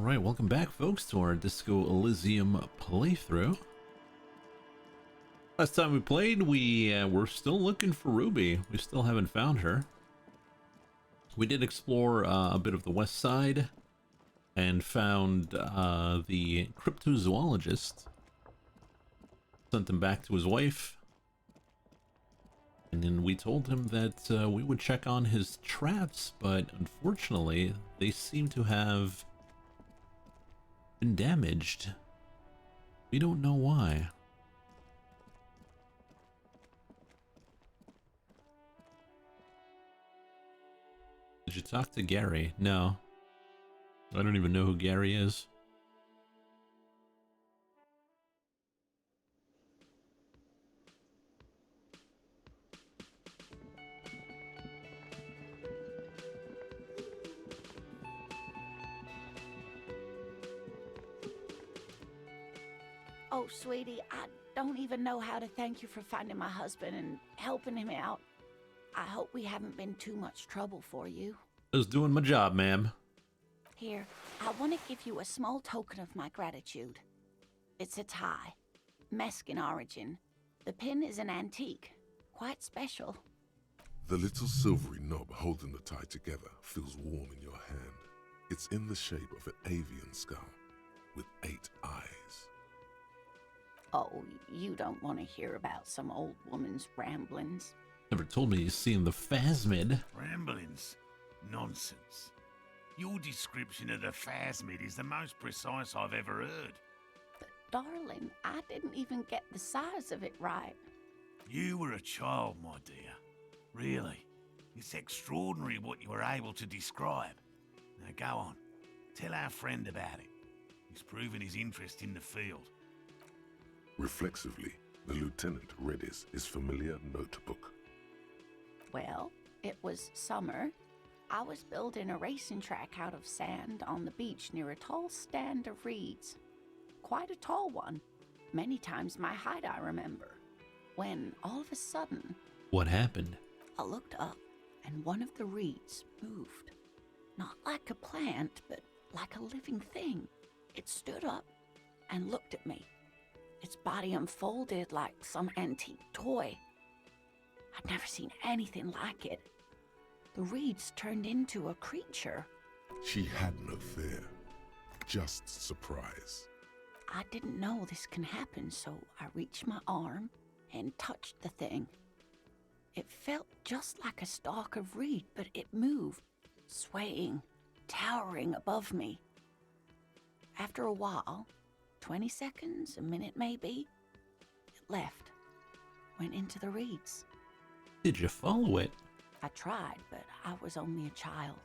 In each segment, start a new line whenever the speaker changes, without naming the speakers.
Alright, welcome back folks to our Disco Elysium playthrough. Last time we played, we're still looking for Ruby. We still haven't found her. We did explore a bit of the west side and found the cryptozoologist. Sent him back to his wife. And then we told him that we would check on his traps, but unfortunately, they seem to have been damaged. We don't know why. Did you talk to Gary? No. I don't even know who Gary is.
Oh, sweetie, I don't even know how to thank you for finding my husband and helping him out. I hope we haven't been too much trouble for you.
Just doing my job, ma'am.
Here, I want to give you a small token of my gratitude. It's a tie, Mexican origin. The pin is an antique, quite special.
The little silvery knob holding the tie together feels warm in your hand. It's in the shape of an avian skull with 8 eyes.
Oh, you don't want to hear about some old woman's ramblings.
Never told me you seen the phasmid.
Ramblings? Nonsense. Your description of the phasmid is the most precise I've ever heard.
But darling, I didn't even get the size of it right.
You were a child, my dear. Really. It's extraordinary what you were able to describe. Now go on. Tell our friend about it. He's proven his interest in the field.
Reflexively, the lieutenant read his familiar notebook.
Well, it was summer. I was building a racing track out of sand on the beach near a tall stand of reeds. Quite a tall one. Many times my height, I remember. When, all of a sudden...
What happened?
I looked up, and one of the reeds moved. Not like a plant, but like a living thing. It stood up and looked at me. Its body unfolded like some antique toy. I'd never seen anything like it. The reeds turned into a creature.
She had no fear, just surprise.
I didn't know this can happen, so I reached my arm and touched the thing. It felt just like a stalk of reed, but it moved, swaying, towering above me. After a while, 20 seconds, a minute maybe, it left, went into the reeds.
Did you follow it?
I tried, but I was only a child.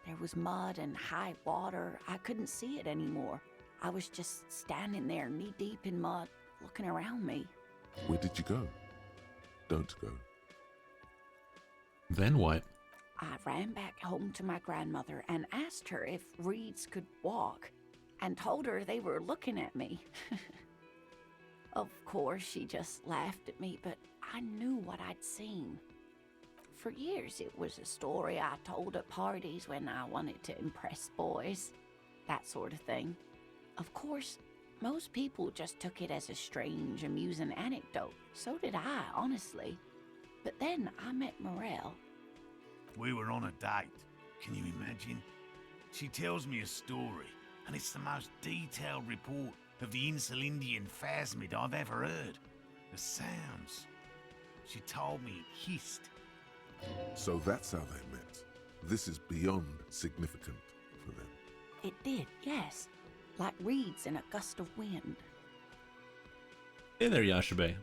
There was mud and high water. I couldn't see it anymore. I was just standing there knee-deep in mud, looking around me.
Where did you go? Don't go.
Then what?
I ran back home to my grandmother and asked her if reeds could walk, and told her they were looking at me. Of course, she just laughed at me, but I knew what I'd seen. For years, it was a story I told at parties when I wanted to impress boys, that sort of thing. Of course, most people just took it as a strange, amusing anecdote. So did I, honestly. But then I met Morel.
We were on a date. Can you imagine? She tells me a story, and it's the most detailed report of the Insulindian phasmid I've ever heard. The sounds. She told me it hissed.
So that's how they met. This is beyond significant for them.
It did, yes. Like reeds in a gust of wind.
Hey there, Yashabe.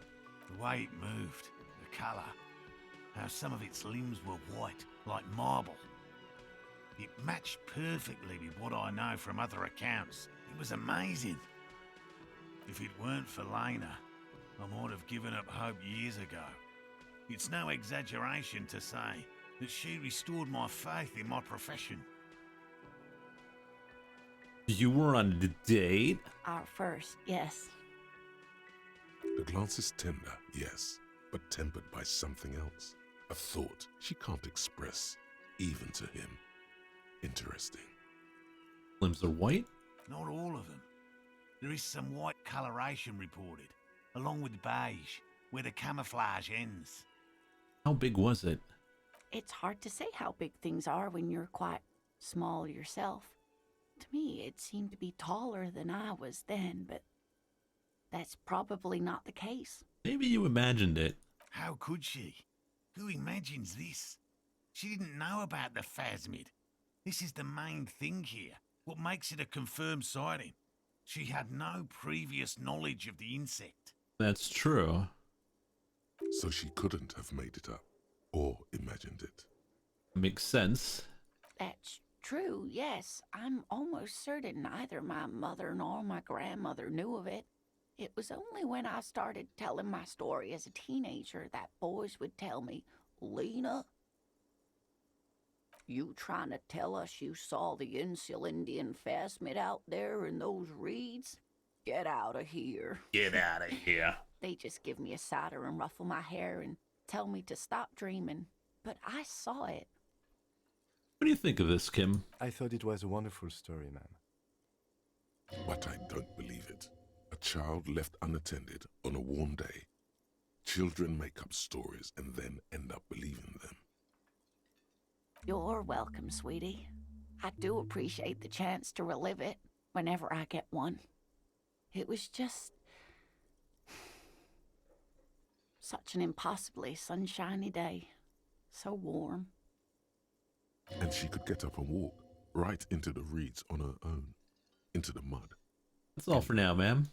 The way it moved, the colour, how some of its limbs were white, like marble. It matched perfectly with what I know from other accounts. It was amazing. If it weren't for Lena, I might have given up hope years ago. It's no exaggeration to say that she restored my faith in my profession.
You were on a date?
Our first, yes.
The glance is tender, yes, but tempered by something else. A thought she can't express, even to him. Interesting.
Limbs are white?
Not all of them. There is some white coloration reported, along with beige, where the camouflage ends.
How big was it?
It's hard to say how big things are when you're quite small yourself. To me, it seemed to be taller than I was then, but that's probably not the case.
Maybe you imagined it.
How could she? Who imagines this? She didn't know about the phasmid. This is the main thing here, what makes it a confirmed sighting. She had no previous knowledge of the insect.
That's true.
So she couldn't have made it up or imagined it.
Makes sense.
That's true, yes. I'm almost certain neither my mother nor my grandmother knew of it. It was only when I started telling my story as a teenager that boys would tell me, "Lena, you trying to tell us you saw the Insulindian phasmid out there in those reeds? Get out of here."
Get out of here.
They just give me a cider and ruffle my hair and tell me to stop dreaming. But I saw it.
What do you think of this, Kim?
I thought it was a wonderful story, ma'am.
But I don't believe it. A child left unattended on a warm day. Children make up stories and then end up believing them.
You're welcome, sweetie. I do appreciate the chance to relive it whenever I get one. It was just such an impossibly sunshiny day. So warm.
And she could get up and walk right into the reeds on her own, into the mud.
That's all for now, ma'am.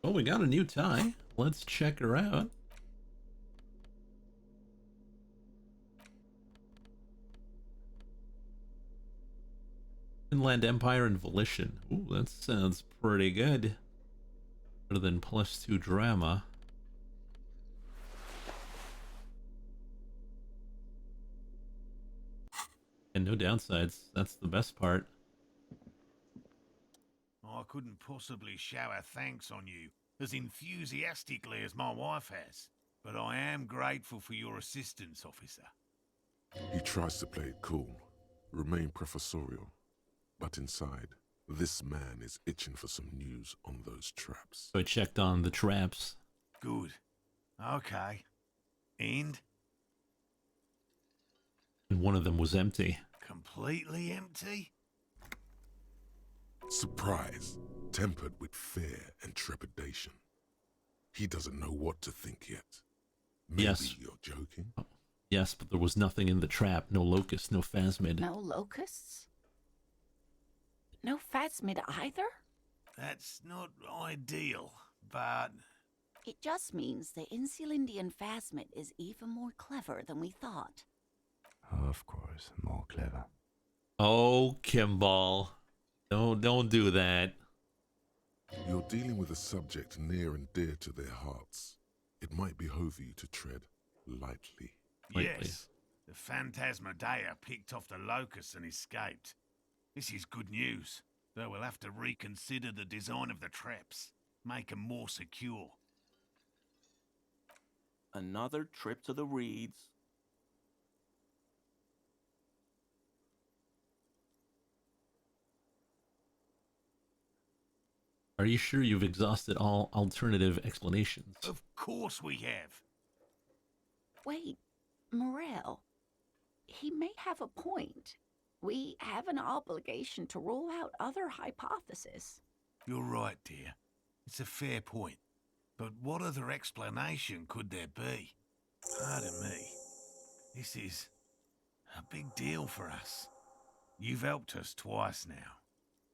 Well, we got a new tie. Let's check her out. Inland Empire and Volition. Ooh, that sounds pretty good. Better than +2 drama. And no downsides. That's the best part.
I couldn't possibly shower thanks on you as enthusiastically as my wife has, but I am grateful for your assistance, officer.
He tries to play it cool, remain professorial, but inside, this man is itching for some news on those traps.
So I checked on the traps.
Good. Okay. And?
And one of them was empty.
Completely empty?
Surprise, tempered with fear and trepidation. He doesn't know what to think yet. Maybe
Yes.
you're joking?
Yes, but there was nothing in the trap. No locust, no phasmid.
No locusts? No phasmid either?
That's not ideal, but
It just means the Insulindian phasmid is even more clever than we thought.
Of course, more clever.
Oh, Kimball. Don't do that.
You're dealing with a subject near and dear to their hearts. It might behove you to tread lightly.
Lightly.
yes, the Phantasmadeia picked off the locust and escaped. This is good news, though we'll have to reconsider the design of the traps, make them more secure.
Another trip to the reeds.
Are you sure you've exhausted all alternative explanations?
Of course we have.
Wait, Morel. He may have a point. We have an obligation to rule out other hypotheses.
You're right, dear. It's a fair point. But what other explanation could there be? Pardon me. This is a big deal for us. You've helped us twice now,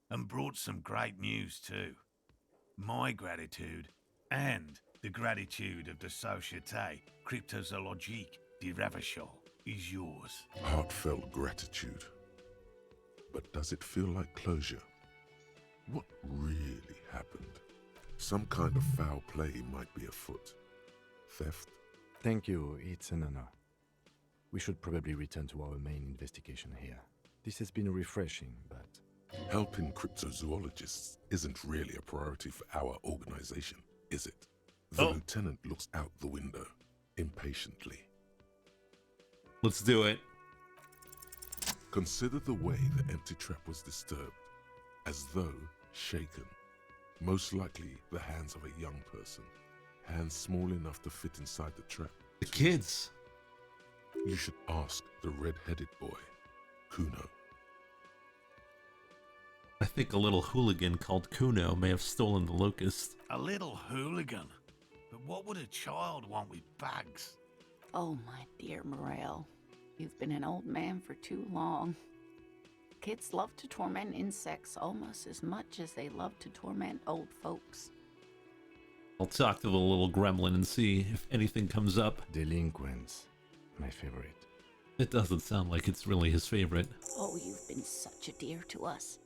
and brought some great news too. My gratitude, and the gratitude of the Société Cryptozoologique de Ravachol, is yours.
Heartfelt gratitude. But does it feel like closure? What really happened? Some kind of foul play might be afoot. Theft?
Thank you, it's an honor. We should probably return to our main investigation here. This has been refreshing, but...
Helping cryptozoologists isn't really a priority for our organization, is it? The lieutenant looks out the window, impatiently.
Let's do it.
Consider the way the empty trap was disturbed, as though shaken. Most likely the hands of a young person. Hands small enough to fit inside the trap.
The kids.
You should ask the red-headed boy, Kuno.
I think a little hooligan called Kuno may have stolen the locust.
A little hooligan. But what would a child want with bags?
Oh, my dear Morel, you've been an old man for too long. Kids love to torment insects almost as much as they love to torment old folks.
I'll talk to the little gremlin and see if anything comes up.
Delinquents. My favorite.
It doesn't sound like it's really his favorite.
Oh, you've been such a dear to us.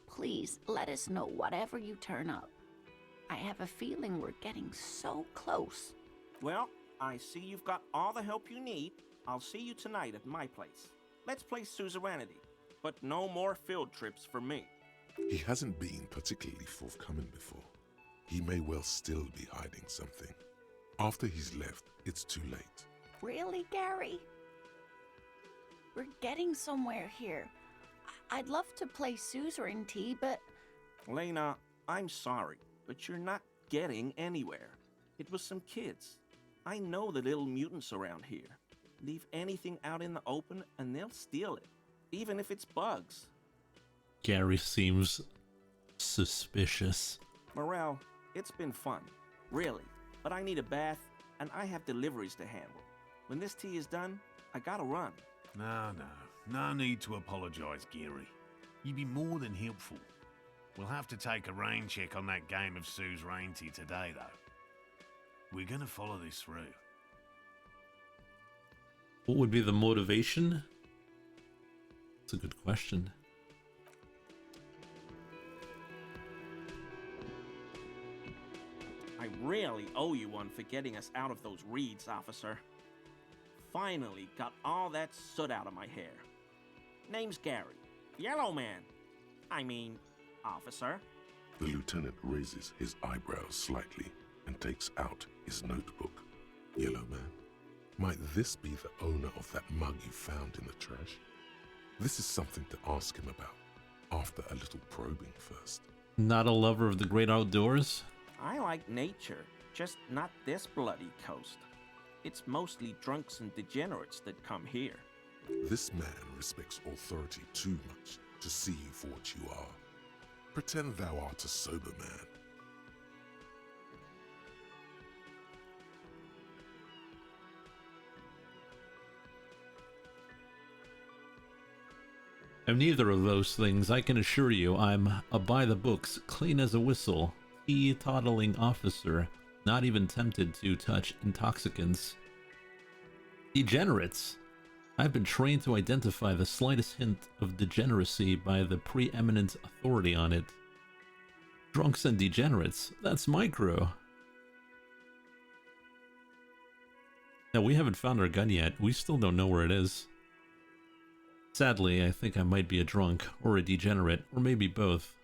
Please, let us know whatever you turn up. I have a feeling we're getting so close.
Well, I see you've got all the help you need. I'll see you tonight at my place. Let's play suzerainty, but no more field trips for me.
He hasn't been particularly forthcoming before. He may well still be hiding something. After he's left, it's too late.
Really, Gary? We're getting somewhere here. I'd love to play suzerainty, but...
Lena, I'm sorry, but you're not getting anywhere. It was some kids. I know the little mutants around here. Leave anything out in the open and they'll steal it, even if it's bugs.
Gary seems suspicious.
Morel, it's been fun, really, but I need a bath and I have deliveries to handle. When this tea is done, I gotta run.
No need to apologise, Geary. You'd be more than helpful. We'll have to take a rain check on that game of suzerainty today, though. We're gonna follow this through.
What would be the motivation? That's a good question.
I really owe you one for getting us out of those reeds, officer. Finally got all that soot out of my hair. Name's Gary. Yellow Man. I mean, officer.
The lieutenant raises his eyebrows slightly and takes out his notebook. Yellow Man, might this be the owner of that mug you found in the trash? This is something to ask him about, after a little probing first.
Not a lover of the great outdoors?
I like nature, just not this bloody coast. It's mostly drunks and degenerates that come here.
This man respects authority too much to see you for what you are. Pretend thou art a sober man.
I'm neither of those things, I can assure you. I'm a by-the-books, clean as a whistle, tea-toddling officer, not even tempted to touch intoxicants. Degenerates! I've been trained to identify the slightest hint of degeneracy by the preeminent authority on it. Drunks and degenerates, that's my crew. Now, we haven't found our gun yet. We still don't know where it is. Sadly, I think I might be a drunk, or a degenerate, or maybe both.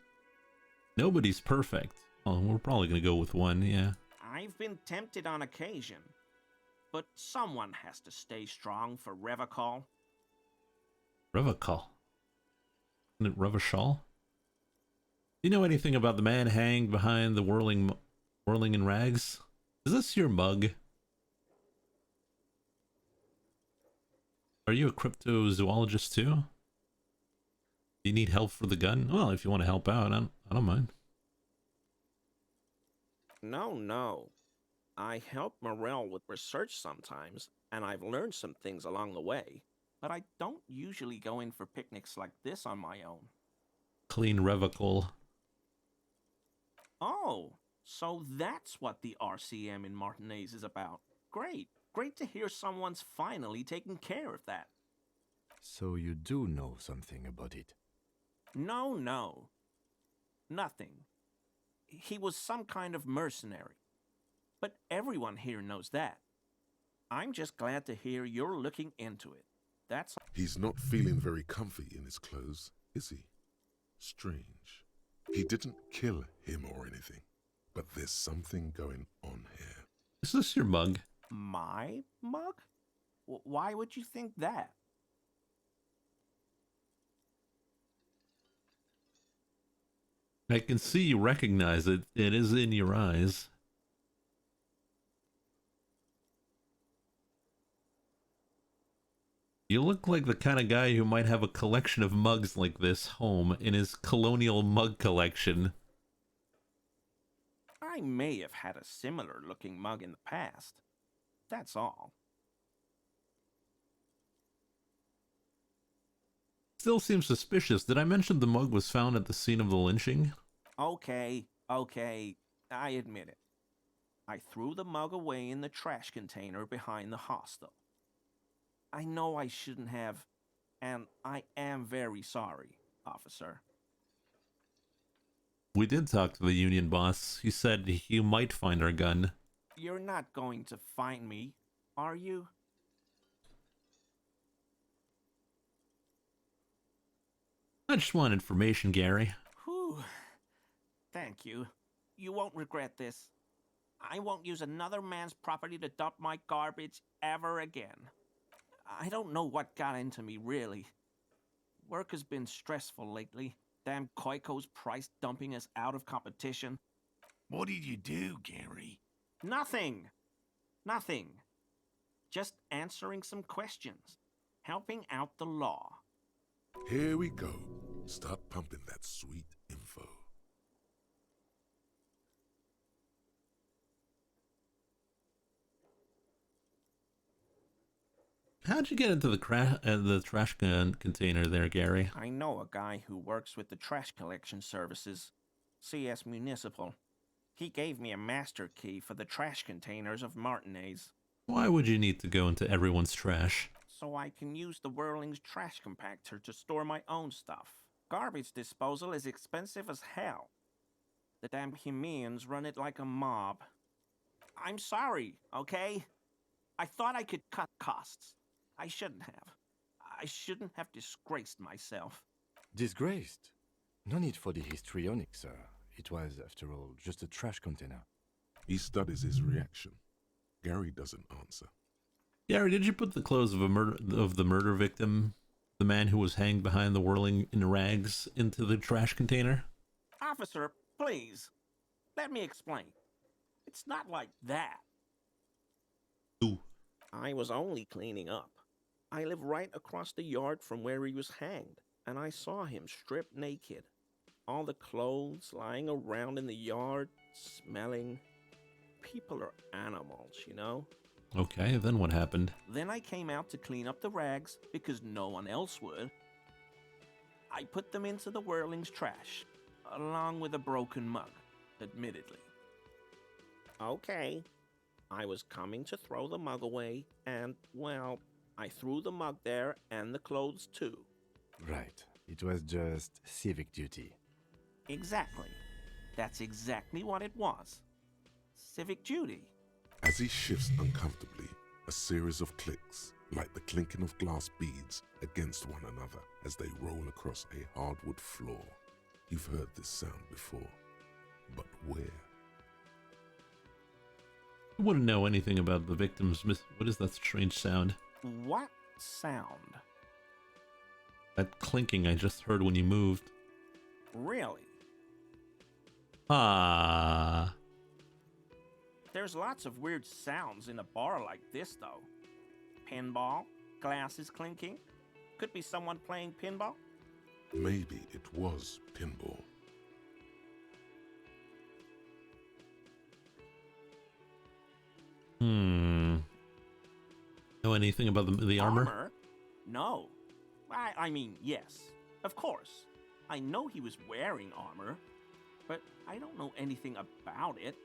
Nobody's perfect. Oh, we're probably gonna go with one, yeah.
I've been tempted on occasion, but someone has to stay strong for Revachol.
Revachol? Isn't it Revachol? Do you know anything about the man hanged behind the whirling in rags? Is this your mug? Are you a cryptozoologist too? Do you need help for the gun? Well, if you want to help out, I don't mind.
No. I help Morel with research sometimes, and I've learned some things along the way, but I don't usually go in for picnics like this on my own.
Clean Revachol.
Oh, so that's what the RCM in Martinez is about. Great to hear someone's finally taking care of that.
So you do know something about it?
No. Nothing. He was some kind of mercenary. But everyone here knows that. I'm just glad to hear you're looking into it. That's...
He's not feeling very comfy in his clothes, is he? Strange. He didn't kill him or anything, but there's something going on here.
Is this your mug?
My mug? Why would you think that?
I can see you recognize it. It is in your eyes. You look like the kind of guy who might have a collection of mugs like this home in his colonial mug collection.
I may have had a similar looking mug in the past. That's all.
Still seems suspicious. Did I mention the mug was found at the scene of the lynching?
Okay, I admit it. I threw the mug away in the trash container behind the hostel. I know I shouldn't have, and I am very sorry, officer.
We did talk to the union boss. He said he might find our gun.
You're not going to find me, are you?
I just want information, Gary.
Whew. Thank you. You won't regret this. I won't use another man's property to dump my garbage ever again. I don't know what got into me, really. Work has been stressful lately. Damn Koiko's price dumping us out of competition.
What did you do, Gary?
Nothing. Nothing. Just answering some questions. Helping out the law.
Here we go. Start pumping that sweet info.
How'd you get into the trash can container there, Gary?
I know a guy who works with the trash collection services, CS Municipal. He gave me a master key for the trash containers of Martinez,
Why would you need to go into everyone's trash?
so I can use the Whirling's trash compactor to store my own stuff. Garbage disposal is expensive as hell. The damn Bohemians run it like a mob. I'm sorry, okay? I thought I could cut costs. I shouldn't have. I shouldn't have disgraced myself.
Disgraced? No need for the histrionic, sir. It was, after all, just a trash container.
He studies his reaction. Gary doesn't answer.
Gary, did you put the clothes of the murder victim, the man who was hanged behind the whirling in rags, into the trash container?
Officer, please. Let me explain. It's not like that.
Ooh.
I was only cleaning up. I live right across the yard from where he was hanged, and I saw him stripped naked. All the clothes lying around in the yard, smelling. People are animals, you know?
Okay, then what happened?
Then I came out to clean up the rags because no one else would. I put them into the Whirling's trash, along with a broken mug, admittedly. Okay, I was coming to throw the mug away, and, well, I threw the mug there and the clothes too.
Right. It was just civic duty.
Exactly. That's exactly what it was. Civic duty.
As he shifts uncomfortably, a series of clicks, like the clinking of glass beads against one another as they roll across a hardwood floor. You've heard this sound before, but where?
I wouldn't know anything about the victim's What is that strange sound?
What sound?
That clinking I just heard when you moved.
Really?
Ah.
There's lots of weird sounds in a bar like this, though. Pinball, glasses clinking. Could be someone playing pinball.
Maybe it was pinball.
Know anything about the armor?
No. I mean, yes. Of course. I know he was wearing armor, but I don't know anything about it.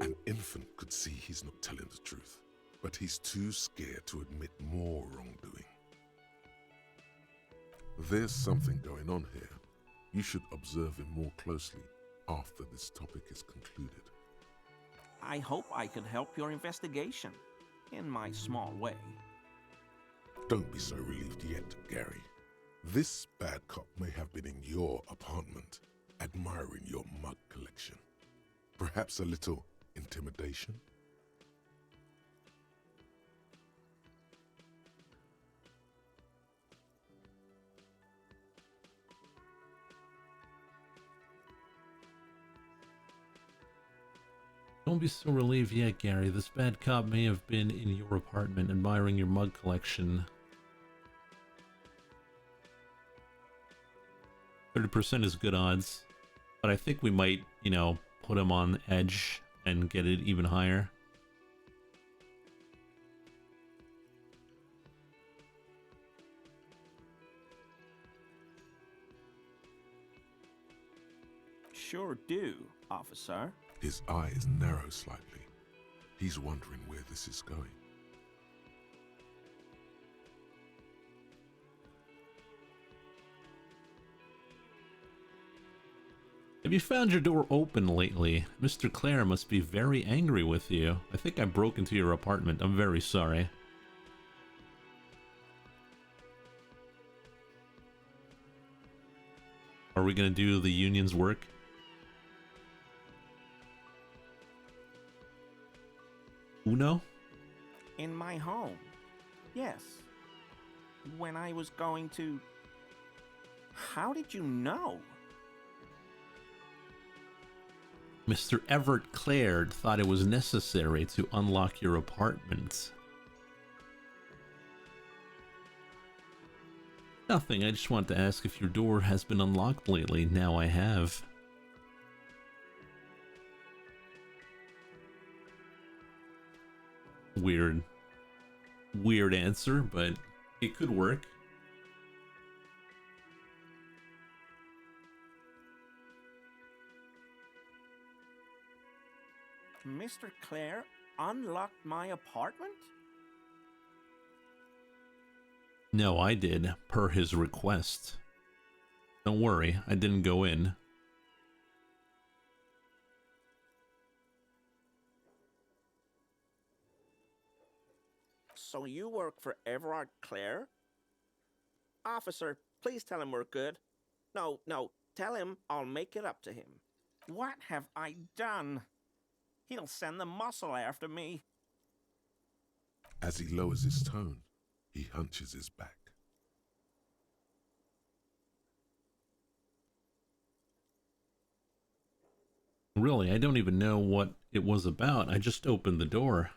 An infant could see he's not telling the truth, but he's too scared to admit more wrongdoing. There's something going on here. You should observe him more closely after this topic is concluded.
I hope I can help your investigation, in my small way.
Don't be so relieved yet, Gary. This bad cop may have been in your apartment, admiring your mug collection. Perhaps a little intimidation?
Don't be so relieved yet, Gary. This bad cop may have been in your apartment admiring your mug collection. 30% is good odds, but I think we might, you know, put him on edge and get it even higher.
Sure do, officer.
His eye is narrow slightly. He's wondering where this is going.
Have you found your door open lately? Mr. Clare must be very angry with you. I think I broke into your apartment. I'm very sorry. Are we gonna do the union's work? Uno?
In my home. Yes. When I was going to... How did you know?
Mr. Everett Clare thought it was necessary to unlock your apartment. Nothing, I just wanted to ask if your door has been unlocked lately. Now I have. Weird answer, but it could work.
Mr. Clare unlocked my apartment?
No, I did, per his request. Don't worry, I didn't go in.
So you work for Everard Clare? Officer, please tell him we're good. No, tell him I'll make it up to him. What have I done? He'll send the muscle after me.
As he lowers his tone, he hunches his back.
Really, I don't even know what it was about. I just opened the door.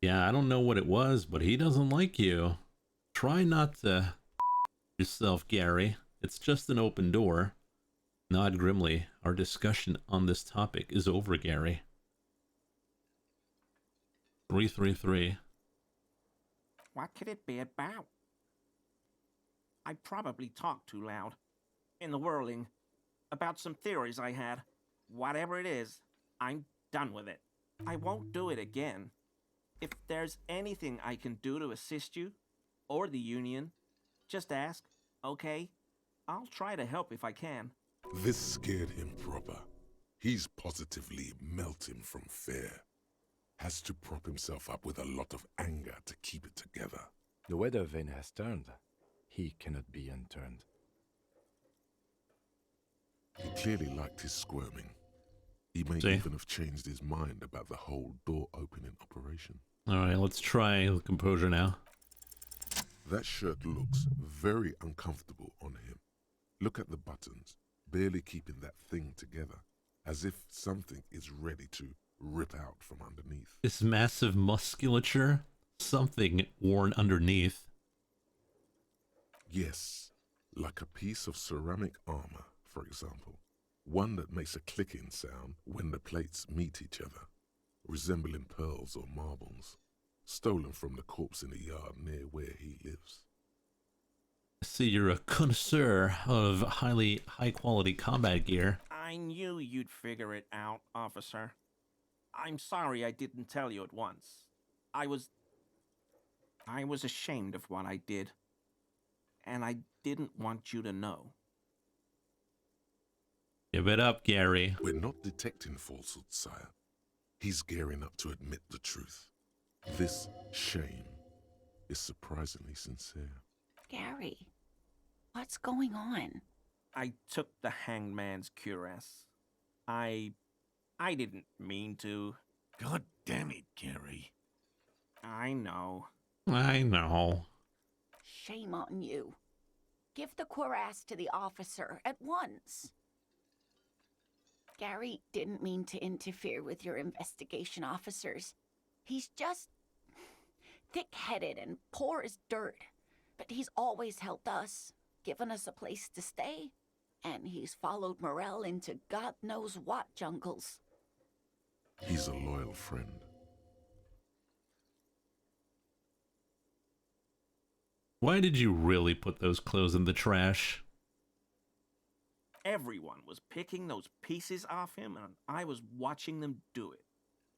Yeah, I don't know what it was, but he doesn't like you. Try not to yourself, Gary. It's just an open door. Nod grimly. Our discussion on this topic is over, Gary. 333.
What could it be about? I probably talked too loud. In the whirling. About some theories I had. Whatever it is, I'm done with it. I won't do it again. If there's anything I can do to assist you, or the Union, just ask, okay? I'll try to help if I can.
This scared him proper. He's positively melting from fear. Has to prop himself up with a lot of anger to keep it together.
The weather vane has turned. He cannot be unturned.
He clearly liked his squirming. He may
See?
even have changed his mind about the whole door opening operation.
Alright, let's try the composure now.
That shirt looks very uncomfortable on him. Look at the buttons, barely keeping that thing together, as if something is ready to rip out from underneath.
This massive musculature, something worn underneath.
Yes, like a piece of ceramic armor, for example. One that makes a clicking sound when the plates meet each other, resembling pearls or marbles, stolen from the corpse in the yard near where he lives.
I see you're a connoisseur of high quality combat gear.
I knew you'd figure it out, officer. I'm sorry I didn't tell you at once. I was ashamed of what I did. And I didn't want you to know.
Give it up, Gary.
We're not detecting falsehood, sire. He's gearing up to admit the truth. This shame is surprisingly sincere.
Gary, what's going on?
I took the hangman's cuirass. I didn't mean to.
God damn it, Gary.
I know.
I know.
Shame on you. Give the cuirass to the officer at once. Gary didn't mean to interfere with your investigation, officers. He's just thick-headed and poor as dirt. But he's always helped us, given us a place to stay, and he's followed Morel into God knows what jungles.
He's a loyal friend.
Why did you really put those clothes in the trash?
Everyone was picking those pieces off him, and I was watching them do it.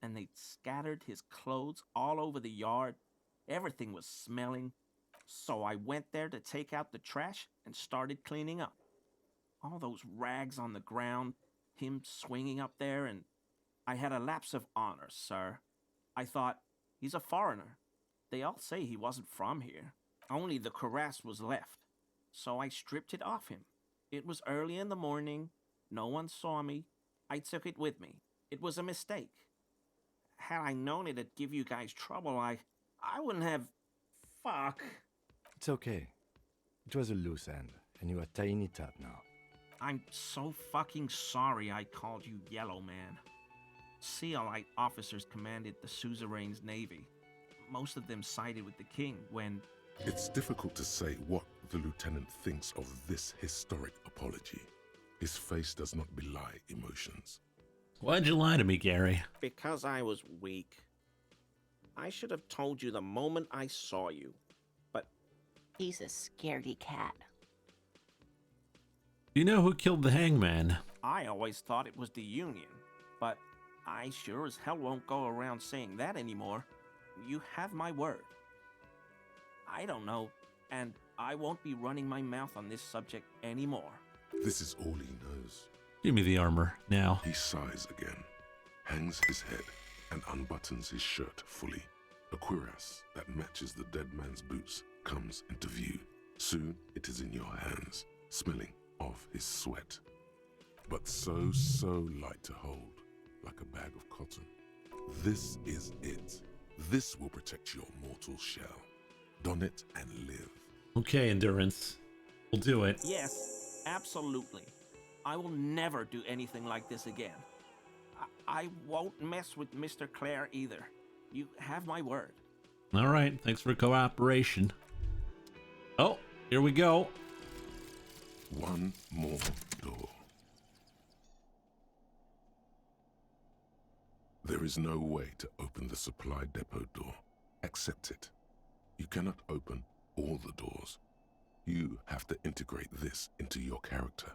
And they'd scattered his clothes all over the yard. Everything was smelling. So I went there to take out the trash and started cleaning up. All those rags on the ground, him swinging up there, and I had a lapse of honor, sir. I thought, he's a foreigner. They all say he wasn't from here. Only the cuirass was left. So I stripped it off him. It was early in the morning. No one saw me. I took it with me. It was a mistake. Had I known it'd give you guys trouble, I wouldn't have... Fuck.
It's okay. It was a loose end, and you are tying it up now.
I'm so fucking sorry I called you Yellow Man. Sealite officers commanded the suzerain's navy. Most of them sided with the king when...
It's difficult to say what the lieutenant thinks of this historic apology. His face does not belie emotions.
Why'd you lie to me, Gary?
Because I was weak. I should have told you the moment I saw you. But
He's a scaredy cat.
Do you know who killed the hangman?
I always thought it was the Union. But I sure as hell won't go around saying that anymore. You have my word. I don't know, and I won't be running my mouth on this subject anymore.
This is all he knows.
Give me the armor, now.
He sighs again, hangs his head, and unbuttons his shirt fully. A cuirass that matches the dead man's boots comes into view. Soon it is in your hands, smelling of his sweat. But so light to hold, like a bag of cotton. This is it. This will protect your mortal shell. Don it and live.
Okay, Endurance. We'll do it.
Yes, absolutely. I will never do anything like this again. I won't mess with Mr. Clare either. You have my word.
All right, thanks for cooperation. Oh, here we go.
One more door. There is no way to open the supply depot door. Accept it. You cannot open all the doors. You have to integrate this into your character.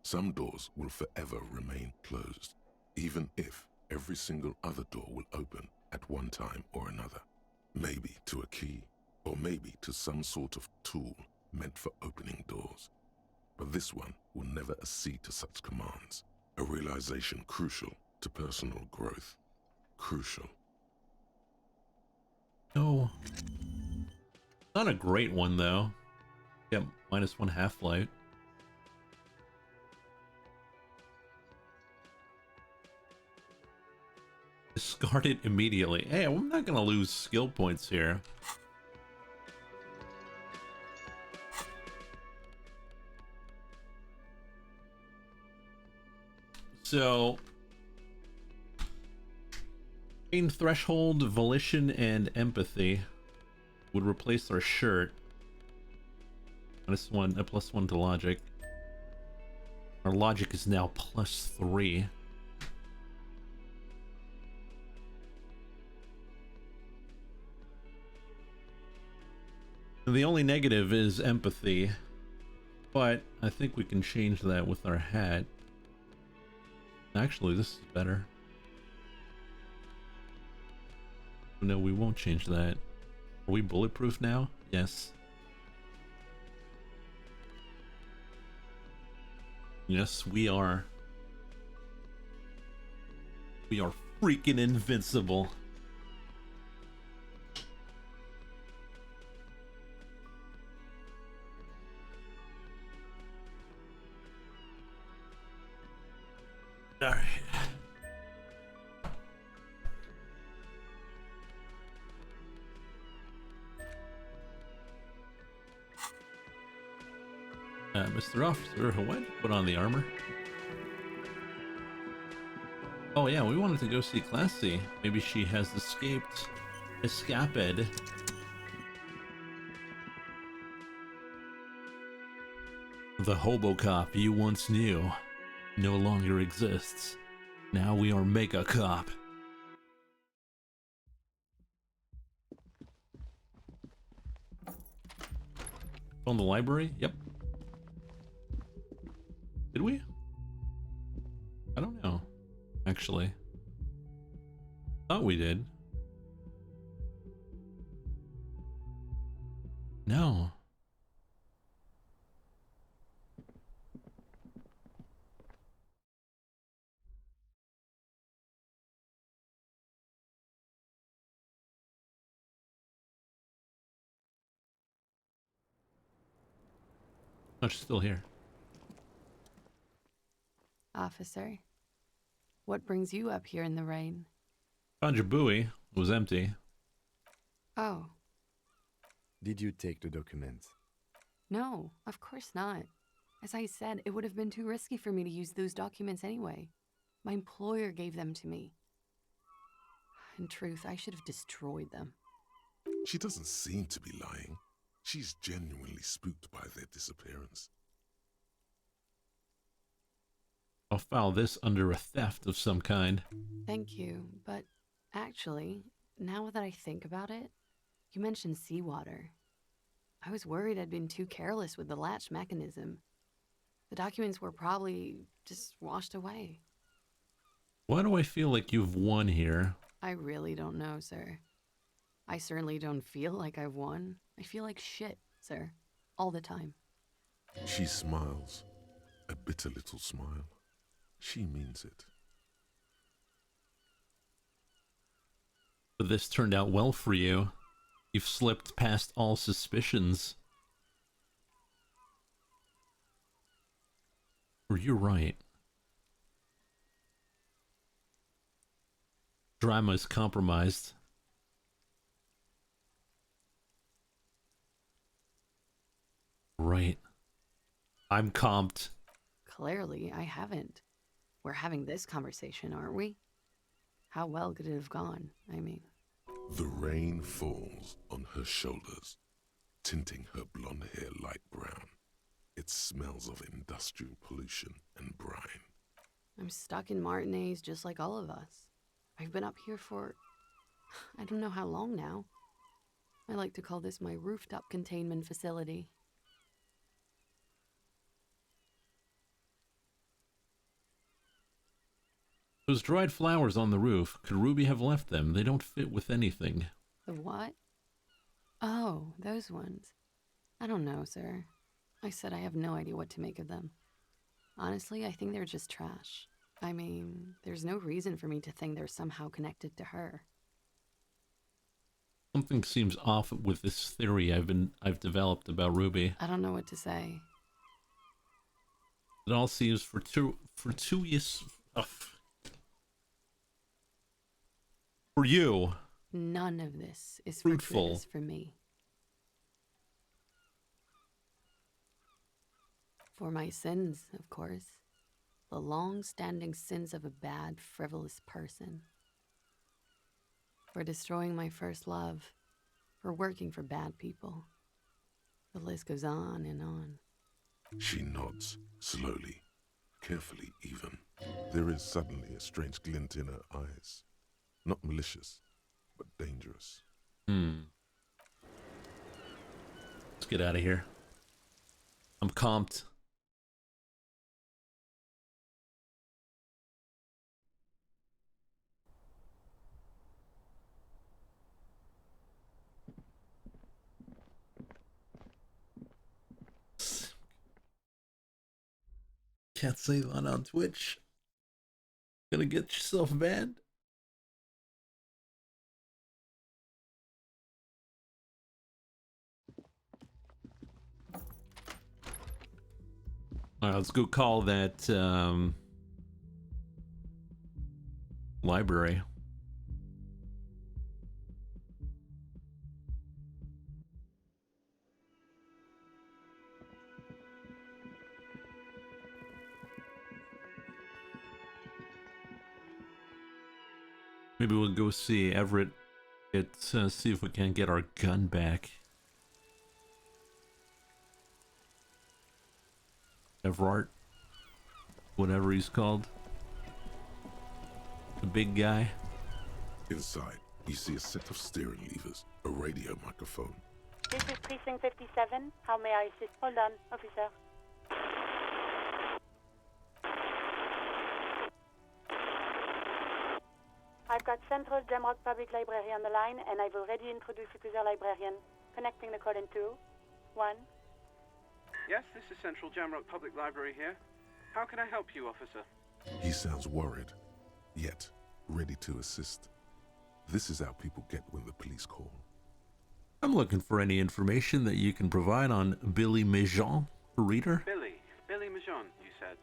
Some doors will forever remain closed, even if every single other door will open at one time or another. Maybe to a key, or maybe to some sort of tool meant for opening doors. But this one will never accede to such commands. A realization crucial to personal growth. Crucial.
Oh. Not a great one, though. Yeah, -1 half-life. Discard it immediately. Hey, I'm not gonna lose skill points here. So, gain threshold, volition, and empathy would replace our shirt. -1, a +1 to logic. Our logic is now +3. And the only negative is empathy, but I think we can change that with our hat. Actually, this is better. No, we won't change that. Are we bulletproof now? Yes. Yes, we are. We are freaking invincible. All right. Mr. Officer, why'd you put on the armor? Oh yeah, we wanted to go see Classy. Maybe she has escaped. The hobo cop you once knew no longer exists. Now we are Mega Cop. On the library? Yep. Did we? I don't know, actually. Thought we did. No. Oh, she's still here.
Officer, what brings you up here in the rain?
Found your buoy. It was empty.
Oh,
Did you take the documents?
no, of course not. As I said, it would have been too risky for me to use those documents anyway. My employer gave them to me. In truth, I should have destroyed them.
She doesn't seem to be lying. She's genuinely spooked by their disappearance.
I'll file this under a theft of some kind.
Thank you, but actually, now that I think about it, you mentioned seawater. I was worried I'd been too careless with the latch mechanism. The documents were probably just washed away.
Why do I feel like you've won here?
I really don't know, sir. I certainly don't feel like I've won. I feel like shit, sir. All the time.
She smiles, a bitter little smile. She means it.
But this turned out well for you. You've slipped past all suspicions. Or you're right. Drama is compromised. Right. I'm comped.
Clearly, I haven't. We're having this conversation, aren't we? How well could it have gone? I mean,
The rain falls on her shoulders, tinting her blonde hair light brown. It smells of industrial pollution and brine.
I'm stuck in Martinez just like all of us. I've been up here for I don't know how long now. I like to call this my rooftop containment facility.
Those dried flowers on the roof, could Ruby have left them? They don't fit with anything.
The what? Oh, those ones. I don't know, sir. I said I have no idea what to make of them. Honestly, I think they're just trash. I mean, there's no reason for me to think they're somehow connected to her.
Something seems off with this theory I've developed about Ruby.
I don't know what to say.
It all seems fortuitous. For you.
None of this is
Fruitful.
fortuitous for me. For my sins, of course. The long-standing sins of a bad, frivolous person. For destroying my first love. For working for bad people. The list goes on and on.
She nods, slowly, carefully even. There is suddenly a strange glint in her eyes. Not malicious, but dangerous.
Let's get out of here. I'm comped. Can't say that on Twitch. Gonna get yourself banned. Alright, let's go call that library. Maybe we'll go see Everett. See if we can get our gun back. Everett, whatever he's called. The big guy.
Inside, you see a set of steering levers, a radio microphone.
This is Precinct 57. How may I assist? Hold on, officer. I've got Central Jamrock Public Library on the line, and I've already introduced you to their librarian. Connecting the call in 2, 1.
Yes, this is Central Jamrock Public Library here. How can I help you, officer?
He sounds worried, yet ready to assist. This is how people get when the police call.
I'm looking for any information that you can provide on Billy Mejean, reader.
Billy Mejean, you said.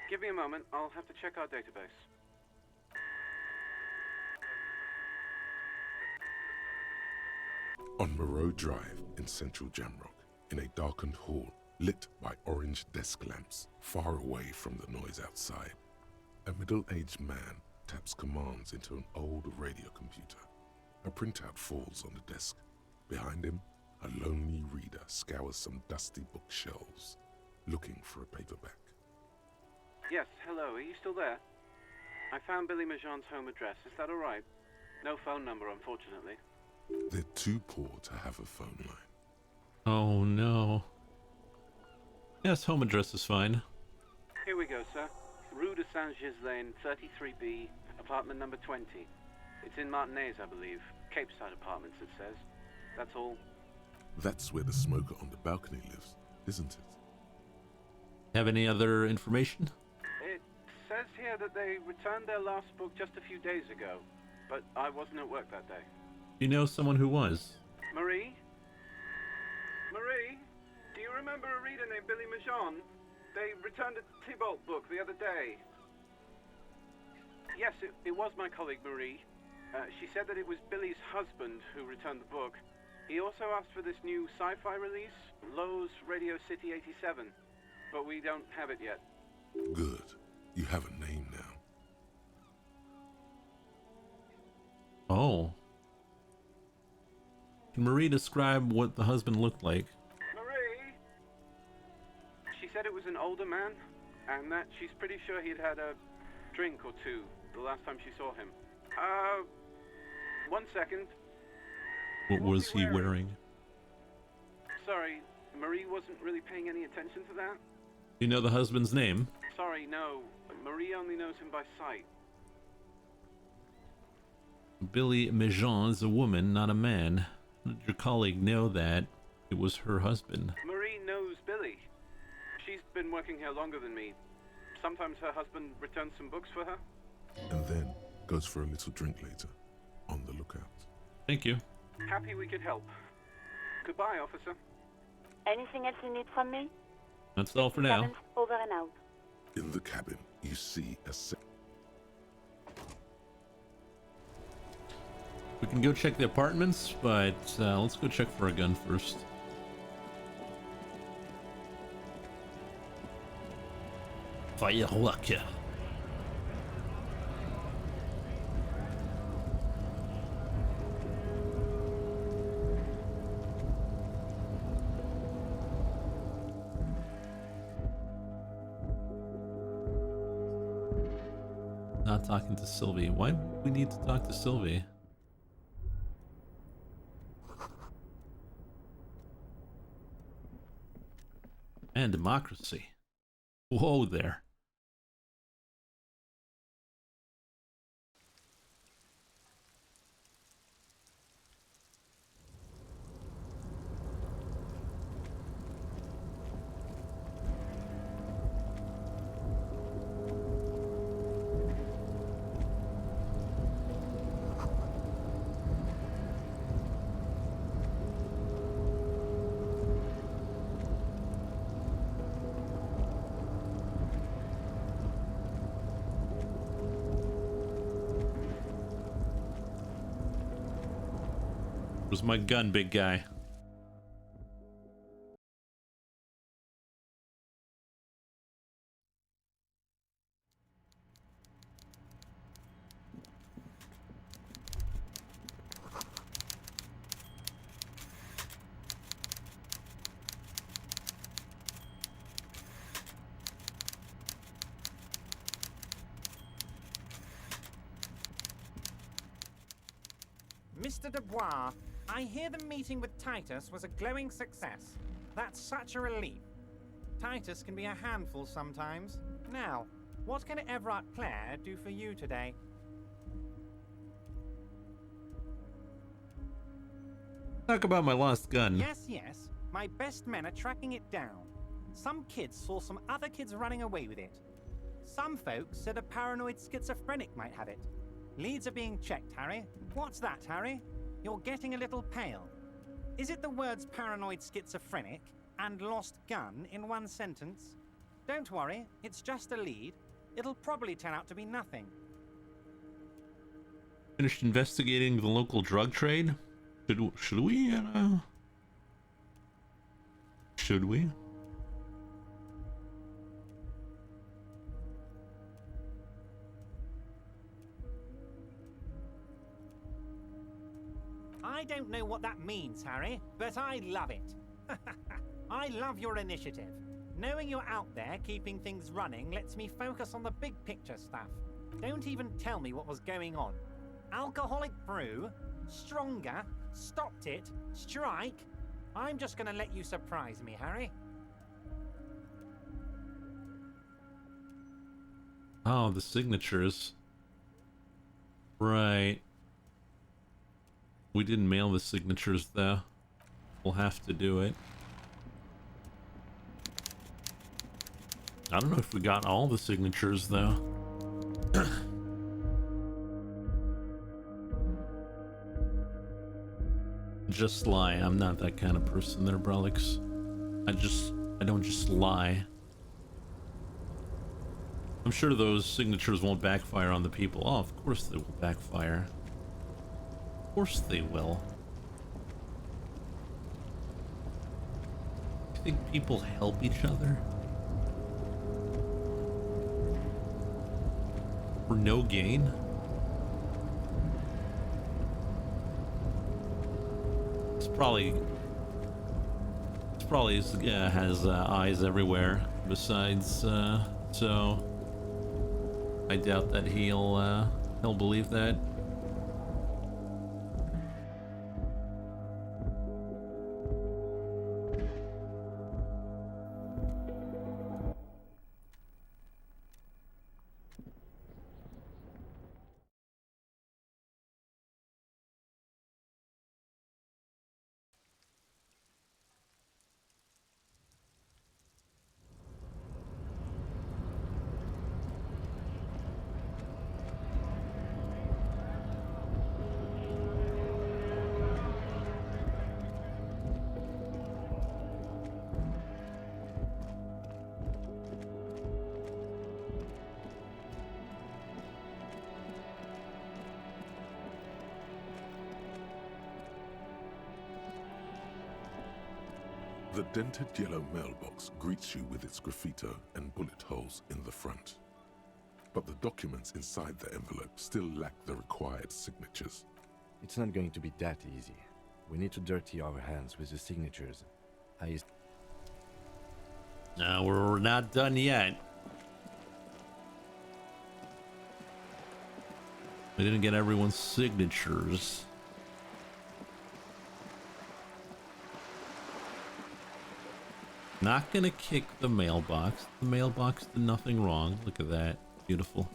Give me a moment, I'll have to check our database.
On Moreau Drive in central Jamrock, in a darkened hall lit by orange desk lamps, far away from the noise outside, a middle-aged man taps commands into an old radio computer. A printout falls on the desk. Behind him, a lonely reader scours some dusty bookshelves, looking for a paperback.
Yes, hello, are you still there? I found Billy Mejean's home address, is that alright? No phone number, unfortunately.
They're too poor to have a phone line.
Oh no. Yes, home address is fine.
Here we go, sir. Rue de Saint-Ghislain, 33B, apartment number 20. It's in Martinez, I believe. Cape Side Apartments, it says. That's all.
That's where the smoker on the balcony lives, isn't it?
Have any other information?
It says here that they returned their last book just a few days ago, but I wasn't at work that day.
You know someone who was?
Marie? Marie? Do you remember a reader named Billy Mejean? They returned a Tybalt book the other day. Yes, it was my colleague Marie. She said that it was Billy's husband who returned the book. He also asked for this new sci-fi release, Lowe's Radio City 87, but we don't have it yet.
Good. You have a name now.
Oh. Can Marie describe what the husband looked like?
Marie? She said it was an older man, and that she's pretty sure he'd had a drink or two the last time she saw him. 1 second.
What was he wearing?
Sorry, Marie wasn't really paying any attention to that.
You know the husband's name?
Sorry, no. Marie only knows him by sight.
Billy Mejean is a woman, not a man. How did your colleague know that it was her husband?
Marie knows Billy. She's been working here longer than me. Sometimes her husband returns some books for her.
And then goes for a little drink later. On the lookout.
Thank you.
Happy we could help. Goodbye, officer.
Anything else you need from me?
That's all for now.
Over and out.
In the cabin, you see a
We can go check the apartments, but let's go check for a gun first. Firework. Not talking to Sylvie. Why would we need to talk to Sylvie? And democracy. Whoa there. Where's my gun, big guy?
Mr. Dubois, I hear the meeting with Titus was a glowing success. That's such a relief. Titus can be a handful sometimes. Now, what can Everard Clare do for you today?
Talk about my lost gun.
Yes. My best men are tracking it down. Some kids saw some other kids running away with it. Some folks said a paranoid schizophrenic might have it. Leads are being checked, Harry. What's that, Harry? You're getting a little pale. Is it the words paranoid schizophrenic and lost gun in one sentence? Don't worry, it's just a lead. It'll probably turn out to be nothing.
Finished investigating the local drug trade? Should we? Should we?
I don't know what that means, Harry, but I love it. I love your initiative. Knowing you're out there keeping things running lets me focus on the big picture stuff. Don't even tell me what was going on. Alcoholic brew? Stronger? Stopped it? Strike? I'm just gonna let you surprise me, Harry.
Oh, the signatures. Right. We didn't mail the signatures though. We'll have to do it. I don't know if we got all the signatures though. Just lie. I'm not that kind of person there, Brolix. I don't just lie. I'm sure those signatures won't backfire on the people. Oh, of course they will backfire. Of course they will. You think people help each other? For no gain? It's probably has eyes everywhere besides, so I doubt that he'll believe that.
The dented yellow mailbox greets you with its graffito and bullet holes in the front. But the documents inside the envelope still lack the required signatures.
It's not going to be that easy. We need to dirty our hands with the signatures.
No, we're not done yet. We didn't get everyone's signatures. Not gonna kick the mailbox. The mailbox did nothing wrong. Look at that. Beautiful.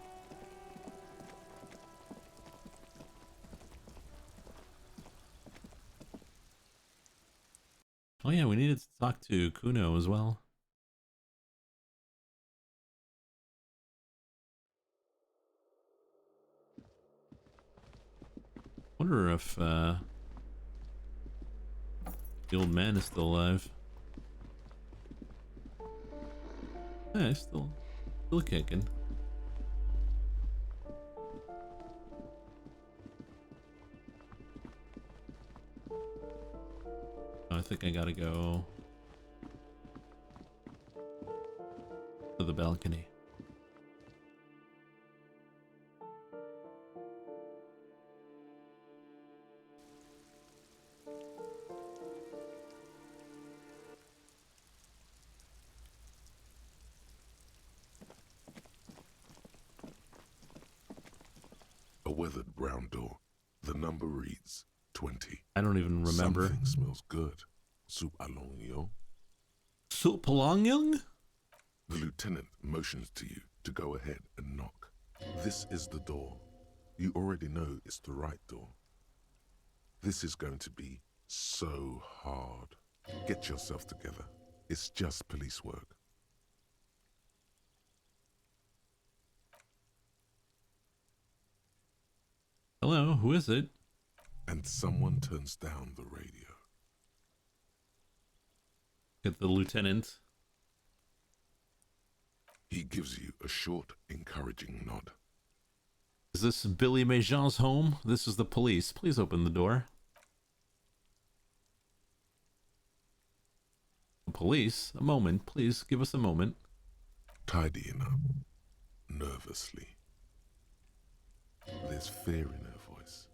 Oh yeah, we needed to talk to Kuno as well. Wonder if the old man is still alive. Yeah, he's still kicking. Oh, I think I gotta go to the balcony.
A weathered brown door. The number reads 20.
I don't even remember.
Something smells good. Soup alongyo.
Soup Palongyong?
The lieutenant motions to you to go ahead and knock. This is the door. You already know it's the right door. This is going to be so hard. Get yourself together. It's just police work.
Hello, who is it?
And someone turns down the radio.
Get the lieutenant.
He gives you a short, encouraging nod.
Is this Billy Méjean's home? This is the police. Please open the door. The police? A moment, please. Give us a moment.
Tidying up. Nervously. There's fear in her voice.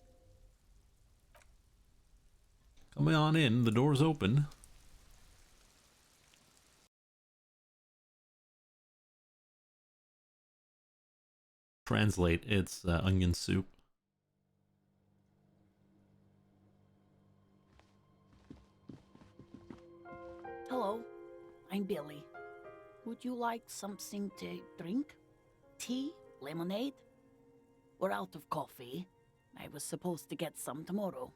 Come on in. The door's open. Translate, it's onion soup.
Hello, I'm Billy. Would you like something to drink? Tea? Lemonade? We're out of coffee. I was supposed to get some tomorrow.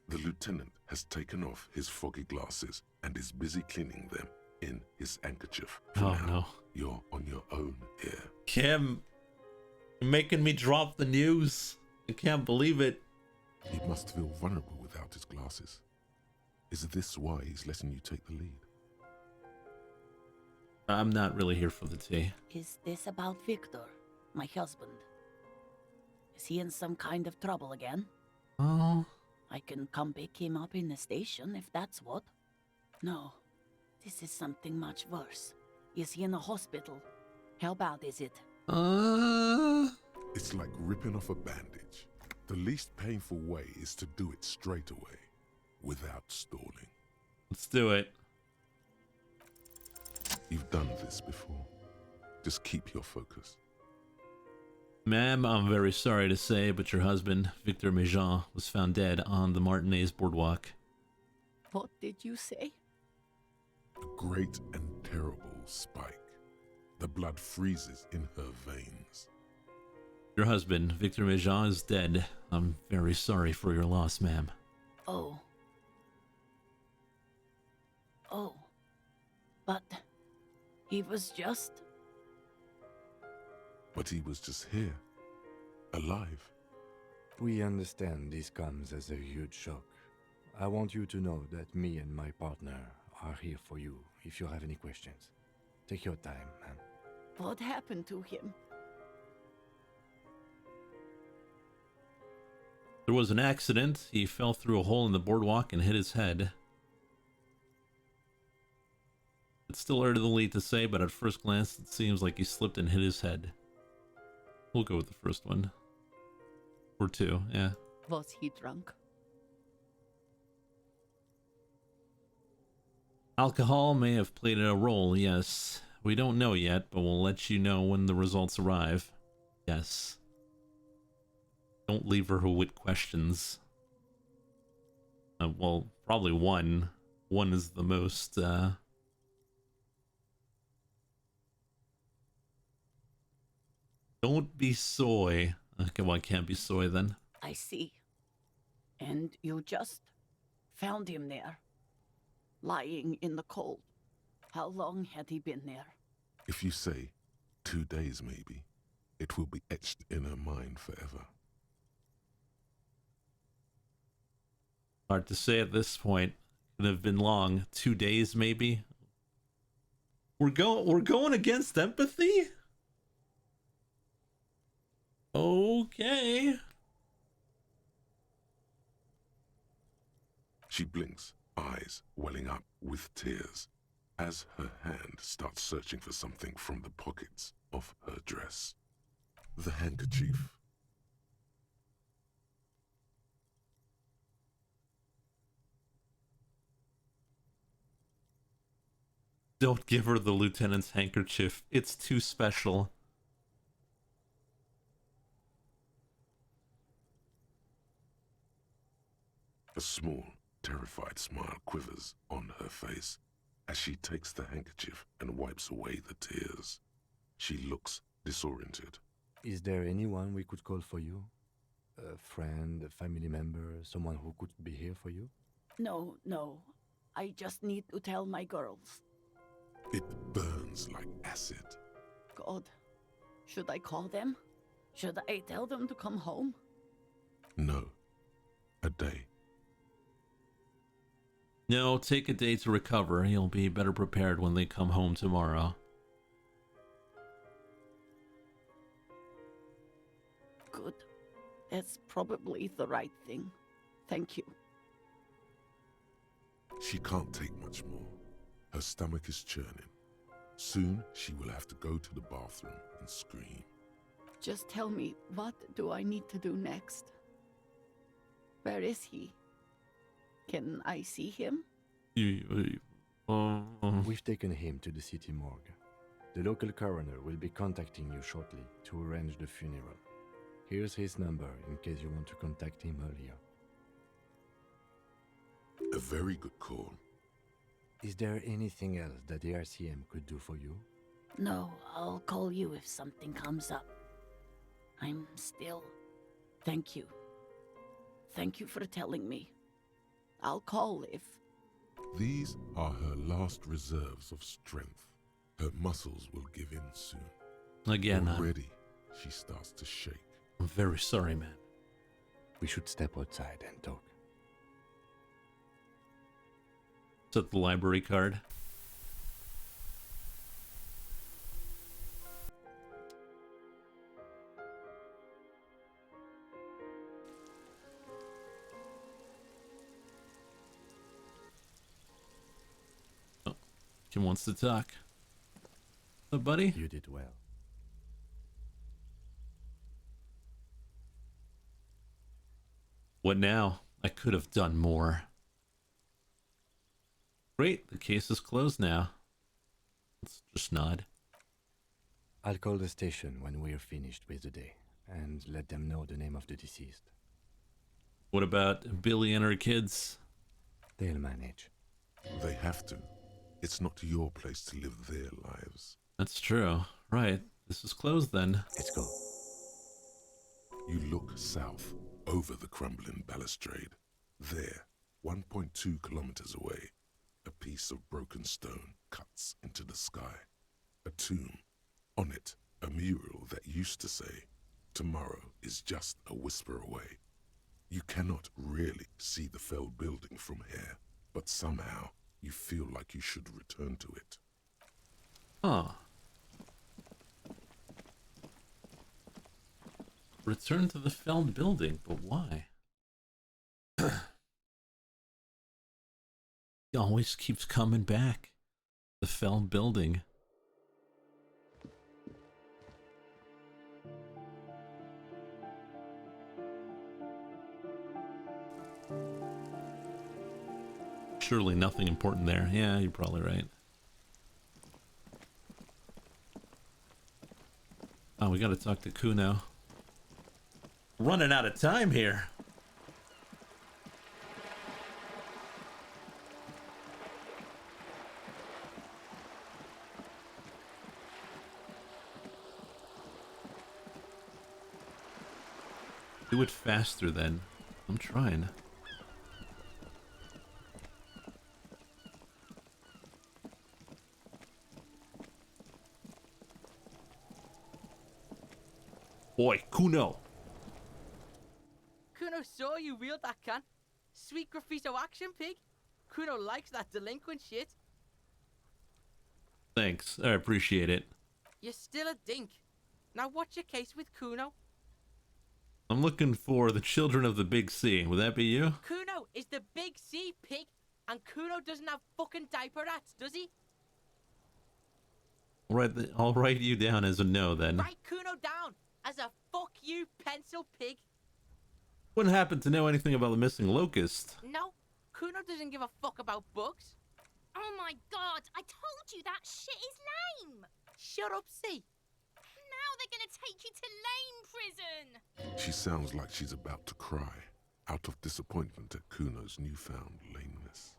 The lieutenant has taken off his foggy glasses and is busy cleaning them in his handkerchief. For
Oh
now,
no.
You're on your own here.
Kim, you're making me drop the news. I can't believe it.
He must feel vulnerable without his glasses. Is this why he's letting you take the lead?
I'm not really here for the tea.
Is this about Victor, my husband? Is he in some kind of trouble again?
Oh,
I can come pick him up in the station if that's what. No, this is something much worse. Is he in the hospital? How bad is it?
It's like ripping off a bandage. The least painful way is to do it straight away, without stalling.
let's do it.
You've done this before. Just keep your focus.
Ma'am, I'm very sorry to say, but your husband, Victor Méjean, was found dead on the Martinez boardwalk.
What did you say?
A great and terrible spike. The blood freezes in her veins.
Your husband, Victor Méjean, is dead. I'm very sorry for your loss, ma'am.
Oh. Oh. But he was just...
But he was just here, alive.
We understand this comes as a huge shock. I want you to know that me and my partner are here for you if you have any questions. Take your time, man.
What happened to him?
There was an accident. He fell through a hole in the boardwalk and hit his head. It's still early to say, but at first glance, it seems like he slipped and hit his head. We'll go with the first one. Or two, yeah.
Was he drunk?
Alcohol may have played a role, yes. We don't know yet, but we'll let you know when the results arrive. Yes. Don't leave her with questions. Well, probably one. One is the most, Don't be soy. Okay, well, I can't be soy then.
I see. And you just found him there, lying in the cold. How long had he been there?
If you say 2 days maybe, it will be etched in her mind forever.
Hard to say at this point. Could have been long. 2 days maybe. We're going against empathy? Okay.
She blinks, eyes welling up with tears, as her hand starts searching for something from the pockets of her dress. The handkerchief.
Don't give her the lieutenant's handkerchief. It's too special.
A small, terrified smile quivers on her face as she takes the handkerchief and wipes away the tears. She looks disoriented.
Is there anyone we could call for you? A friend, a family member, someone who could be here for you?
No, no. I just need to tell my girls.
It burns like acid.
God, should I call them? Should I tell them to come home?
No. A day.
No, take a day to recover. You'll be better prepared when they come home tomorrow.
Good. That's probably the right thing. Thank you.
She can't take much more. Her stomach is churning. Soon, she will have to go to the bathroom and scream.
Just tell me, what do I need to do next? Where is he? Can I see him?
We've taken him to the city morgue. The local coroner will be contacting you shortly to arrange the funeral. Here's his number in case you want to contact him earlier.
A very good call.
Is there anything else that the RCM could do for you?
No, I'll call you if something comes up. I'm still... Thank you. Thank you for telling me. I'll call if...
These are her last reserves of strength. Her muscles will give in soon.
Again,
Already, she starts to shake.
I'm very sorry, man.
We should step outside and talk.
Is that the library card? Oh, Kim wants to talk. Oh, buddy?
You did well.
What now? I could have done more. Great, the case is closed now. Let's just nod.
I'll call the station when we're finished with the day and let them know the name of the deceased.
What about Billy and her kids?
They'll manage.
They have to. It's not your place to live their lives.
That's true. Right. This is closed then.
Let's go.
You look south, over the crumbling balustrade. There, 1.2 kilometers away, a piece of broken stone cuts into the sky. A tomb. On it, a mural that used to say, "Tomorrow is just a whisper away." You cannot really see the felled building from here, but somehow you feel like you should return to it.
Huh. Return to the felled building, but why? He always keeps coming back. The felled building. Surely nothing important there. Yeah, you're probably right. Oh, we gotta talk to Kuno. Running out of time here. Do it faster then. I'm trying. Boy, Kuno.
Kuno saw you wield that can. Sweet graffito action, pig. Kuno likes that delinquent shit.
Thanks, I appreciate it.
You're still a dink. Now what's your case with Kuno?
I'm looking for the children of the Big C. Would that be you?
Kuno is the Big C, pig. And Kuno doesn't have fucking diaper rats, does he?
I'll write you down as a no then.
Write Kuno down as a fuck you pencil, pig.
Wouldn't happen to know anything about the missing locust.
No, Kuno doesn't give a fuck about bugs.
Oh my god, I told you that shit is lame!
Shut up, C.
Now they're gonna take you to lame prison!
She sounds like she's about to cry. out of disappointment at Kuno's newfound lameness.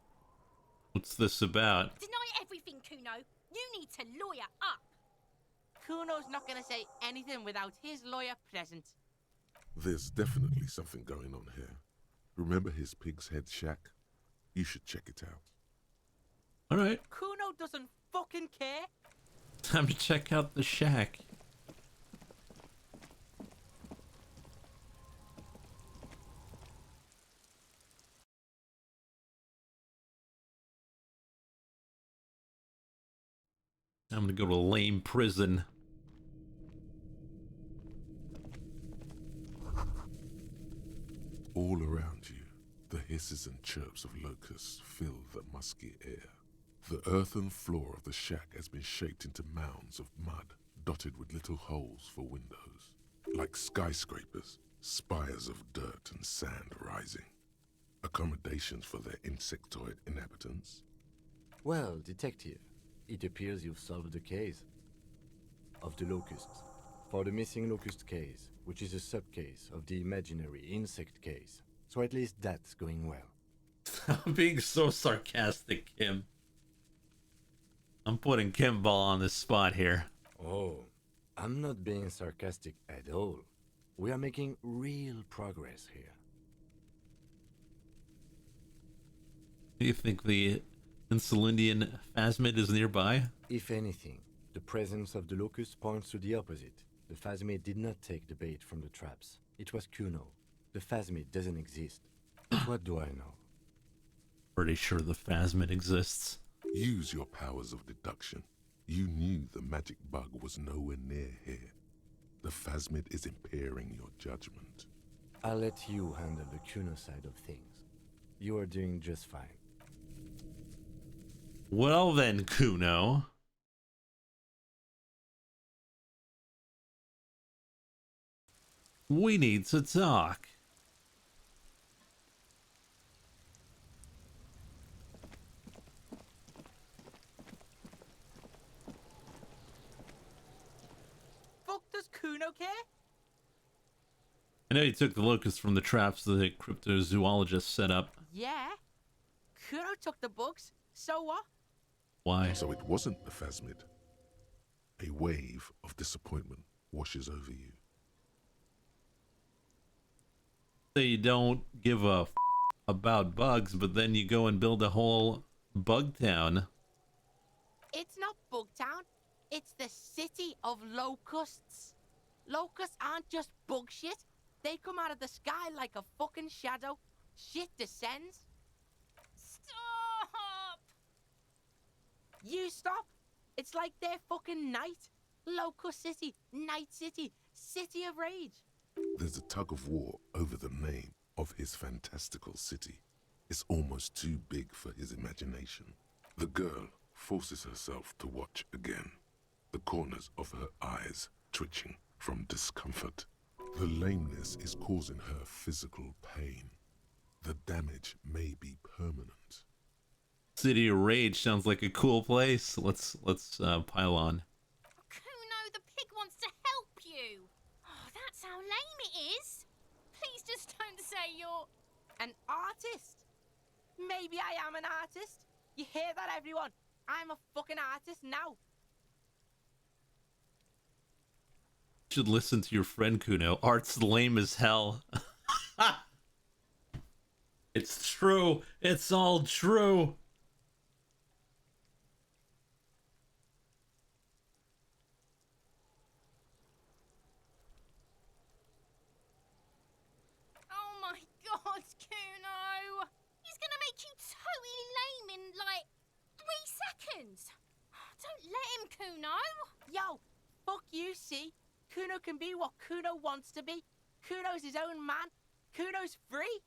What's this about?
Deny everything, Kuno. You need to lawyer up.
Kuno's not gonna say anything without his lawyer present.
There's definitely something going on here. Remember his pig's head shack? You should check it out.
Alright,
Kuno doesn't fucking care.
time to check out the shack. I'm gonna go to lame prison.
All around you, the hisses and chirps of locusts fill the musky air. The earthen floor of the shack has been shaped into mounds of mud, dotted with little holes for windows. Like skyscrapers, spires of dirt and sand rising. Accommodations for their insectoid inhabitants.
Well, detective, it appears you've solved the case of the locusts. For the missing locust case, which is a sub-case of the imaginary insect case. So at least that's going well.
I'm being so sarcastic, Kim. I'm putting Kimball on the spot here.
Oh, I'm not being sarcastic at all. We are making real progress here.
Do you think the Insulindian phasmid is nearby?
If anything, the presence of the locust points to the opposite. The phasmid did not take the bait from the traps. It was Kuno. The phasmid doesn't exist. But what do I know?
Pretty sure the phasmid exists.
Use your powers of deduction. You knew the magic bug was nowhere near here. The phasmid is impairing your judgment.
I'll let you handle the Kuno side of things. You are doing just fine.
Well then, Kuno. We need to talk.
Fuck does Kuno care?
I know you took the locust from the traps the cryptozoologist set up.
Yeah. Kuno took the bugs. So what?
Why?
So it wasn't the phasmid. A wave of disappointment washes over you.
So you don't give a about bugs, but then you go and build a whole bug town.
It's not Bugtown. It's the city of locusts. Locusts aren't just bug shit. They come out of the sky like a fucking shadow. Shit descends.
Stop!
You stop. It's like their fucking night. Locust City, Night City, City of Rage.
There's a tug of war over the name of his fantastical city. It's almost too big for his imagination. The girl forces herself to watch again, the corners of her eyes twitching from discomfort. The lameness is causing her physical pain. The damage may be permanent.
City of Rage sounds like a cool place. Let's pile on.
Kuno, the pig wants to help you. Oh, that's how lame it is. Please just don't say you're...
An artist. Maybe I am an artist. You hear that, everyone? I'm a fucking artist now.
You should listen to your friend Kuno. Art's lame as hell. It's true. It's all true.
Oh my god, Kuno! He's gonna make you totally lame in, like, 3 seconds. Don't let him, Kuno.
Yo, fuck you, see? Kuno can be what Kuno wants to be. Kuno's his own man. Kuno's free.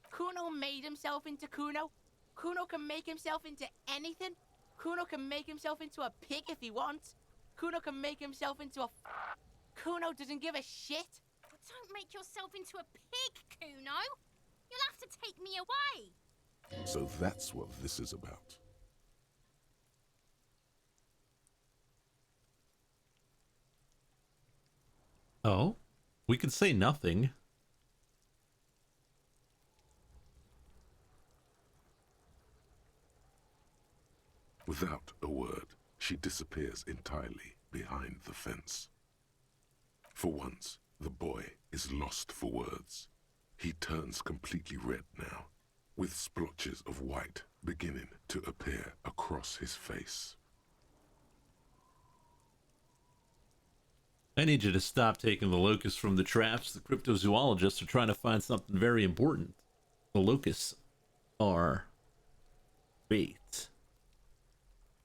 Kuno made himself into Kuno. Kuno can make himself into anything. Kuno can make himself into a pig if he wants. Kuno can make himself into a... Kuno doesn't give a shit.
But don't make yourself into a pig, Kuno. You'll have to take me away.
So that's what this is about.
Oh? We could say nothing.
Without a word, she disappears entirely behind the fence. For once, the boy is lost for words. He turns completely red now, with splotches of white beginning to appear across his face.
I need you to stop taking the locusts from the traps. The cryptozoologists are trying to find something very important. The locusts are bait.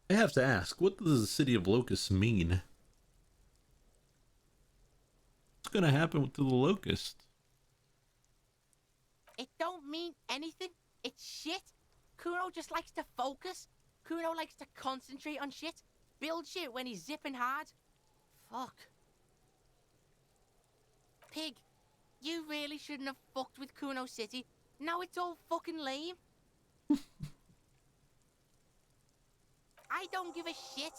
I have to ask, what does the city of locusts mean? What's gonna happen to the locusts?
It don't mean anything. It's shit. Kuno just likes to focus. Kuno likes to concentrate on shit. Build shit when he's zipping hard. Fuck. Pig, you really shouldn't have fucked with Kuno City. Now it's all fucking lame. I don't give a shit.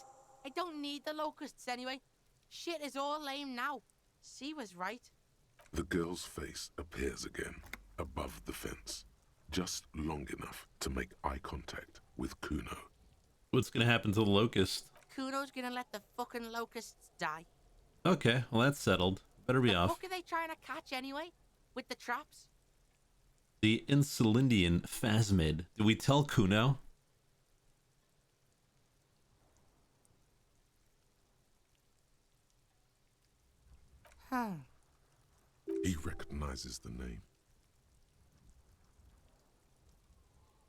I don't need the locusts anyway. Shit is all lame now. C was right.
The girl's face appears again, above the fence, just long enough to make eye contact with Kuno.
What's gonna happen to the locust?
Kuno's gonna let the fucking locusts die.
Okay, well that's settled. Better be off.
What are they trying to catch anyway? With the traps?
The Insulindian phasmid. Did we tell Kuno?
He recognizes the name.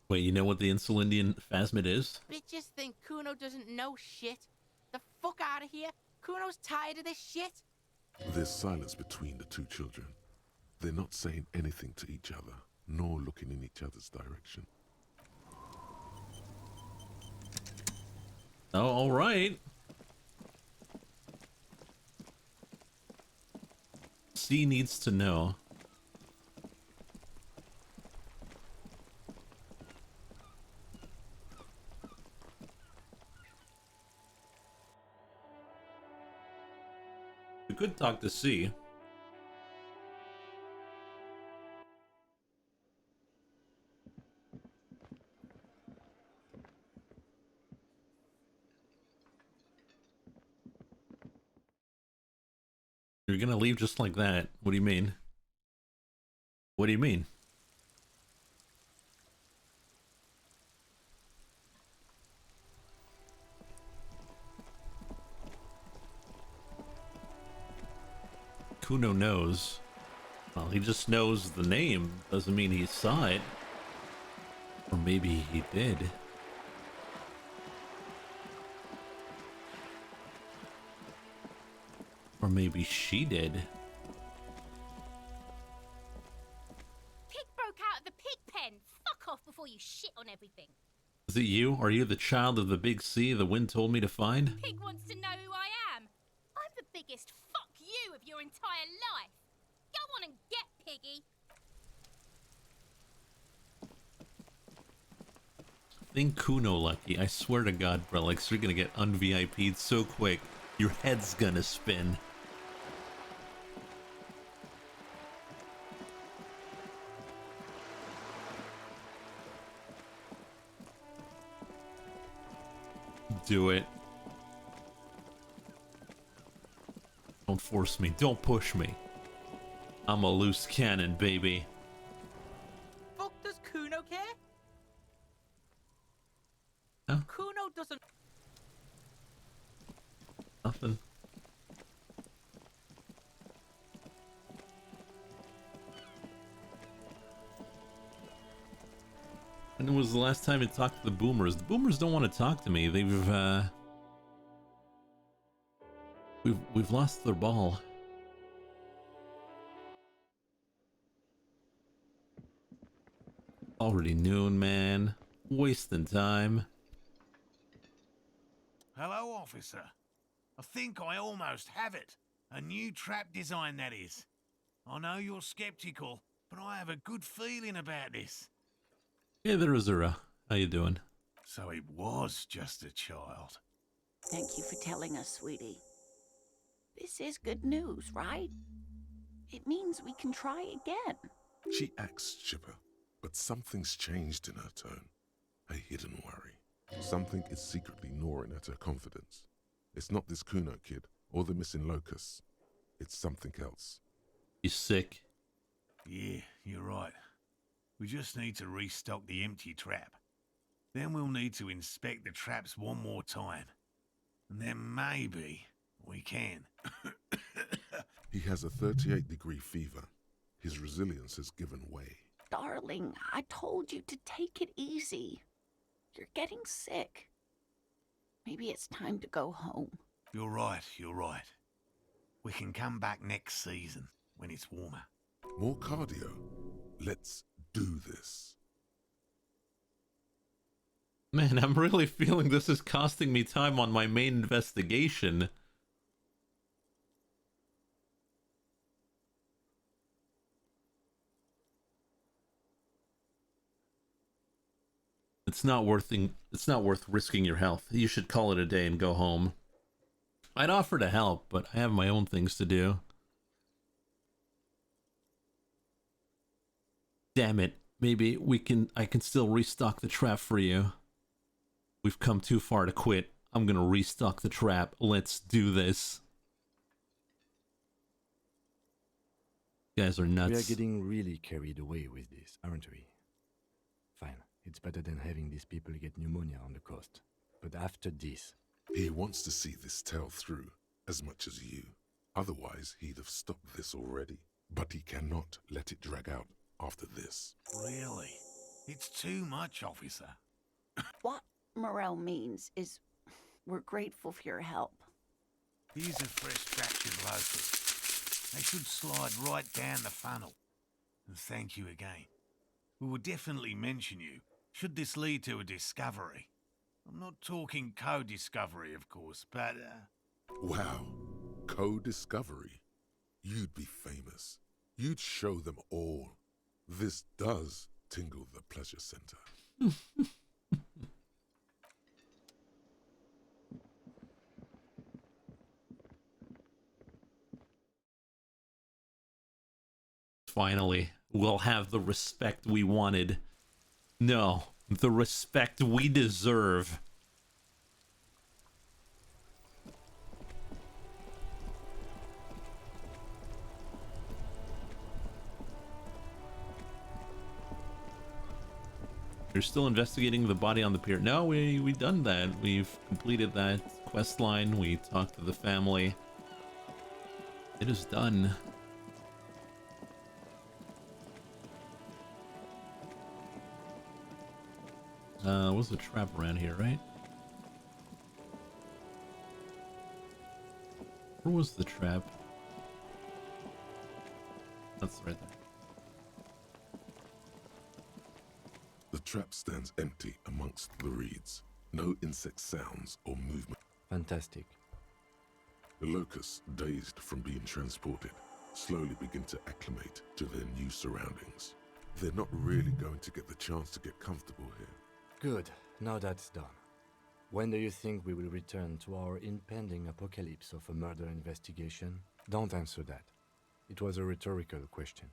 Wait, you know what the Insulindian phasmid is?
Bitches think Kuno doesn't know shit. The fuck out of here. Kuno's tired of this shit.
There's silence between the two children. They're not saying anything to each other, nor looking in each other's direction.
Oh, all right. C needs to know. You could talk to C. You're gonna leave just like that? What do you mean? What do you mean? Kuno knows. Well, he just knows the name. Doesn't mean he saw it. Or maybe he did. Or maybe she did.
Pig broke out of the pig pen. Fuck off before you shit on everything.
Is it you? Are you the child of the big C the wind told me to find?
Pig wants to know who I am. I'm the biggest fuck you of your entire life. Go on and get Piggy.
Think Kuno lucky. I swear to God, Relics, you're gonna get un-VIP'd so quick. Your head's gonna spin. Do it. Don't force me. Don't push me. I'm a loose cannon, baby.
Fuck does Kuno care?
Huh?
Kuno doesn't.
Nothing. When was the last time you talked to the boomers? The boomers don't want to talk to me. We've lost their ball. Already noon, man. Wasting time.
Hello, officer. I think I almost have it. A new trap design, that is. I know you're skeptical, but I have a good feeling about this.
Hey there, Azura. How you doing?
So it was just a child.
Thank you for telling us, sweetie. This is good news, right? It means we can try again.
She acts chipper, but something's changed in her tone. A hidden worry. Something is secretly gnawing at her confidence. It's not this Kuno kid or the missing locusts. It's something else.
He's sick.
Yeah, you're right. We just need to restock the empty trap. Then we'll need to inspect the traps one more time. And then maybe we can.
He has a 38-degree fever. His resilience has given way.
Darling, I told you to take it easy. You're getting sick. Maybe it's time to go home.
You're right, you're right. We can come back next season, when it's warmer.
More cardio. Let's do this.
Man, I'm really feeling this is costing me time on my main investigation. It's not worth risking your health. You should call it a day and go home. I'd offer to help, but I have my own things to do. Damn it. Maybe I can still restock the trap for you. We've come too far to quit. I'm gonna restock the trap. Let's do this. You guys are nuts.
We are getting really carried away with this, aren't we? Fine. It's better than having these people get pneumonia on the coast. But after this...
He wants to see this tale through as much as you. Otherwise, he'd have stopped this already. But he cannot let it drag out after this.
Really? It's too much, officer.
What Morel means is we're grateful for your help.
Here's a fresh fractured locust. They should slide right down the funnel. And thank you again. We will definitely mention you, should this lead to a discovery. I'm not talking co-discovery, of course, but,
Wow. Co-discovery. You'd be famous. You'd show them all. This does tingle the pleasure center.
Finally, we'll have the respect we wanted. No, the respect we deserve. You're still investigating the body on the pier. No, we've done that. We've completed that quest line. We talked to the family. It is done. Was a trap around here, right? Where was the trap? That's right there.
The trap stands empty amongst the reeds. No insect sounds or movement.
Fantastic.
The locusts, dazed from being transported, slowly begin to acclimate to their new surroundings. They're not really going to get the chance to get comfortable here.
Good. Now that's done. When do you think we will return to our impending apocalypse of a murder investigation? Don't answer that. It was a rhetorical question.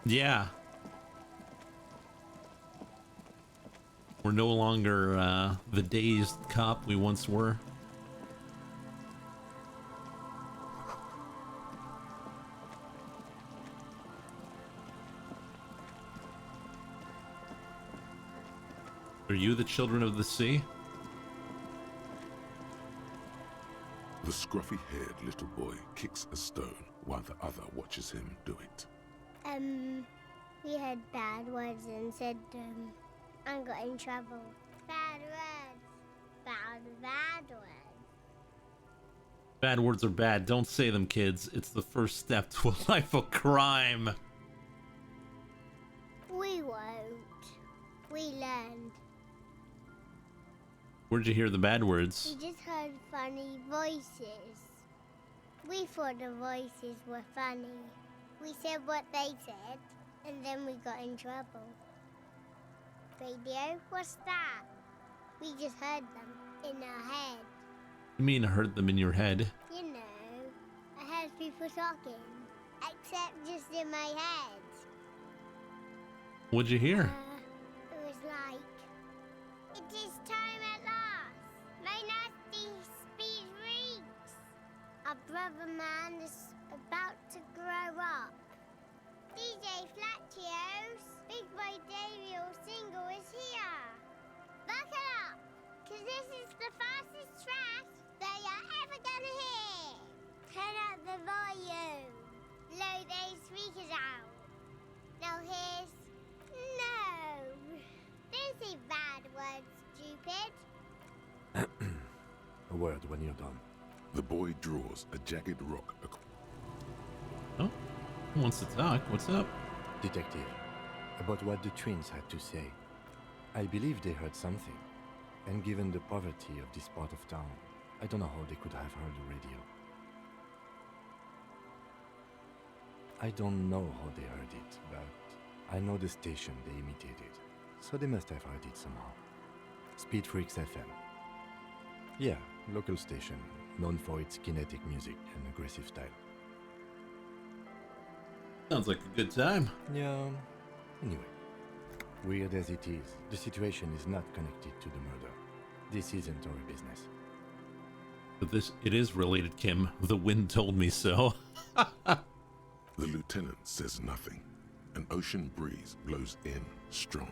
Yeah. We're no longer the dazed cop we once were. Are you the children of the sea?
The scruffy-haired little boy kicks a stone while the other watches him do it.
We had bad words and said, I got in trouble. Bad words. Bad words.
Bad words are bad. Don't say them, kids. It's the first step to a life of crime.
We won't. We learned.
Where'd you hear the bad words?
We just heard funny voices. We thought the voices were funny. We said what they said, and then we got in trouble. Radio? What's that? We just heard them in our head.
You mean heard them in your head?
You know, I heard people talking, except just in my head.
What'd you hear?
It was like, it is time at last. My nasty speed freaks. Our brother man is about to grow up. DJ Flatios, Big Boy Davey or Single is here. Buckle up, cause this is the fastest track that you're ever gonna hear. Turn up the volume. Blow those speakers out. Now here's no. Don't say bad words, stupid.
A word when you're done.
The boy draws a jagged rock.
Oh, who wants to talk? What's up?
Detective, about what the twins had to say. I believe they heard something. And given the poverty of this part of town, I don't know how they could have heard the radio. I don't know how they heard it, but I know the station they imitated, so they must have heard it somehow. Speed Freaks FM. Yeah, local station, known for its kinetic music and aggressive style.
Sounds like a good time.
Yeah, anyway. Weird as it is, the situation is not connected to the murder. This isn't our business.
But it is related, Kim. The wind told me so.
The lieutenant says nothing. An ocean breeze blows in strong.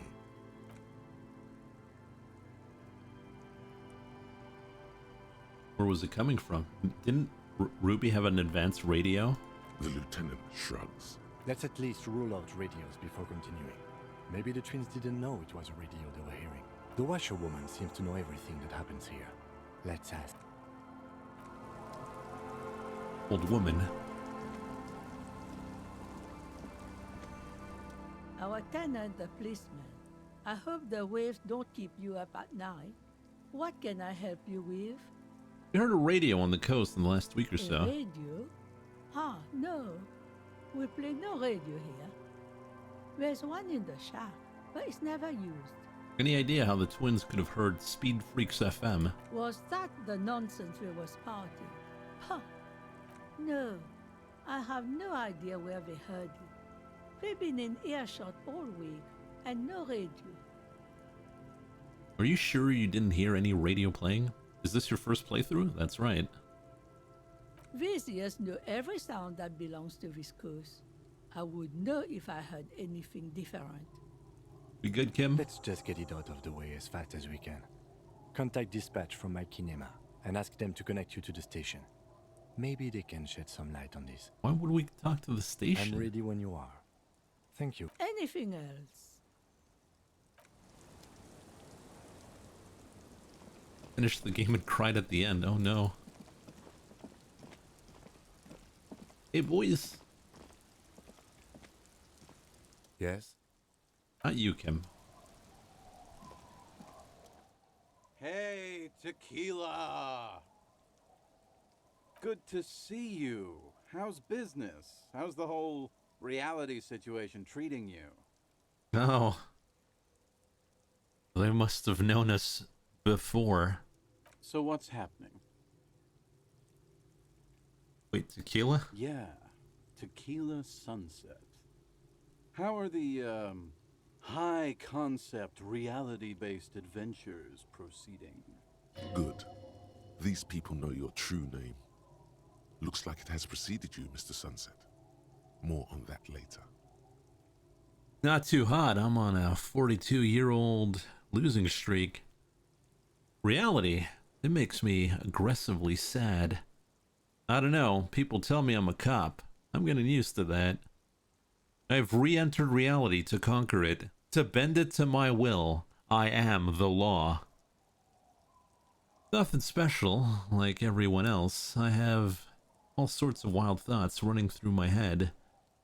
Where was it coming from? Didn't Ruby have an advanced radio?
The lieutenant shrugs.
Let's at least rule out radios before continuing. Maybe the twins didn't know it was a radio they were hearing. The washerwoman seems to know everything that happens here. Let's ask.
Old woman.
Our tenant, the policeman. I hope the waves don't keep you up at night. What can I help you with?
We heard a radio on the coast in the last week or
A
so.
radio? Ah, no. We play no radio here. There's one in the shack, but it's never used.
Any idea how the twins could have heard Speed Freaks FM?
Was that the nonsense we was partying? Huh. No, I have no idea where they heard it. They've been in earshot all week, and no radio.
Are you sure you didn't hear any radio playing? Is this your first playthrough? That's right.
Viziers know every sound that belongs to this coast. I would know if I heard anything different.
We good, Kim?
Let's just get it out of the way as fast as we can. Contact dispatch from my kinema and ask them to connect you to the station. Maybe they can shed some light on this.
Why would we talk to the station?
I'm ready when you are. Thank you.
Anything else?
Finished the game and cried at the end. Oh no. Hey boys.
Yes?
Not you, Kim.
Hey, Tequila! Good to see you. How's business? How's the whole reality situation treating you?
Oh. They must have known us before.
So what's happening?
Wait, Tequila?
Yeah, Tequila Sunset. How are the, high-concept, reality-based adventures proceeding?
Good. These people know your true name. Looks like it has preceded you, Mr. Sunset. More on that later.
Not too hot. I'm on a 42-year-old losing streak. Reality, it makes me aggressively sad. I don't know. People tell me I'm a cop. I'm getting used to that. I've re-entered reality to conquer it. To bend it to my will. I am the law. Nothing special, like everyone else. I have all sorts of wild thoughts running through my head.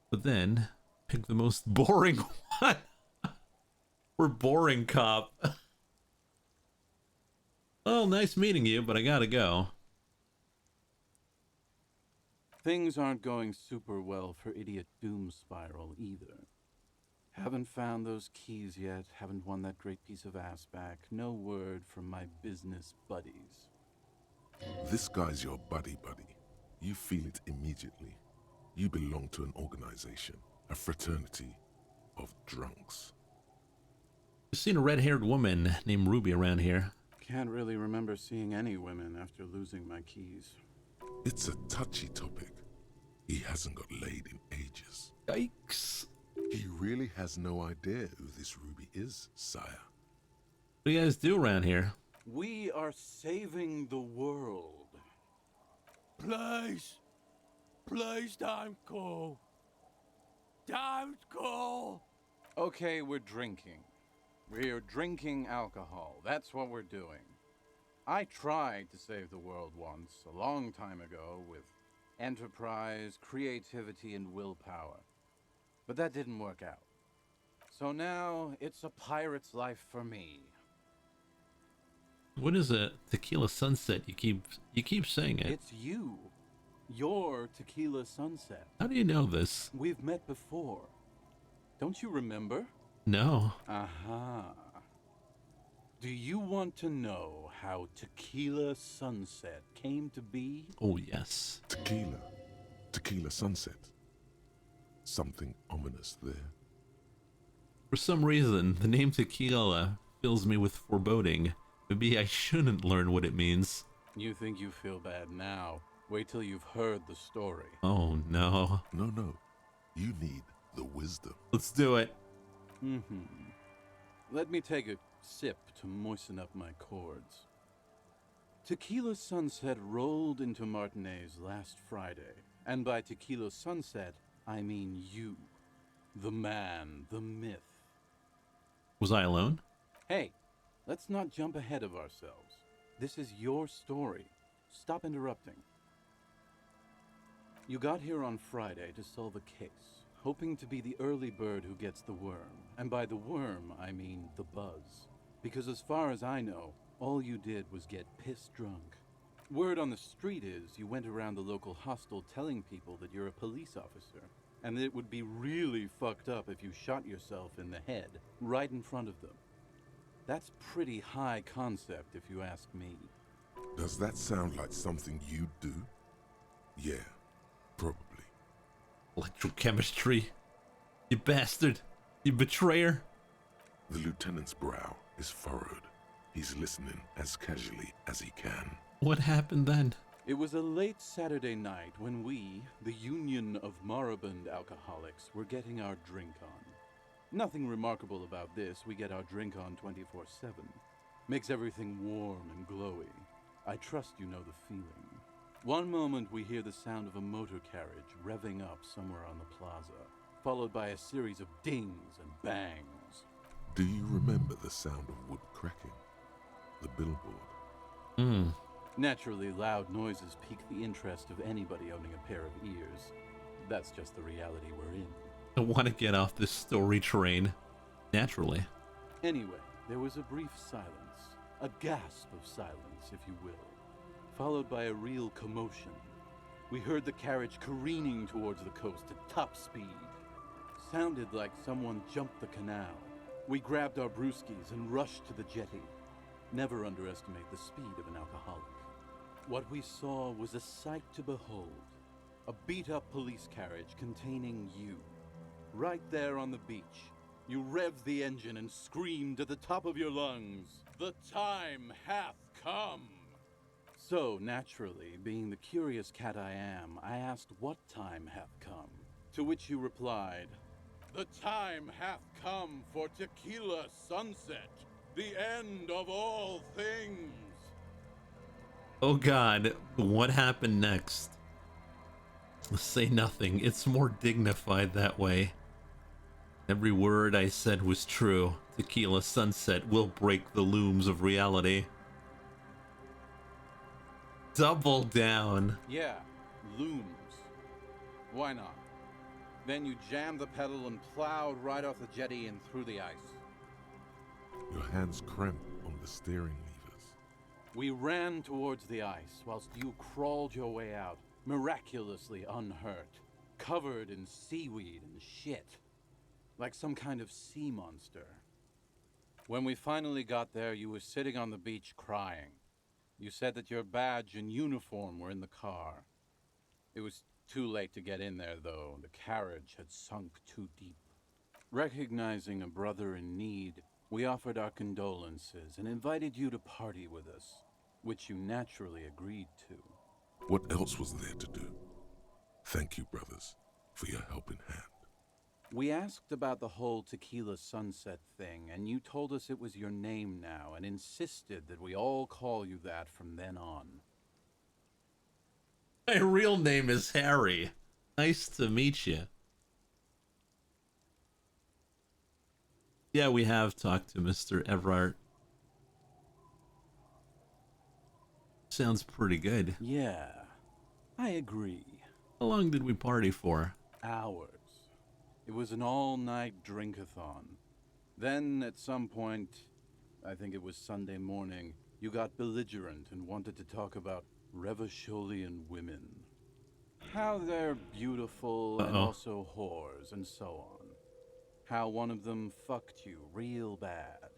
But then, pick the most boring one. We're boring cop. Well, nice meeting you, but I gotta go.
Things aren't going super well for Idiot Doom Spiral either. Haven't found those keys yet, haven't won that great piece of ass back. No word from my business buddies.
This guy's your buddy. You feel it immediately. You belong to an organization, a fraternity of drunks.
I've seen a red-haired woman named Ruby around here.
Can't really remember seeing any women after losing my keys.
It's a touchy topic. He hasn't got laid in ages.
Yikes.
He really has no idea who this Ruby is, sire.
What do you guys do around here?
We are saving the world.
Please don't go. Don't go.
Okay, we're drinking. We're drinking alcohol. That's what we're doing. I tried to save the world once, a long time ago, with enterprise, creativity, and willpower. But that didn't work out. So now, it's a pirate's life for me.
What is a tequila sunset? You keep saying it.
It's you. Your tequila sunset.
How do you know this?
We've met before. Don't you remember?
No.
Aha. Do you want to know how Tequila Sunset came to be?
Oh, yes.
Tequila Sunset. Something ominous there.
For some reason, the name tequila fills me with foreboding. Maybe I shouldn't learn what it means.
You think you feel bad now. Wait till you've heard the story.
Oh, no.
No. You need the wisdom.
Let's do it.
Let me take a sip to moisten up my cords. Tequila Sunset rolled into Martinez last Friday. And by Tequila Sunset, I mean you. The man, the myth.
Was I alone?
Hey, let's not jump ahead of ourselves. This is your story. Stop interrupting. You got here on Friday to solve a case, hoping to be the early bird who gets the worm. And by the worm, I mean the buzz. Because as far as I know, all you did was get piss drunk. Word on the street is you went around the local hostel telling people that you're a police officer, and that it would be really fucked up if you shot yourself in the head right in front of them. That's pretty high concept if you ask me.
Does that sound like something you'd do? Yeah, probably.
Electrochemistry. You bastard. You betrayer.
The lieutenant's brow is furrowed. He's listening as casually as he can.
What happened then?
It was a late Saturday night when we, the Union of Moribund Alcoholics, were getting our drink on. Nothing remarkable about this. We get our drink on 24/7. Makes everything warm and glowy. I trust you know the feeling. One moment we hear the sound of a motor carriage revving up somewhere on the plaza, followed by a series of dings and bangs.
Do you remember the sound of wood cracking? The billboard?
Naturally, loud noises pique the interest of anybody owning a pair of ears. That's just the reality we're in.
I want to get off this story train. Naturally.
Anyway, there was a brief silence. A gasp of silence, if you will. Followed by a real commotion. We heard the carriage careening towards the coast at top speed. Sounded like someone jumped the canal. We grabbed our brewskis and rushed to the jetty. Never underestimate the speed of an alcoholic. What we saw was a sight to behold. A beat-up police carriage containing you. Right there on the beach. You revved the engine and screamed at the top of your lungs, "The time hath come!" So, naturally, being the curious cat I am, I asked what time hath come. To which you replied, "The time hath come for Tequila Sunset, the end of all things."
Oh god, what happened next? Say nothing. It's more dignified that way. Every word I said was true. Tequila Sunset will break the looms of reality. Double down.
Yeah, looms. Why not? Then you jammed the pedal and plowed right off the jetty and through the ice.
Your hands cramp on the steering levers.
We ran towards the ice whilst you crawled your way out, miraculously unhurt, covered in seaweed and shit. like some kind of sea monster. When we finally got there, you were sitting on the beach crying. You said that your badge and uniform were in the car. It was too late to get in there, though. The carriage had sunk too deep. Recognizing a brother in need, we offered our condolences and invited you to party with us, which you naturally agreed to.
What else was there to do? Thank you, brothers, for your helping hand.
We asked about the whole tequila sunset thing, and you told us it was your name now and insisted that we all call you that from then on.
My real name is Harry. Nice to meet you. Yeah, we have talked to Mr. Everard. Sounds pretty good.
Yeah, I agree.
How long did we party for?
Hours. It was an all-night drink-a-thon. Then, at some point, I think it was Sunday morning, you got belligerent and wanted to talk about Revacholian women. How they're beautiful and also whores and so on. How one of them fucked you real bad.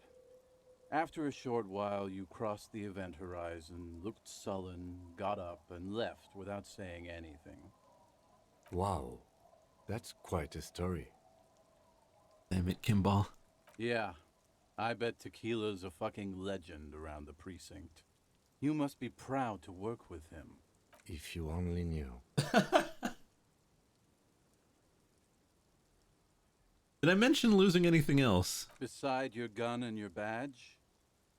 After a short while, you crossed the event horizon, looked sullen, got up, and left without saying anything.
Wow, that's quite a story.
Damn it, Kimball.
Yeah, I bet Tequila's a fucking legend around the precinct. You must be proud to work with him.
If you only knew.
Did I mention losing anything else?
Beside your gun and your badge,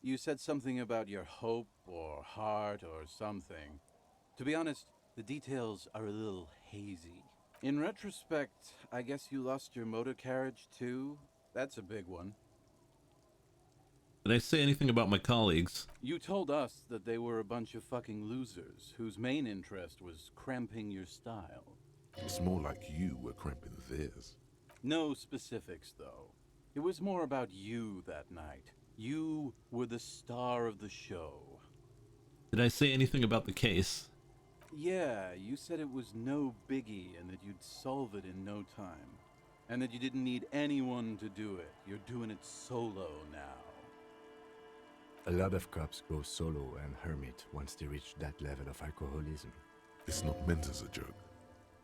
you said something about your hope or heart or something. To be honest, the details are a little hazy. In retrospect, I guess you lost your motor carriage too? That's a big one.
Did I say anything about my colleagues?
You told us that they were a bunch of fucking losers whose main interest was cramping your style.
It's more like you were cramping theirs.
No specifics, though. It was more about you that night. You were the star of the show.
Did I say anything about the case?
Yeah, you said it was no biggie and that you'd solve it in no time. And that you didn't need anyone to do it. You're doing it solo now.
A lot of cops go solo and hermit once they reach that level of alcoholism.
It's not meant as a joke.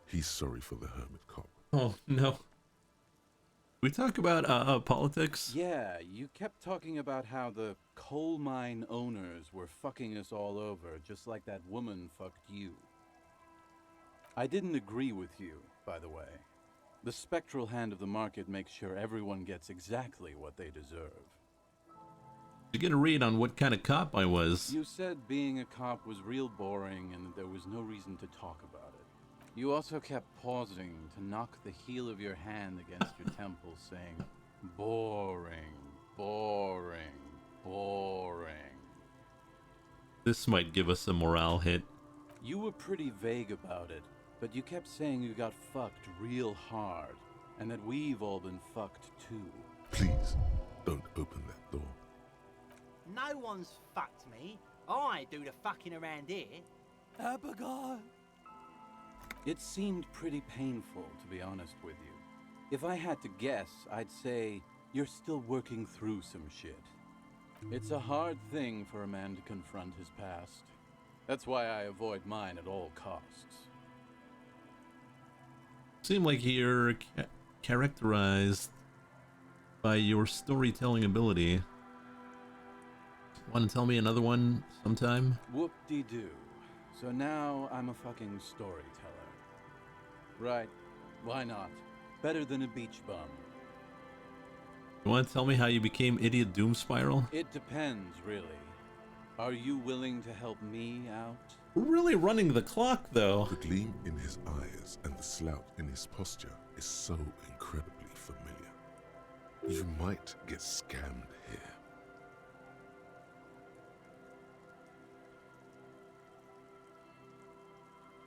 He's sorry for the hermit cop.
Oh, no. We talk about politics?
Yeah, you kept talking about how the coal mine owners were fucking us all over, just like that woman fucked you. I didn't agree with you, by the way. The spectral hand of the market makes sure everyone gets exactly what they deserve.
To get a read on what kind of cop I was.
You said being a cop was real boring and that there was no reason to talk about it. You also kept pausing to knock the heel of your hand against your temple, saying, boring, boring, boring.
This might give us a morale hit.
You were pretty vague about it, but you kept saying you got fucked real hard, and that we've all been fucked too.
Please, don't open that door.
No one's fucked me. I do the fucking around here.
Abigail!
It seemed pretty painful, to be honest with you. If I had to guess, I'd say you're still working through some shit. It's a hard thing for a man to confront his past. That's why I avoid mine at all costs.
Seem like you're characterized by your storytelling ability. Want to tell me another one sometime?
Whoop-de-doo. So now I'm a fucking storyteller. Right. Why not? Better than a beach bum.
You want to tell me how you became Idiot Doom Spiral?
It depends, really. Are you willing to help me out?
We're really running the clock, though.
The gleam in his eyes and the slouch in his posture is so incredibly familiar. You might get scammed here.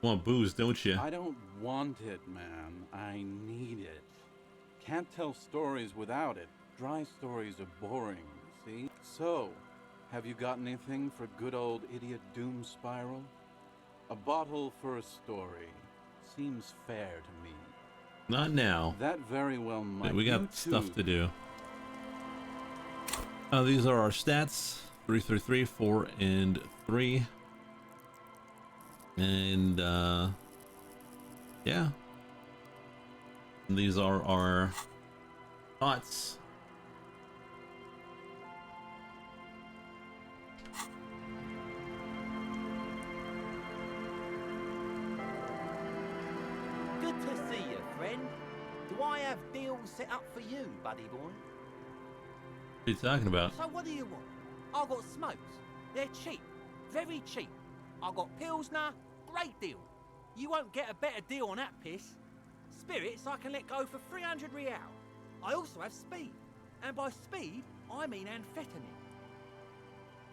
You want booze, don't you?
I don't want it, man. I need it. Can't tell stories without it. Dry stories are boring, see? So, have you got anything for good old Idiot Doom Spiral? A bottle for a story. Seems fair to me.
Not now.
That very well might.
We got
You
stuff
too.
to do. These are our stats. 3, 3, 3, 4, and 3. And, yeah. And these are our thoughts.
Good to see you, friend. Do I have deals set up for you, buddy boy?
What are you talking about?
So what do you want? I've got smokes. They're cheap. Very cheap. I've got Pilsner. Great deal. You won't get a better deal on that piss. Spirits I can let go for 300 real. I also have speed. And by speed, I mean amphetamine.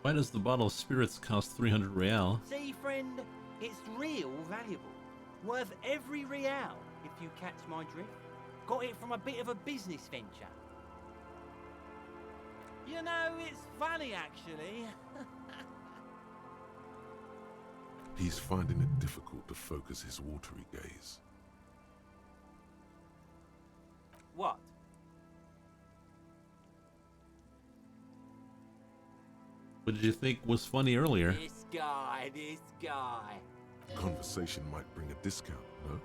Why does the bottle of spirits cost 300 real?
See, friend, it's real valuable. Worth every real, if you catch my drift. Got it from a bit of a business venture. You know, it's funny, actually.
He's finding it difficult to focus his watery gaze.
What?
What did you think was funny earlier?
This guy.
Conversation might bring a discount, no?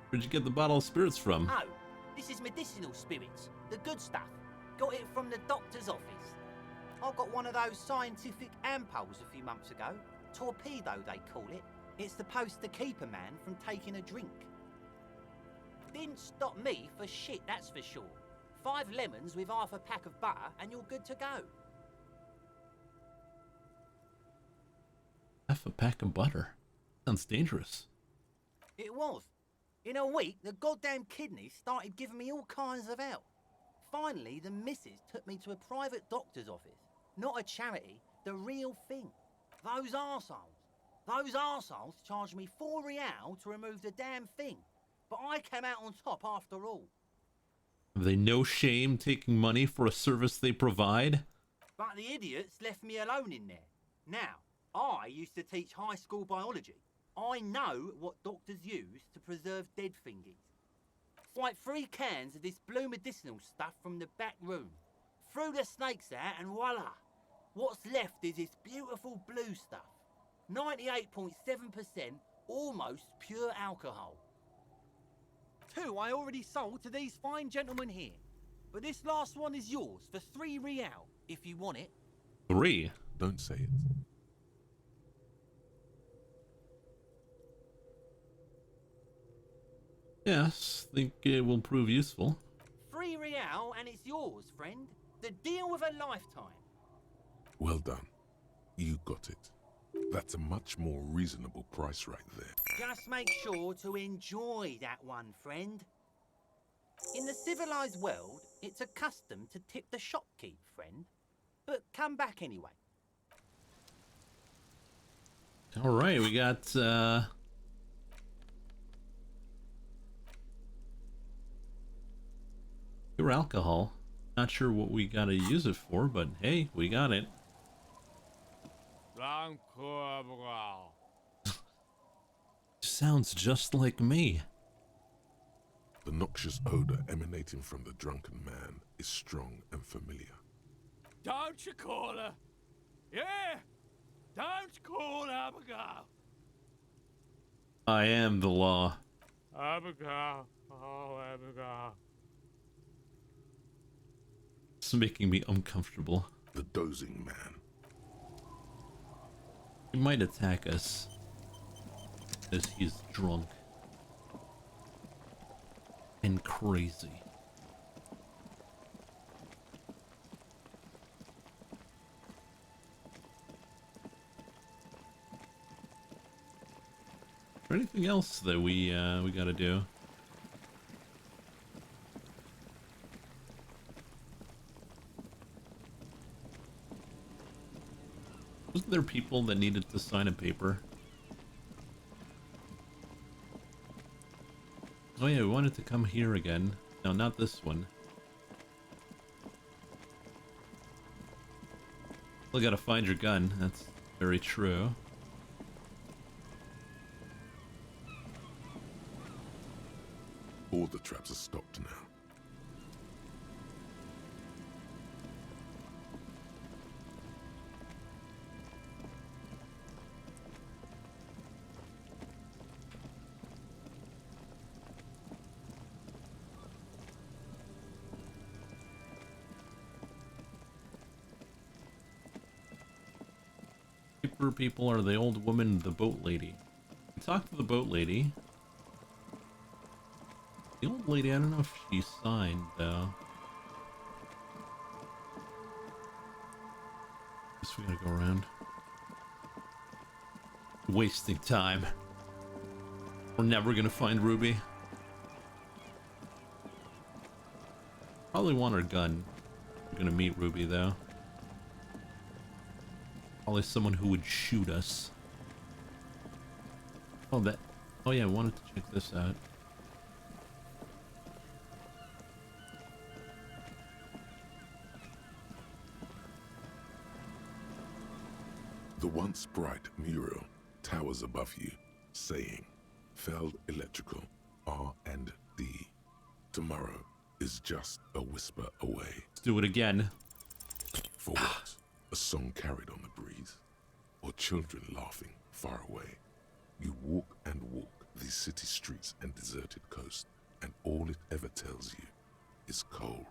Where'd you get the bottle of spirits from?
Oh, this is medicinal spirits. The good stuff. Got it from the doctor's office. I got one of those scientific ampoules a few months ago. Torpedo, they call it. It's supposed to keep a man from taking a drink. Didn't stop me for shit, that's for sure. 5 lemons with half a pack of butter and you're good to go.
Half a pack of butter. Sounds dangerous.
It was. In a week, the goddamn kidneys started giving me all kinds of help. Finally, the missus took me to a private doctor's office. Not a charity, the real thing. Those arseholes charged me 4 real to remove the damn thing. But I came out on top after all.
Have they no shame taking money for a service they provide?
But the idiots left me alone in there. Now, I used to teach high school biology. I know what doctors use to preserve dead thingies. It's like 3 cans of this blue medicinal stuff from the back room. Threw the snakes out and voila! What's left is this beautiful blue stuff. 98.7% almost pure alcohol. 2 I already sold to these fine gentlemen here. But this last one is yours for 3 real, if you want it.
3?
Don't say it.
Yes, think it will prove useful.
3 real and it's yours, friend. The deal of a lifetime.
Well done. You got it. That's a much more reasonable price right there.
Just make sure to enjoy that one, friend. In the civilized world, it's a custom to tip the shopkeep, friend. But come back anyway.
All right, we got pure alcohol. Not sure what we gotta use it for, but hey, we got it. Sounds just like me.
The noxious odor emanating from the drunken man is strong and familiar.
Don't you call her? Yeah! Don't call Abigail!
I am the law.
Abigail. Oh, Abigail.
It's making me uncomfortable.
The dozing man.
He might attack us as he's drunk and crazy. Is there anything else that we gotta do? Wasn't there people that needed to sign a paper? Oh yeah, we wanted to come here again. No, not this one. Still gotta find your gun. That's very true.
All the traps are stopped now.
People are the old woman and the boat lady. We talked to the boat lady. The old lady, I don't know if she signed though. Guess we gotta go around. Wasting time. We're never gonna find Ruby. Probably want her gun. We're gonna meet Ruby though. Probably someone who would shoot us. Oh, that. Oh, yeah, I wanted to check this out.
The once bright mural towers above you, saying, Feld Electrical, R&D. Tomorrow is just a whisper away.
Let's do it again.
For what? A song carried on the breeze, or children laughing far away. You walk and walk these city streets and deserted coast, and all it ever tells you is cold.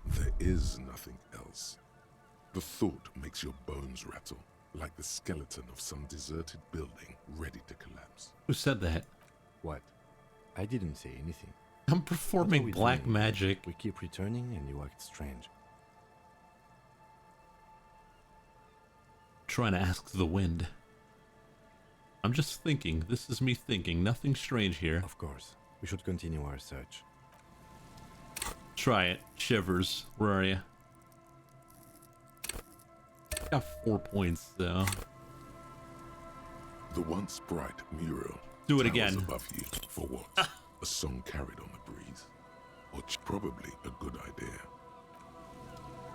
There is nothing else. The thought makes your bones rattle, like the skeleton of some deserted building ready to collapse.
Who said that?
What? I didn't say anything.
I'm performing black magic.
We keep returning and you act strange.
Trying to ask the wind. I'm just thinking. This is me thinking. Nothing strange here.
Of course. We should continue our search.
Try it. Shivers. Where are you? Got 4 points though.
The once bright mural.
Do it again.
Above you. For what? A song carried on the breeze. Or probably a good idea.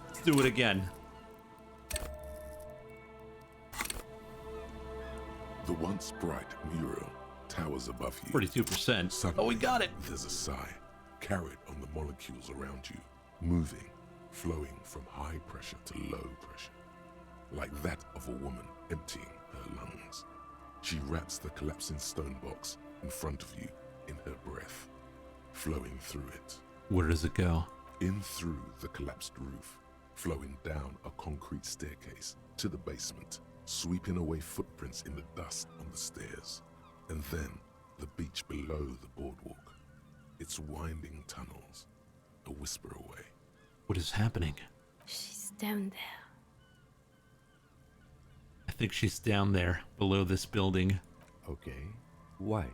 Let's do it again.
The once bright mural towers above you.
42%.
Suddenly,
oh, we got it.
There's a sigh carried on the molecules around you, moving, flowing from high pressure to low pressure, like that of a woman emptying her lungs. She wraps the collapsing stone box in front of you in her breath, flowing through it.
Where does it go?
In through the collapsed roof, flowing down a concrete staircase to the basement, sweeping away footprints in the dust on the stairs, and then the beach below the boardwalk, its winding tunnels, a whisper away.
What is happening?
She's down there.
I think she's down there, below this building.
Okay. Why?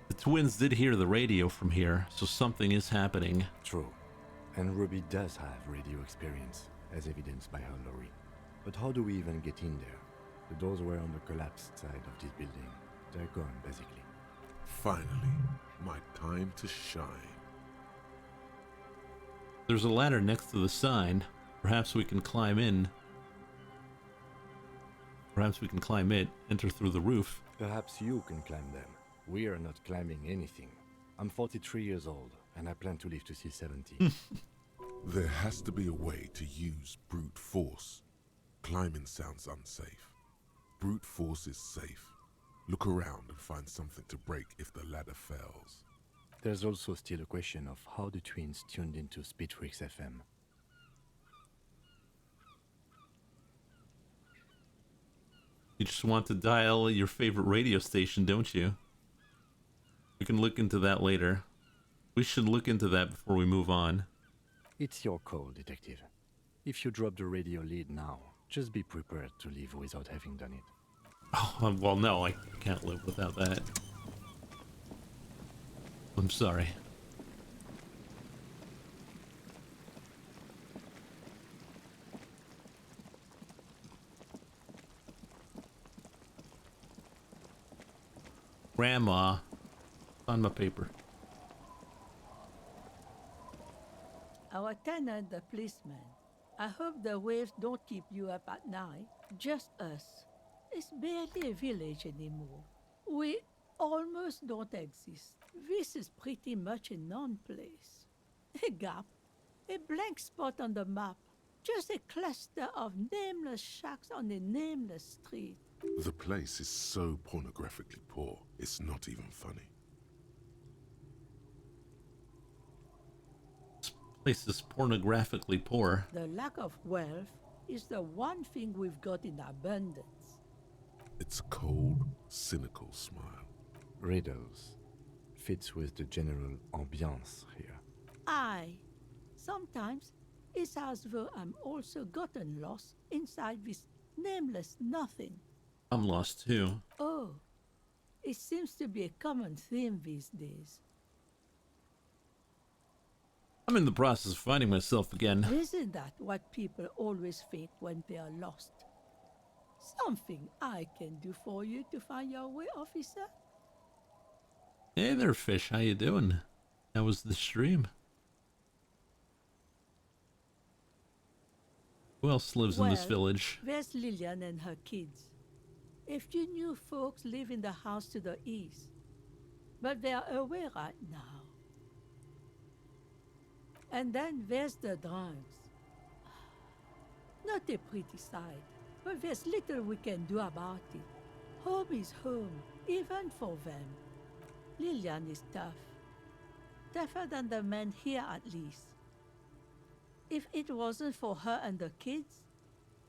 The twins did hear the radio from here, so something is happening.
True. And Ruby does have radio experience, as evidenced by her lorry. But how do we even get in there? The doors were on the collapsed side of this building. They're gone, basically.
Finally, my time to shine.
There's a ladder next to the sign. Perhaps we can climb in. Perhaps we can climb it, enter through the roof.
Perhaps you can climb them. We are not climbing anything. I'm 43 years old, and I plan to live to see 70.
There has to be a way to use brute force. Climbing sounds unsafe. Brute force is safe. Look around and find something to break if the ladder fails.
There's also still a question of how the twins tuned into Speedfreaks FM.
You just want to dial your favorite radio station, don't you? We can look into that later. We should look into that before we move on.
It's your call, Detective. If you drop the radio lead now, just be prepared to leave without having done it.
Oh, well, no, I can't live without that. I'm sorry. Grandma, on my paper.
Our tenant, the policeman. I hope the waves don't keep you up at night. Just us. It's barely a village anymore. We almost don't exist. This is pretty much a non-place. A gap, a blank spot on the map. Just a cluster of nameless shacks on a nameless street.
The place is so pornographically poor, it's not even funny.
This place is pornographically poor.
The lack of wealth is the one thing we've got in abundance.
It's a cold, cynical smile.
Riddles fits with the general ambiance here.
Aye. Sometimes it's as though I'm also gotten lost inside this nameless nothing.
I'm lost too.
Oh, it seems to be a common theme these days.
I'm in the process of finding myself again.
Isn't that what people always think when they are lost? Something I can do for you to find your way, officer?
Hey there, fish. How you doing? How was the stream? Who else lives in this village?
There's Lillian and her kids. A few new folks live in the house to the east, but they are away right now. And then there's the drunks. Not a pretty sight, but there's little we can do about it. Home is home, even for them. Lillian is tough. Tougher than the men here, at least. If it wasn't for her and the kids,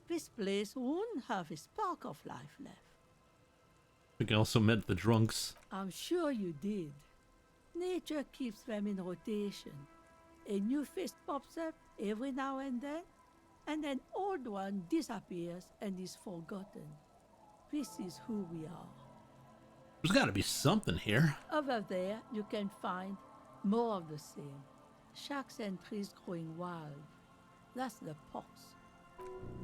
this place wouldn't have a spark of life left.
I think I also met the drunks.
I'm sure you did. Nature keeps them in rotation. A new face pops up every now and an old one disappears and is forgotten. This is who we are.
There's got to be something here.
Over there, you can find more of the same. Shacks and trees growing wild. That's the pox.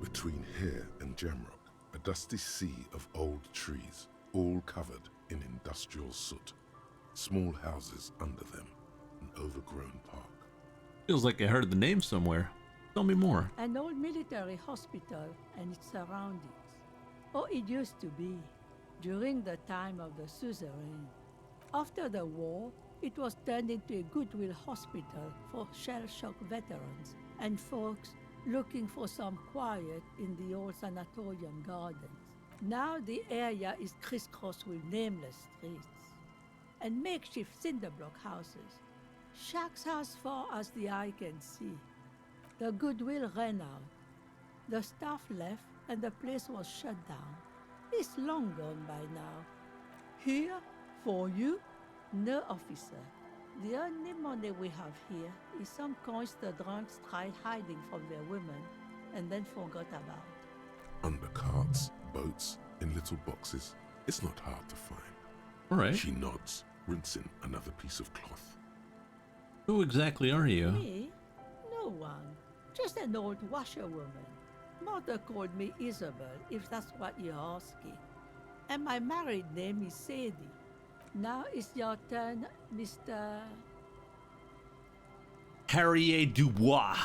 Between here and Jamrock, a dusty sea of old trees, all covered in industrial soot. Small houses under them, an overgrown park.
Feels like I heard the name somewhere. Tell me more.
An old military hospital and its surroundings. Or it used to be, during the time of the suzerain. After the war, it was turned into a goodwill hospital for shell-shock veterans and folks looking for some quiet in the old sanatorium gardens. Now the area is crisscrossed with nameless streets and makeshift cinder block houses. Shacks as far as the eye can see. The goodwill ran out. The staff left and the place was shut down. It's long gone by now. Here, for you, no officer. The only money we have here is some coins the drunks tried hiding from their women and then forgot about.
Under carts, boats, in little boxes. It's not hard to find.
All right.
She nods, rinsing another piece of cloth.
Who exactly are you?
Me? No one. Just an old washerwoman. Mother called me Isabel, if that's what you're asking. And my married name is Sadie. Now it's your turn, Mr.
Harrier Dubois.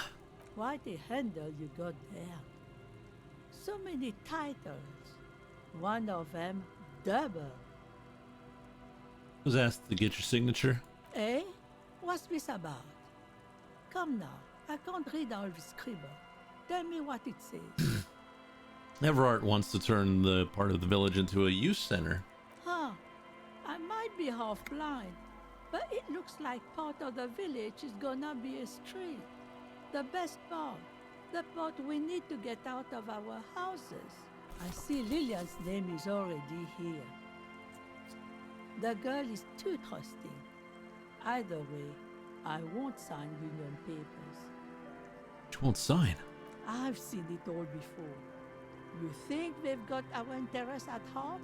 Quite a handle you got there. So many titles. One of them double.
Was asked to get your signature.
Eh? What's this about? Come now, I can't read all this scribble. Tell me what it says.
Everard wants to turn the part of the village into a youth center.
Huh. I might be half blind, but it looks like part of the village is gonna be a street. The best part. The part we need to get out of our houses. I see Lillian's name is already here. The girl is too trusting. Either way, I won't sign union papers.
She won't sign.
I've seen it all before. You think they've got our interests at heart?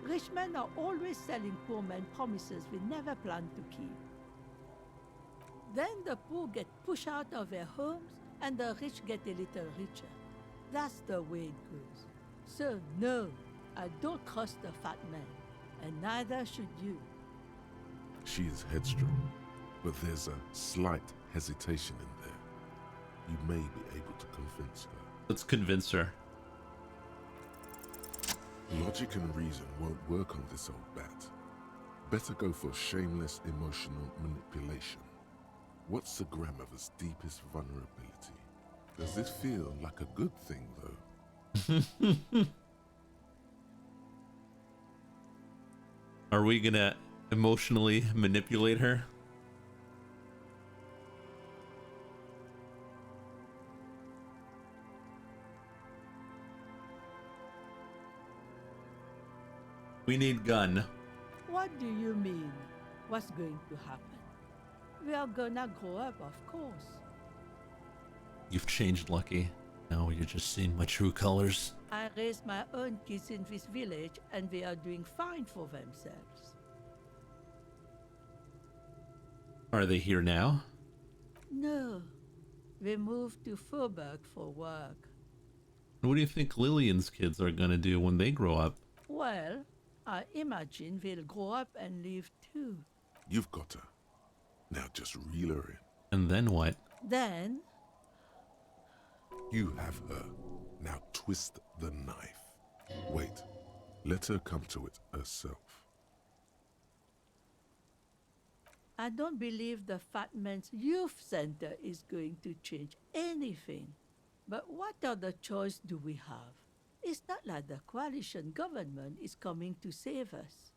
Rich men are always selling poor men promises we never planned to keep. Then the poor get pushed out of their homes and the rich get a little richer. That's the way it goes. So no, I don't trust the fat man, and neither should you.
She is headstrong, but there's a slight hesitation in there. You may be able to convince her.
Let's convince her.
Logic and reason won't work on this old bat. Better go for shameless emotional manipulation. What's the grandmother's deepest vulnerability? Does this feel like a good thing, though?
Are we gonna emotionally manipulate her? We need gun.
What do you mean? What's going to happen? We are gonna grow up, of course.
You've changed, Lucky. Now you're just seeing my true colors.
I raised my own kids in this village and they are doing fine for themselves.
Are they here now?
No, they moved to Faubourg for work.
What do you think Lillian's kids are gonna do when they grow up?
Well, I imagine they'll grow up and leave too.
You've got her. Now just reel her in.
And then what?
Then...
You have her. Now twist the knife. Wait. Let her come to it herself.
I don't believe the Fat Man's Youth Center is going to change anything. But what other choice do we have? It's not like the coalition government is coming to save us.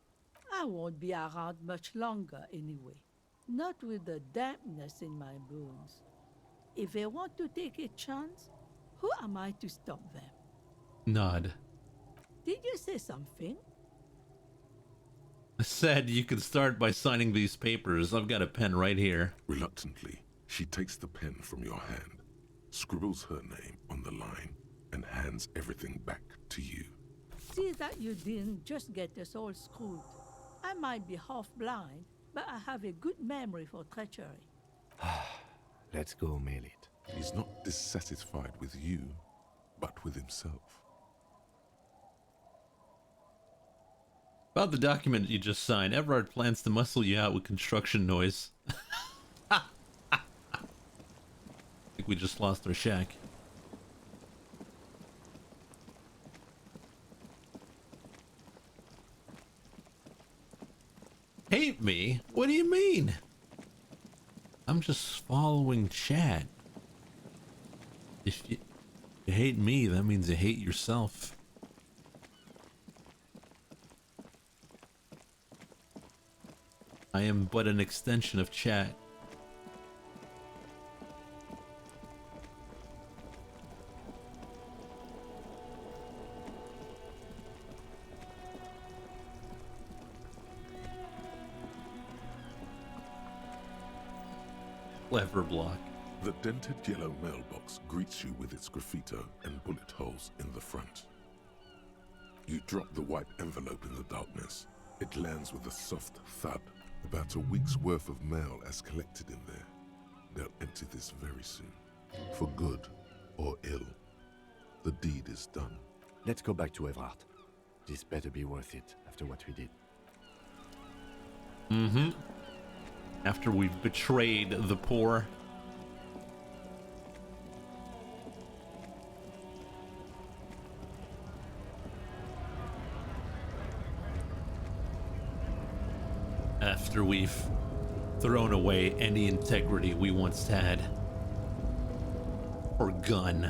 I won't be around much longer anyway. Not with the dampness in my bones. If they want to take a chance, who am I to stop them?
Nod.
Did you say something?
I said you could start by signing these papers. I've got a pen right here.
Reluctantly, she takes the pen from your hand, scribbles her name on the line, and hands everything back to you.
See that you didn't just get us all screwed. I might be half blind, but I have a good memory for treachery.
Let's go mail it.
He's not dissatisfied with you, but with himself.
About the document you just signed, Everard plans to muscle you out with construction noise. I think we just lost our shack. Hate me? What do you mean? I'm just following chat. If you hate me, that means you hate yourself. I am but an extension of chat. Clever block.
The dented yellow mailbox greets you with its graffito and bullet holes in the front. You drop the white envelope in the darkness. It lands with a soft thud. About a week's worth of mail as collected in there. They'll empty this very soon. For good or ill. The deed is done.
Let's go back to Everard. This better be worth it after what we did.
Mm-hmm. After we've betrayed the poor. After we've thrown away any integrity we once had. Or gun.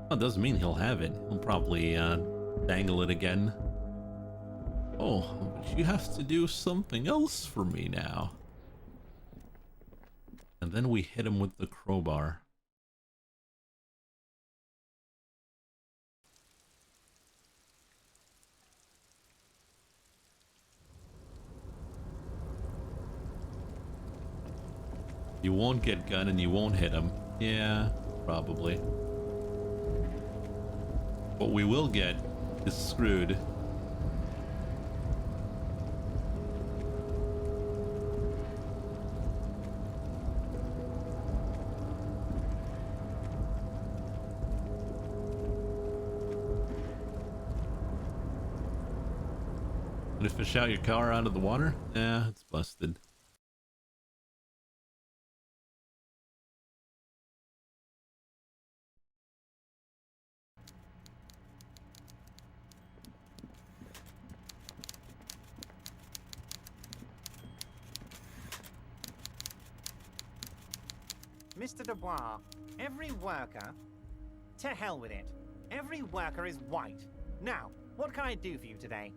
Well, it doesn't mean he'll have it. He'll probably dangle it again. Oh, but you have to do something else for me now. And then we hit him with the crowbar. You won't get gun and you won't hit him. Yeah, probably. What we will get is screwed. Gonna fish out your car out of the water? Yeah, it's busted.
Mr. Dubois, every worker... To hell with it. Every worker is white. Now, what can I do for you today?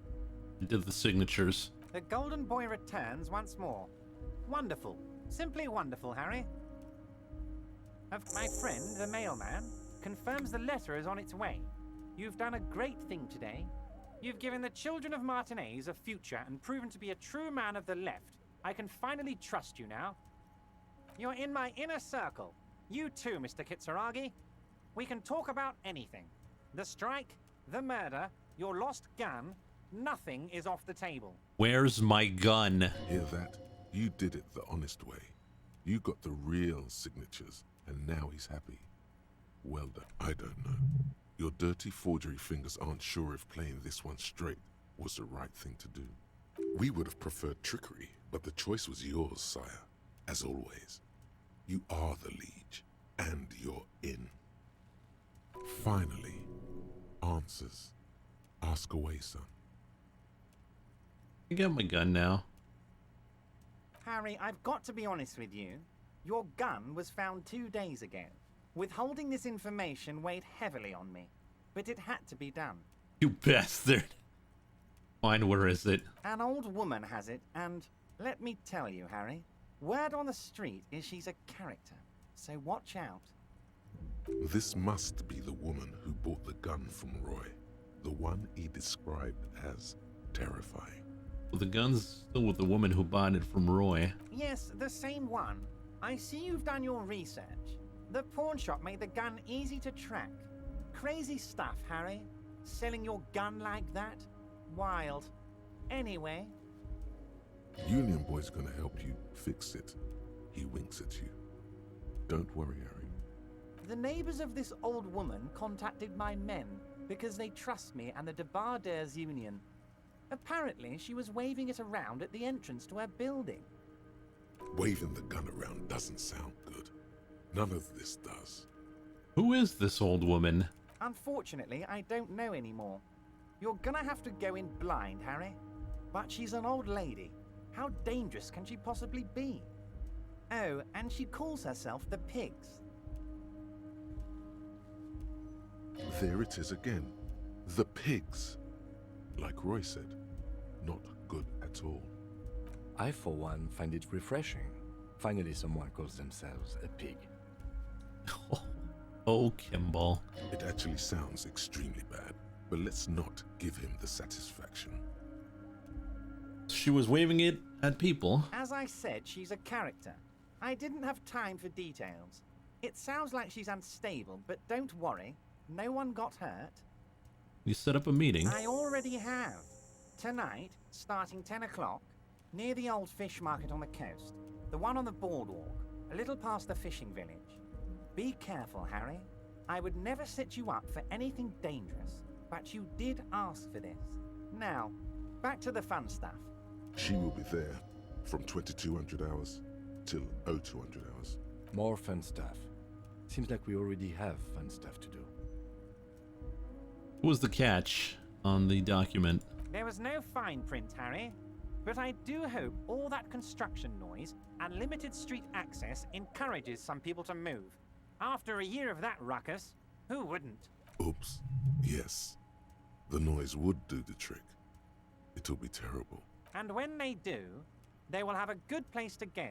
Did the signatures.
The Golden Boy returns once more. Wonderful. Simply wonderful, Harry. My friend, the mailman, confirms the letter is on its way. You've done a great thing today. You've given the children of Martinez a future and proven to be a true man of the left. I can finally trust you now. You're in my inner circle. You too, Mr. Kitsuragi. We can talk about anything. The strike, the murder, your lost gun, nothing is off the table.
Where's my gun?
Hear that? You did it the honest way. You got the real signatures, and now he's happy. Well done. I don't know. Your dirty forgery fingers aren't sure if playing this one straight was the right thing to do. We would have preferred trickery, but the choice was yours, sire. As always. You are the liege, and you're in. Finally, answers. Ask away, son.
I got my gun now.
Harry, I've got to be honest with you. Your gun was found 2 days ago. Withholding this information weighed heavily on me, but it had to be done.
You bastard. Fine, where is it?
An old woman has it, and let me tell you, Harry, word on the street is she's a character, so watch out.
This must be the woman who bought the gun from Roy. The one he described as terrifying.
Well, the gun's still with the woman who bought it from Roy.
Yes, the same one. I see you've done your research. The pawn shop made the gun easy to track. Crazy stuff, Harry. Selling your gun like that? Wild. Anyway.
Union Boy's gonna help you fix it. He winks at you. Don't worry, Harry.
The neighbors of this old woman contacted my men because they trust me and the Debarders Union. Apparently, she was waving it around at the entrance to her building.
Waving the gun around doesn't sound good. None of this does.
Who is this old woman?
Unfortunately, I don't know anymore. You're gonna have to go in blind, Harry. But she's an old lady. How dangerous can she possibly be? Oh, and she calls herself the Pigs.
There it is again. The pigs. Like Roy said, not good at all.
I, for one, find it refreshing. Finally, someone calls themselves a pig.
Oh, Kimball.
It actually sounds extremely bad, but let's not give him the satisfaction.
She was waving it at people.
As I said, she's a character. I didn't have time for details. It sounds like she's unstable, but don't worry. No one got hurt.
You set up a meeting.
I already have. Tonight, starting 10 o'clock, near the old fish market on the coast. The one on the boardwalk, a little past the fishing village. Be careful, Harry. I would never set you up for anything dangerous, but you did ask for this. Now, back to the fun stuff.
She will be there from 2200 hours till 0200 hours.
More fun stuff. Seems like we already have fun stuff to do.
What was the catch on the document?
There was no fine print, Harry. But I do hope all that construction noise and limited street access encourages some people to move. After a year of that ruckus, who wouldn't?
Oops. Yes. The noise would do the trick. It'll be terrible.
And when they do, they will have a good place to go.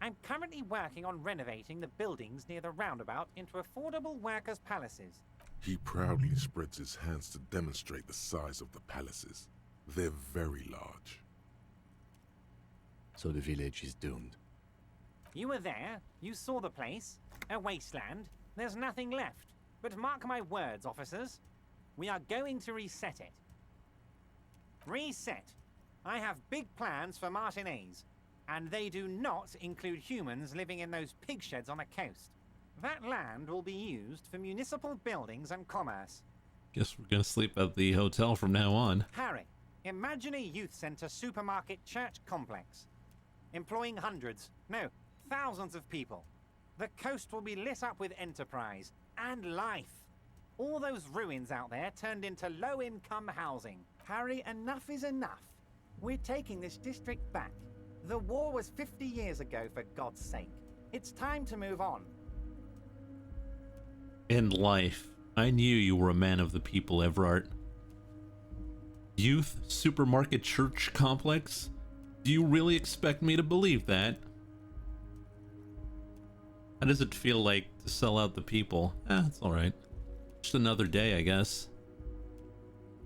I'm currently working on renovating the buildings near the roundabout into affordable workers' palaces.
He proudly spreads his hands to demonstrate the size of the palaces. They're very large.
So the village is doomed.
You were there. You saw the place. A wasteland. There's nothing left. But mark my words, officers. We are going to reset it. Reset. I have big plans for Martinez. And they do not include humans living in those pig sheds on the coast. That land will be used for municipal buildings and commerce.
Guess we're gonna sleep at the hotel from now on.
Harry, imagine a youth center supermarket church complex. Employing hundreds, no, thousands of people. The coast will be lit up with enterprise and life. All those ruins out there turned into low-income housing. Harry, enough is enough. We're taking this district back. The war was 50 years ago, for God's sake. It's time to move on.
In life, I knew you were a man of the people, Everard. Youth supermarket church complex? Do you really expect me to believe that? How does it feel like to sell out the people? It's alright. Just another day, I guess.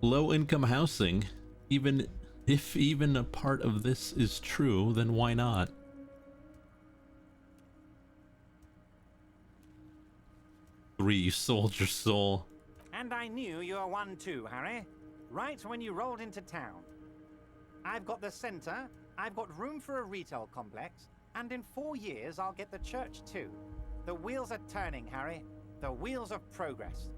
Low-income housing. If even a part of this is true, then why not? Three, you sold your soul.
And I knew you were one too, Harry. Right when you rolled into town. I've got the centre, I've got room for a retail complex, and in 4 years I'll get the church too. The wheels are turning, Harry. The wheels of progress.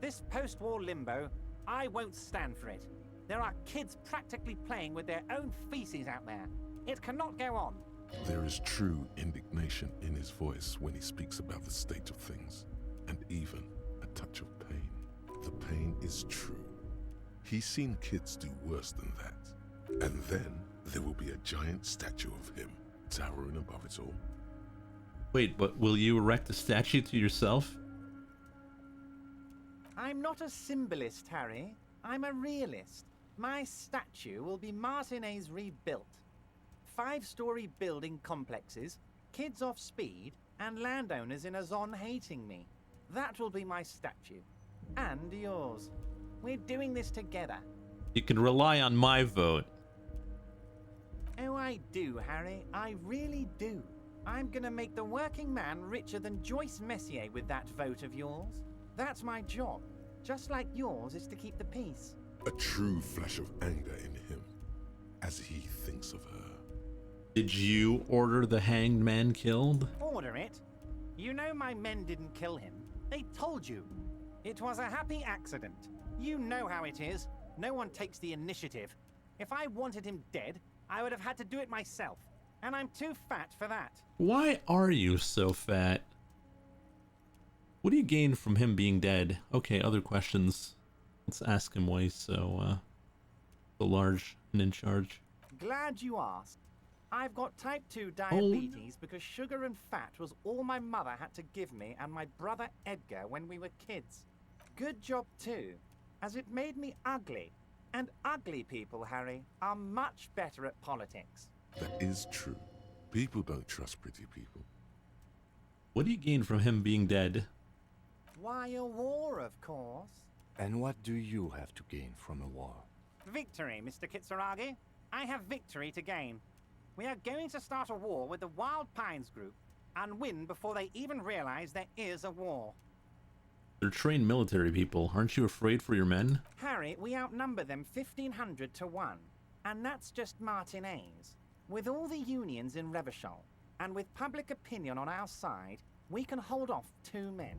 This post-war limbo, I won't stand for it. There are kids practically playing with their own feces out there. It cannot go on.
There is true indignation in his voice when he speaks about the state of things, and even a touch of pain. The pain is true. He's seen kids do worse than that. And then there will be a giant statue of him towering above it all.
Wait, but will you erect a statue to yourself?
I'm not a symbolist, Harry. I'm a realist. My statue will be Martinez rebuilt. 5-story building complexes, kids off speed, and landowners in a zone hating me. That will be my statue. And yours. We're doing this together.
You can rely on my vote.
Oh, I do, Harry. I really do. I'm gonna make the working man richer than Joyce Messier with that vote of yours. That's my job. Just like yours is to keep the peace.
A true flash of anger in him, as he thinks of her.
Did you order the hanged man killed?
Order it? You know my men didn't kill him. They told you. It was a happy accident. You know how it is. No one takes the initiative. If I wanted him dead, I would have had to do it myself. And I'm too fat for that.
Why are you so fat? What do you gain from him being dead? Okay, other questions. Let's ask him why he's so large and in charge.
Glad you asked. I've got type 2 diabetes because sugar and fat was all my mother had to give me and my brother Edgar when we were kids. Good job too, as it made me ugly. And ugly people, Harry, are much better at politics.
That is true. People don't trust pretty people.
What do you gain from him being dead?
Why, a war, of course.
And what do you have to gain from a war?
Victory, Mr. Kitsuragi. I have victory to gain. We are going to start a war with the Wild Pines group and win before they even realize there is a war.
They're trained military people. Aren't you afraid for your men?
Harry, we outnumber them 1,500 to 1. And that's just Martinez. With all the unions in Revachol, and with public opinion on our side, we can hold off 2 men,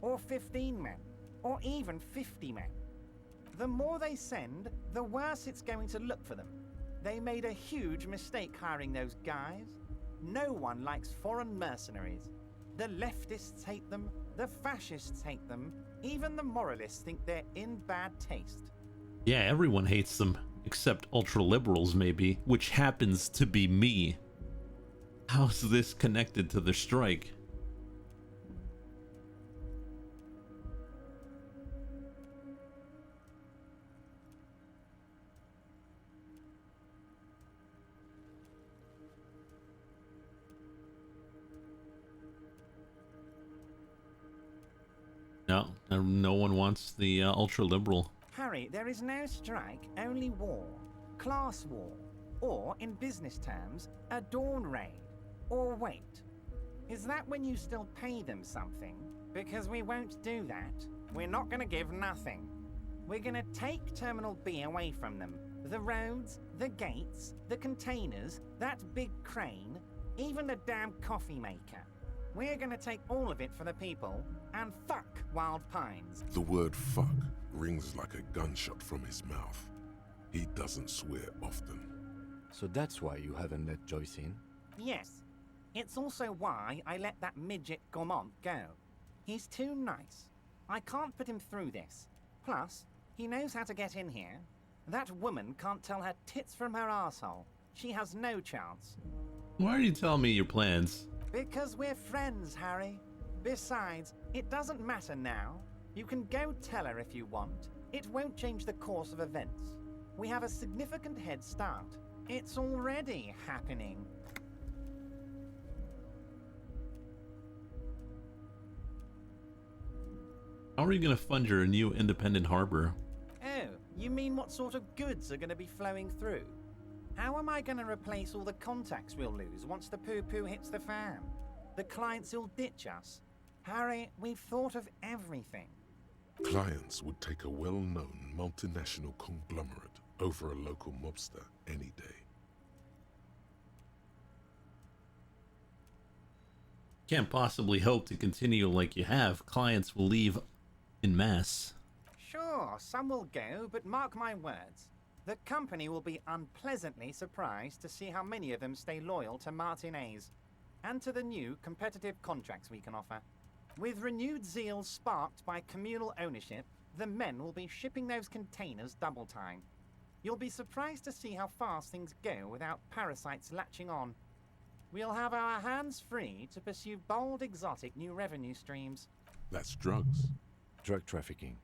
or 15 men, or even 50 men. The more they send, the worse it's going to look for them. They made a huge mistake hiring those guys. No one likes foreign mercenaries. The leftists hate them, the fascists hate them, even the moralists think they're in bad taste.
Yeah, everyone hates them, except ultra-liberals maybe, which happens to be me. How's this connected to the strike? No one wants the ultra-liberal.
Harry, there is no strike, only war. Class war. Or, in business terms, a dawn raid. Or wait. Is that when you still pay them something? Because we won't do that. We're not gonna give nothing. We're gonna take Terminal B away from them. The roads, the gates, the containers, that big crane, even the damn coffee maker. We're gonna take all of it for the people, and fuck Wild Pines.
The word fuck rings like a gunshot from his mouth. He doesn't swear often.
So that's why you haven't let Joyce in?
Yes. It's also why I let that midget Gaumont go. He's too nice. I can't put him through this. Plus, he knows how to get in here. That woman can't tell her tits from her arsehole. She has no chance.
Why are you telling me your plans?
Because we're friends, Harry. Besides, It doesn't matter now. You can go tell her if you want. It won't change the course of events. We have a significant head start. It's already happening.
How are you going to fund your new independent harbor?
Oh, you mean what sort of goods are going to be flowing through? How am I going to replace all the contacts we'll lose once the poo-poo hits the fan? The clients will ditch us. Harry, we've thought of everything.
Clients would take a well-known multinational conglomerate over a local mobster any day.
Can't possibly hope to continue like you have. Clients will leave in mass.
Sure, some will go, but mark my words. The company will be unpleasantly surprised to see how many of them stay loyal to Martinez and to the new competitive contracts we can offer. With renewed zeal sparked by communal ownership, the men will be shipping those containers double time. You'll be surprised to see how fast things go without parasites latching on. We'll have our hands free to pursue bold, exotic new revenue streams.
That's drugs.
Drug trafficking.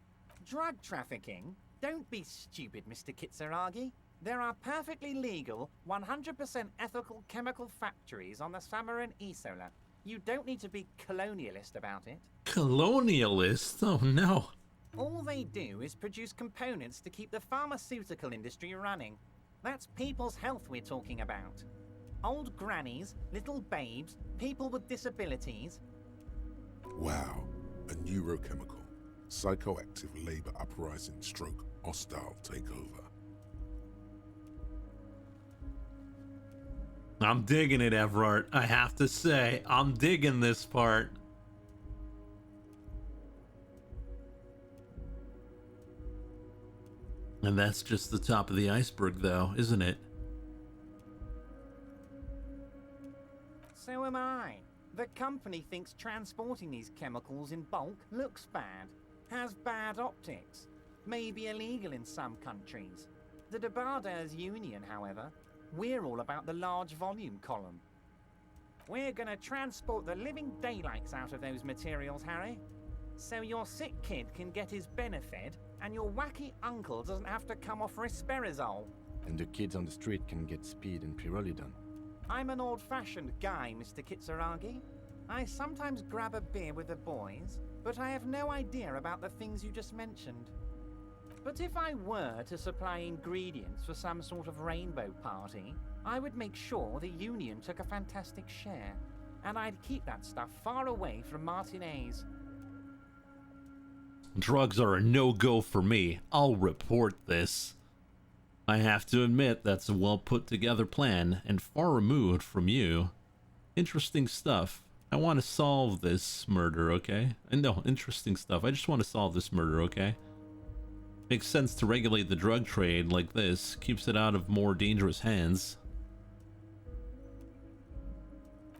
Drug trafficking? Don't be stupid, Mr. Kitsuragi. There are perfectly legal, 100% ethical chemical factories on the Samaran Isola. You don't need to be colonialist about it.
Colonialist? Oh no.
All they do is produce components to keep the pharmaceutical industry running. That's people's health we're talking about. Old grannies, little babes, people with disabilities.
Wow, a neurochemical, psychoactive labor uprising stroke hostile takeover.
I'm digging it, Everard. I have to say, I'm digging this part. And that's just the top of the iceberg, though, isn't it?
So am I. The company thinks transporting these chemicals in bulk looks bad, has bad optics, may be illegal in some countries. The Debarders Union, however, we're all about the large volume column. We're gonna transport the living daylights out of those materials, Harry. So your sick kid can get his benefit and your wacky uncle doesn't have to come off risperidone.
And the kids on the street can get speed and pyrrolidon.
I'm an old-fashioned guy, Mr. Kitsuragi. I sometimes grab a beer with the boys, but I have no idea about the things you just mentioned. But if I were to supply ingredients for some sort of rainbow party, I would make sure the Union took a fantastic share, and I'd keep that stuff far away from Martinez.
Drugs are a no-go for me. I'll report this. I have to admit that's a well put together plan and far removed from you. Interesting stuff. I want to solve this murder, okay? No, interesting stuff. I just want to solve this murder, okay? Makes sense to regulate the drug trade like this. Keeps it out of more dangerous hands.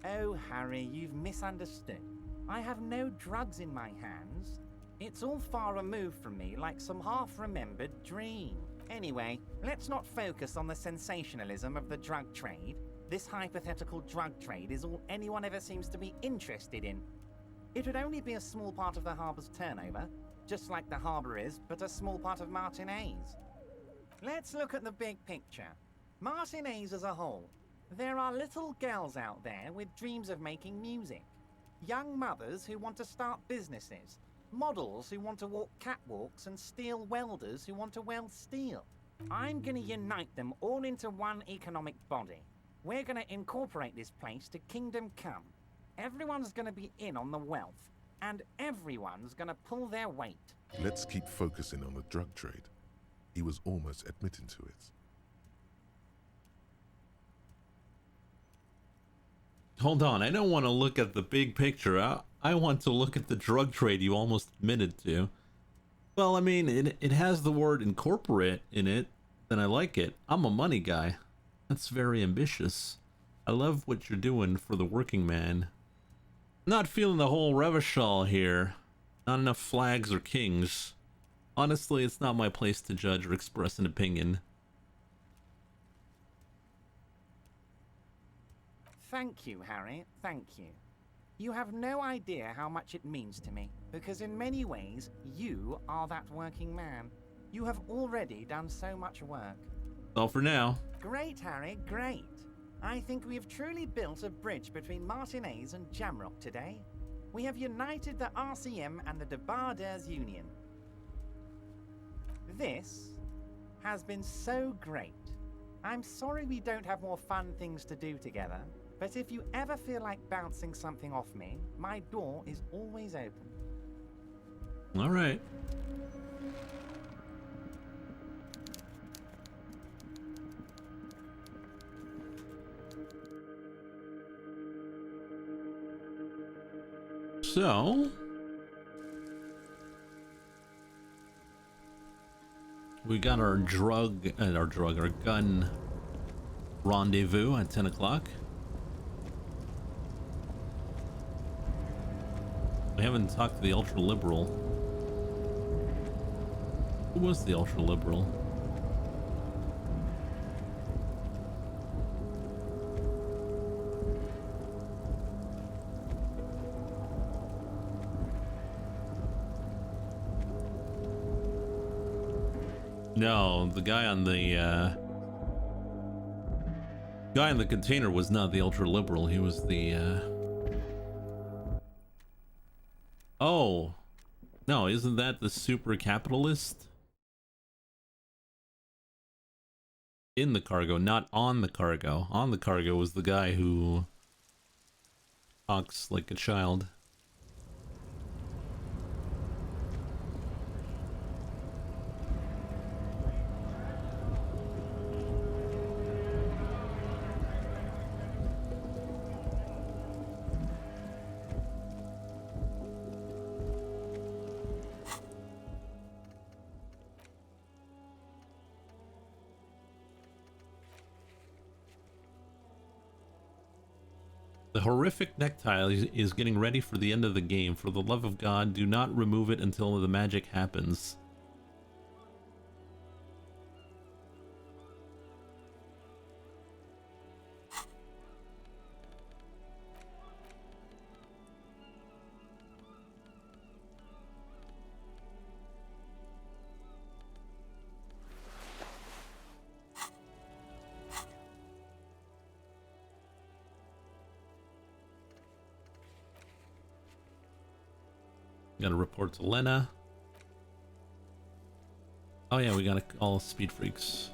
Oh, Harry, you've misunderstood. I have no drugs in my hands. It's all far removed from me, like some half-remembered dream. Anyway, let's not focus on the sensationalism of the drug trade. This hypothetical drug trade is all anyone ever seems to be interested in. It would only be a small part of the harbor's turnover, just like the harbor is, but a small part of Martinez. Let's look at the big picture. Martinez as a whole. There are little girls out there with dreams of making music. Young mothers who want to start businesses. Models who want to walk catwalks and steel welders who want to weld steel. I'm gonna unite them all into one economic body. We're gonna incorporate this place to Kingdom Come. Everyone's gonna be in on the wealth, and everyone's gonna pull their weight.
Let's keep focusing on the drug trade. He was almost admitting to it.
Hold on, I don't want to look at the big picture. I want to look at the drug trade you almost admitted to. Well, I mean, it has the word incorporate in it, then I like it. I'm a money guy. That's very ambitious. I love what you're doing for the working man. Not feeling the whole Revachol here. Not enough flags or kings. Honestly, it's not my place to judge or express an opinion.
Thank you, Harry. Thank you. You have no idea how much it means to me, because in many ways, you are that working man. You have already done so much work.
All for now.
Great, Harry, great. I think we have truly built a bridge between Martinez and Jamrock today. We have united the RCM and the Debarders Union. This has been so great. I'm sorry we don't have more fun things to do together, but if you ever feel like bouncing something off me, my door is always open.
All right. So, we got our our gun rendezvous at 10 o'clock. We haven't talked to the ultra-liberal. Who was the ultra-liberal? No, the guy on the guy in the container was not the ultra-liberal. He was the Oh, no, isn't that the super capitalist? In the cargo, not on the cargo. On the cargo was the guy who talks like a child. The horrific necktie is getting ready for the end of the game. For the love of God, do not remove it until the magic happens. Gotta report to Lena. Oh yeah, we gotta call Speed Freaks.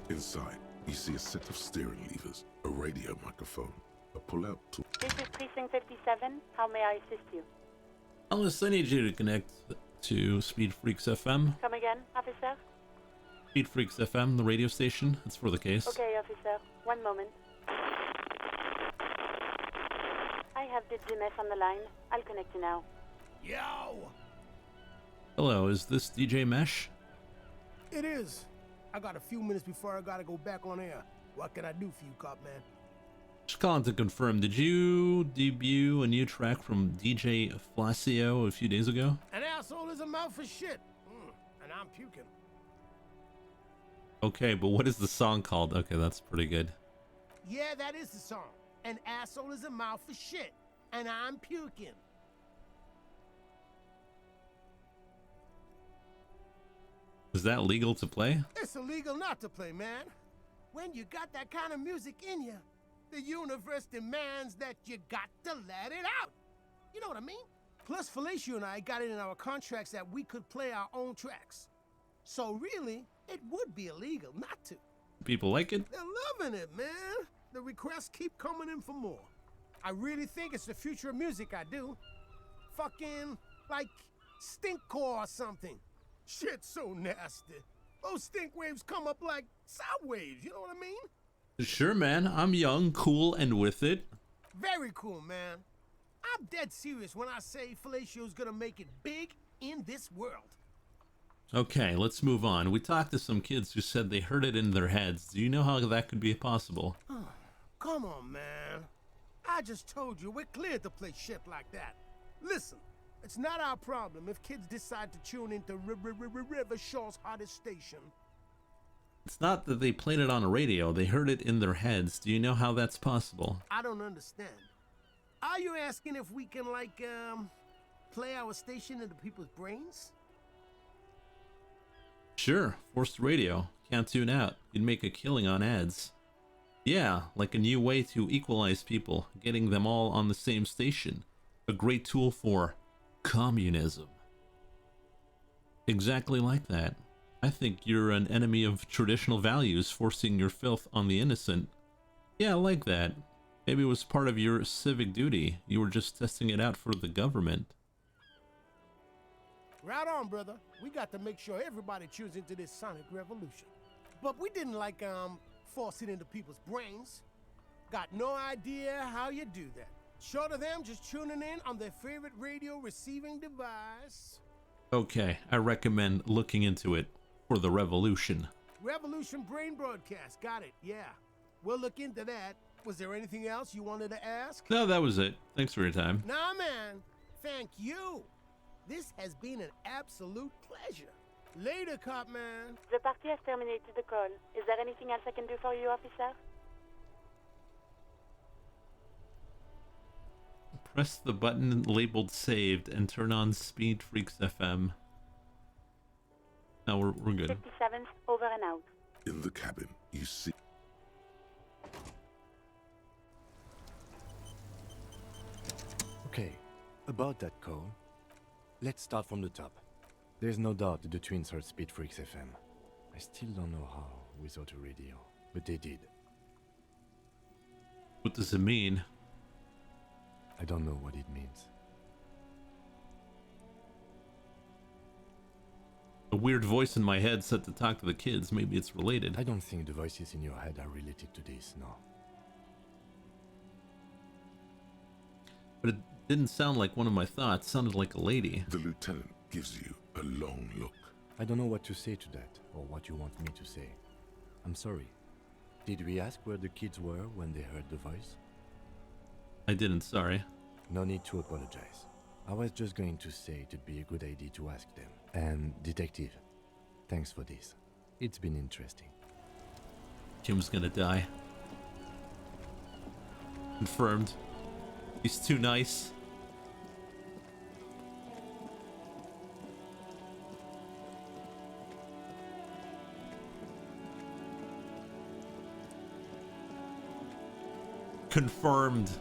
Inside, you see a set of steering levers, a radio microphone, a pull-out tool.
This is Precinct 57. How may I assist you?
Alice, I need you to connect to Speed Freaks FM.
Come again, officer?
Speed Freaks FM, the radio station. It's for the case.
Okay, officer. One moment. I have the GMS on the line. I'll connect you now.
Yo!
Hello, is this DJ Mesh?
It is. I got a few minutes before I gotta go back on air. What can I do for you, cop man?
Just calling to confirm, did you debut a new track from DJ Flacio a few days ago?
An asshole is a mouth for shit. And I'm puking.
Okay, but what is the song called? Okay, that's pretty good.
Yeah, that is the song. An asshole is a mouth for shit. And I'm puking.
Is that legal to play?
It's illegal not to play, man. When you got that kind of music in you, the universe demands that you got to let it out. You know what I mean? Plus, Felicia and I got it in our contracts that we could play our own tracks. So really, it would be illegal not to.
People like it?
They're loving it, man. The requests keep coming in for more. I really think it's the future of music, I do. Fucking, like, stinkcore or something. Shit's so nasty. Those stink waves come up like sound waves, you know what I mean?
Sure, man. I'm young, cool, and with it.
Very cool, man. I'm dead serious when I say Fellatio's gonna make it big in this world.
Okay, let's move on. We talked to some kids who said they heard it in their heads. Do you know how that could be possible?
Come on, man. I just told you we're cleared to play shit like that. Listen, it's not our problem if kids decide to tune into River Shaw's hottest station.
It's not that they played it on a radio, they heard it in their heads. Do you know how that's possible?
I don't understand. Are you asking if we can, like, play our station into people's brains?
Sure, forced radio. Can't tune out. You'd make a killing on ads. Yeah, like a new way to equalize people, getting them all on the same station. A great tool for communism. Exactly like that. I think you're an enemy of traditional values, forcing your filth on the innocent. Yeah, I like that. Maybe it was part of your civic duty. You were just testing it out for the government.
Right on, brother. We got to make sure everybody tunes into this sonic revolution. But we didn't, like, force it into people's brains. Got no idea how you do that. Short of them just tuning in on their favorite radio receiving device.
Okay, I recommend looking into it for the revolution.
Revolution Brain Broadcast. Got it, yeah. We'll look into that. Was there anything else you wanted to ask?
No, that was it. Thanks for your time.
Nah, man. Thank you. This has been an absolute pleasure. Later, cop man.
The party has terminated the call. Is there anything else I can do for you, officer?
Press the button labeled saved and turn on Speed Freaks FM. No, we're good.
57th, over and out.
In the cabin, you see...
Okay, about that call, let's start from the top. There's no doubt that the twins heard Speed Freaks FM. I still don't know how without a radio, but they did.
What does it mean?
I don't know what it means.
A weird voice in my head said to talk to the kids. Maybe it's related.
I don't think the voices in your head are related to this, no.
But it didn't sound like one of my thoughts. It sounded like a lady.
The lieutenant gives you a long look.
I don't know what to say to that, or what you want me to say. I'm sorry. Did we ask where the kids were when they heard the voice?
I didn't, sorry.
No need to apologize. I was just going to say it'd be a good idea to ask them. And, Detective, thanks for this. It's been interesting.
Jim's gonna die. Confirmed. He's too nice. Confirmed.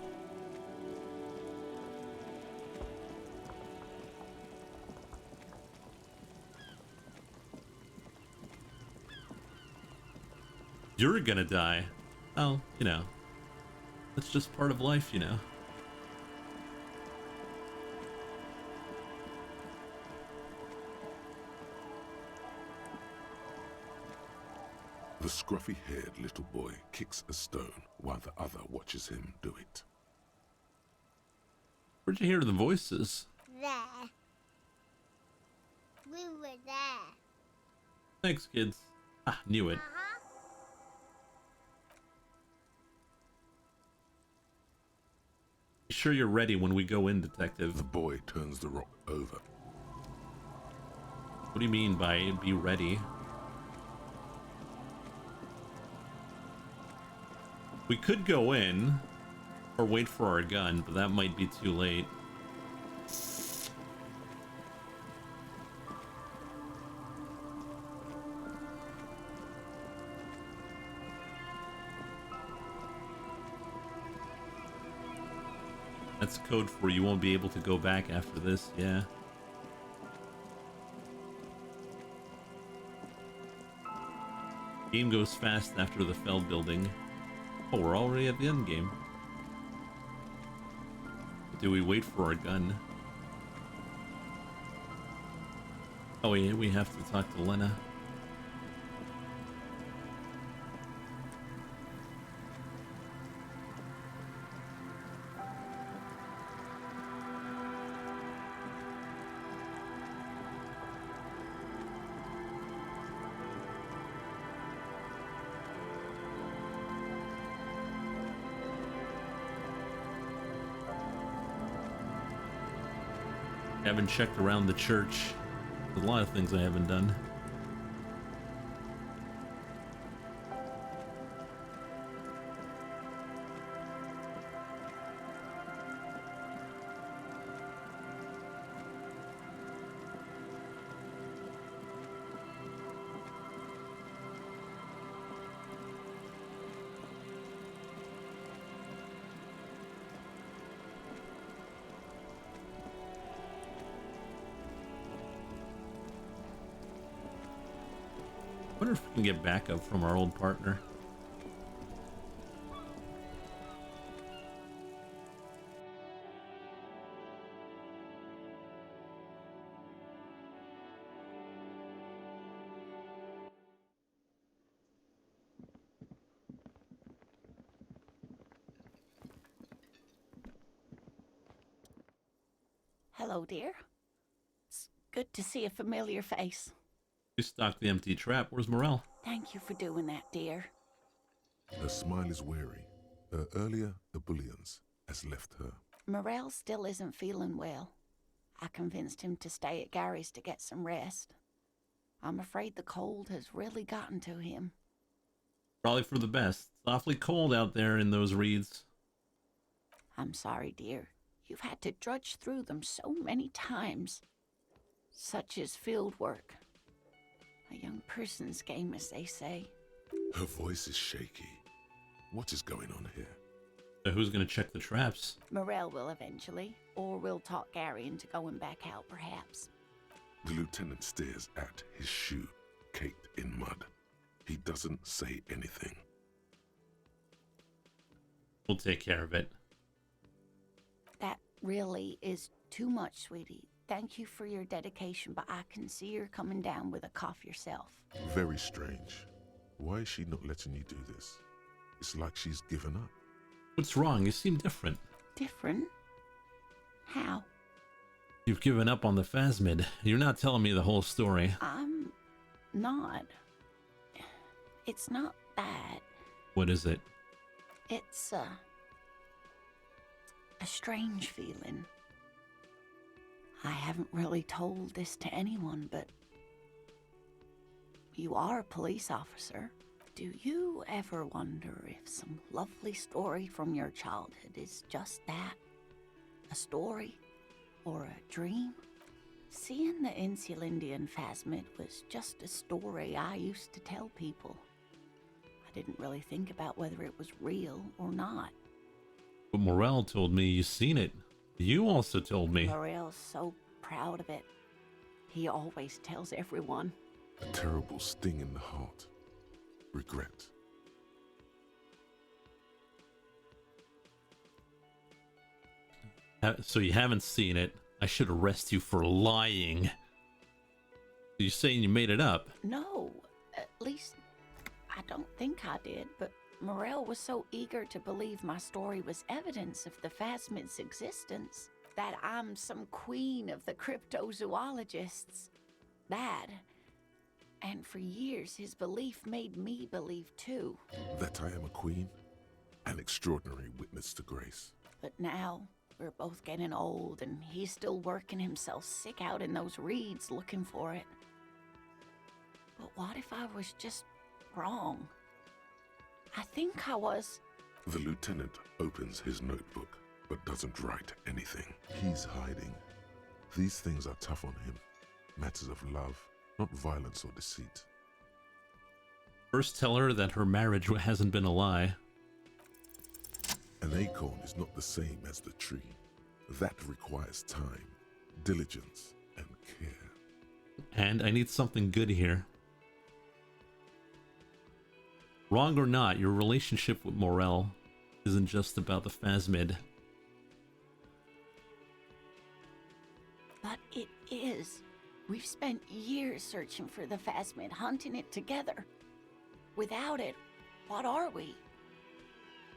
You're gonna die. Oh, you know. That's just part of life, you know.
The scruffy-haired little boy kicks a stone while the other watches him do it.
Where'd you hear the voices?
There. We were there.
Thanks, kids. Ah, knew it. Be sure you're ready when we go in, Detective.
The boy turns the rock over.
What do you mean by be ready? We could go in, or wait for our gun, but that might be too late. That's code for you won't be able to go back after this, yeah. Game goes fast after the fell building. Oh, we're already at the end game. Do we wait for our gun? Oh, yeah, we have to talk to Lena. I haven't checked around the church. There's a lot of things I haven't done. Wonder if we can get backup from our old partner.
Hello, dear. It's good to see a familiar face.
We stocked the empty trap. Where's Morel?
Thank you for doing that, dear.
Her smile is wary. Her earlier ebullience has left her.
Morel still isn't feeling well. I convinced him to stay at Gary's to get some rest. I'm afraid the cold has really gotten to him.
Probably for the best. It's awfully cold out there in those reeds.
I'm sorry, dear. You've had to drudge through them so many times. Such is field work. A young person's game, as they say.
Her voice is shaky. What is going on here?
So who's gonna check the traps?
Morel will eventually, or we'll talk Gary into going back out, perhaps.
The lieutenant stares at his shoe, caked in mud. He doesn't say anything.
We'll take care of it.
That really is too much, sweetie. Thank you for your dedication, but I can see you're coming down with a cough yourself.
Very strange. Why is she not letting you do this? It's like she's given up.
What's wrong? You seem different.
Different? How?
You've given up on the phasmid. You're not telling me the whole story.
I'm not. It's not bad.
What is it?
It's a strange feeling. I haven't really told this to anyone, but you are a police officer. Do you ever wonder if some lovely story from your childhood is just that? A story? Or a dream? Seeing the Insulindian phasmid was just a story I used to tell people. I didn't really think about whether it was real or not.
But Morel told me you seen it. You also told me.
Morel's so proud of it. He always tells everyone.
A terrible sting in the heart. Regret.
So you haven't seen it. I should arrest you for lying. You're saying you made it up?
No, at least I don't think I did, but Morel was so eager to believe my story was evidence of the phasmid's existence that I'm some queen of the cryptozoologists. That, and for years his belief made me believe too.
That I am a queen? An extraordinary witness to grace.
But now, we're both getting old and he's still working himself sick out in those reeds looking for it. But what if I was just wrong? I think I was.
The lieutenant opens his notebook, but doesn't write anything. He's hiding. These things are tough on him. Matters of love, not violence or deceit.
First tell her that her marriage hasn't been a lie.
An acorn is not the same as the tree. That requires time, diligence, and care.
And I need something good here. Wrong or not, your relationship with Morel isn't just about the phasmid.
But it is. We've spent years searching for the phasmid, hunting it together. Without it, what are we?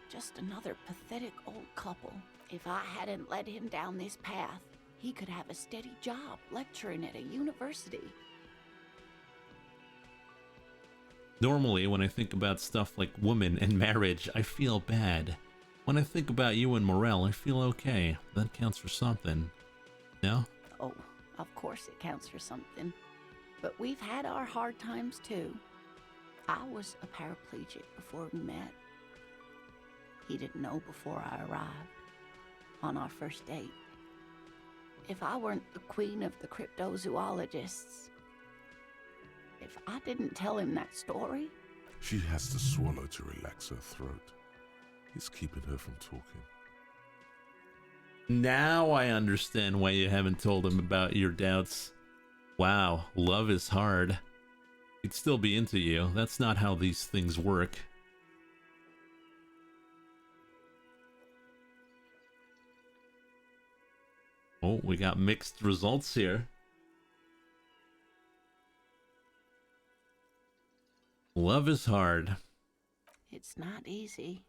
Just another pathetic old couple. If I hadn't led him down this path, he could have a steady job lecturing at a university.
Normally, when I think about stuff like women and marriage, I feel bad. When I think about you and Morel, I feel okay. That counts for something. No?
Oh, of course it counts for something. But we've had our hard times too. I was a paraplegic before we met. He didn't know before I arrived. On our first date. If I weren't the queen of the cryptozoologists, if I didn't tell him that story...
She has to swallow to relax her throat. It's keeping her from talking.
Now I understand why you haven't told him about your doubts. Wow, love is hard. He'd still be into you. That's not how these things work. Oh, we got mixed results here. Love is hard.
It's not easy.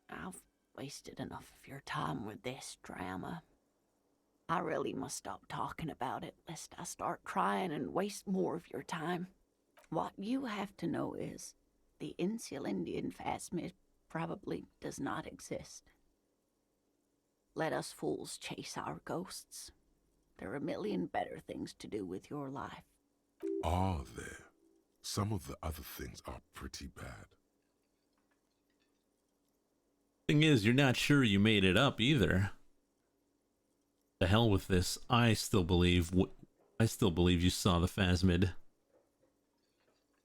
I've wasted enough of your time with this drama. I really must stop talking about it, lest I start crying and waste more of your time. What you have to know is, the Insulindian phasmid probably does not exist. Let us fools chase our ghosts. There are a million better things to do with your life.
Are there? Some of the other things are pretty bad.
Thing is, you're not sure you made it up either. The hell with this. I still believe you saw the phasmid.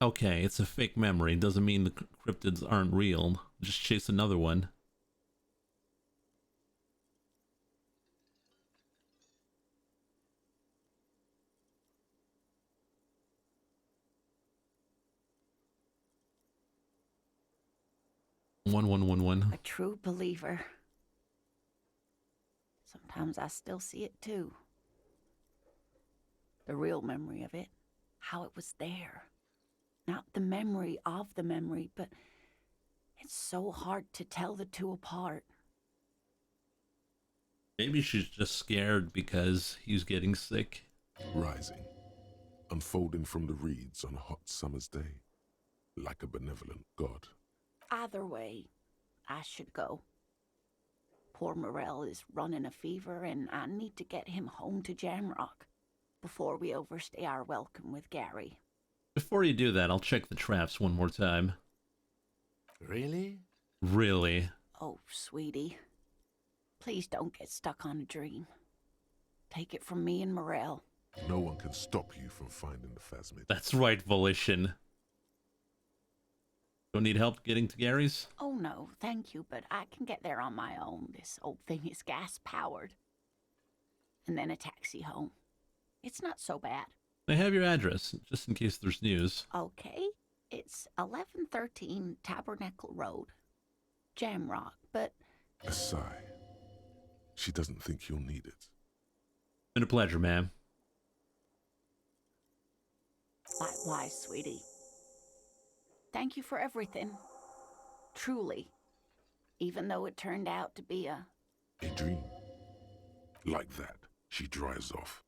Okay, it's a fake memory. Doesn't mean the cryptids aren't real. Just chase another one. One.
A true believer. Sometimes I still see it too. The real memory of it. How it was there. Not the memory of the memory, but it's so hard to tell the two apart.
Maybe she's just scared because he's getting sick.
Rising, unfolding from the reeds on a hot summer's day, like a benevolent god.
Either way, I should go. Poor Morel is running a fever, and I need to get him home to Jamrock before we overstay our welcome with Gary.
Before you do that, I'll check the traps one more time.
Really?
Really?
Oh, sweetie. Please don't get stuck on a dream. Take it from me and Morel.
No one can stop you from finding the phasmid.
That's right, Volition. Don't need help getting to Gary's?
Oh no, thank you, but I can get there on my own. This old thing is gas-powered. And then a taxi home. It's not so bad.
I have your address, just in case there's news.
Okay, it's 1113 Tabernacle Road. Jamrock, but...
A sigh. She doesn't think you'll need it.
Been a pleasure, ma'am.
Likewise, sweetie. Thank you for everything. Truly. Even though it turned out to be a
dream. Like that, she drives off.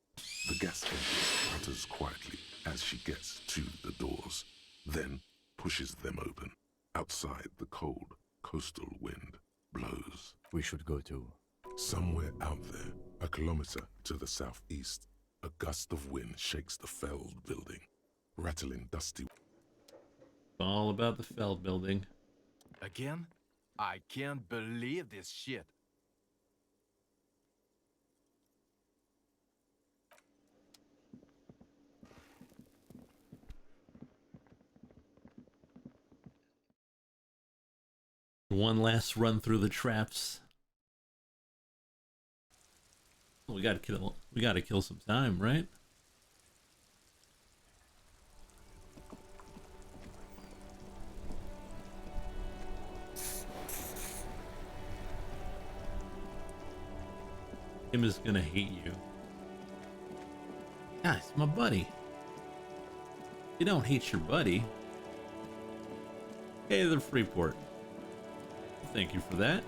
The gas engine putters quietly as she gets to the doors, then pushes them open. Outside, the cold, coastal wind blows.
We should go to...
Somewhere out there, a kilometer to the southeast, a gust of wind shakes the Feld building, rattling dusty...
All about the Feld building.
Again? I can't believe this shit.
One last run through the traps. We gotta kill some time, right? Him is gonna hate you. Ah, it's my buddy. You don't hate your buddy. Hey, the Freeport. Thank you for that.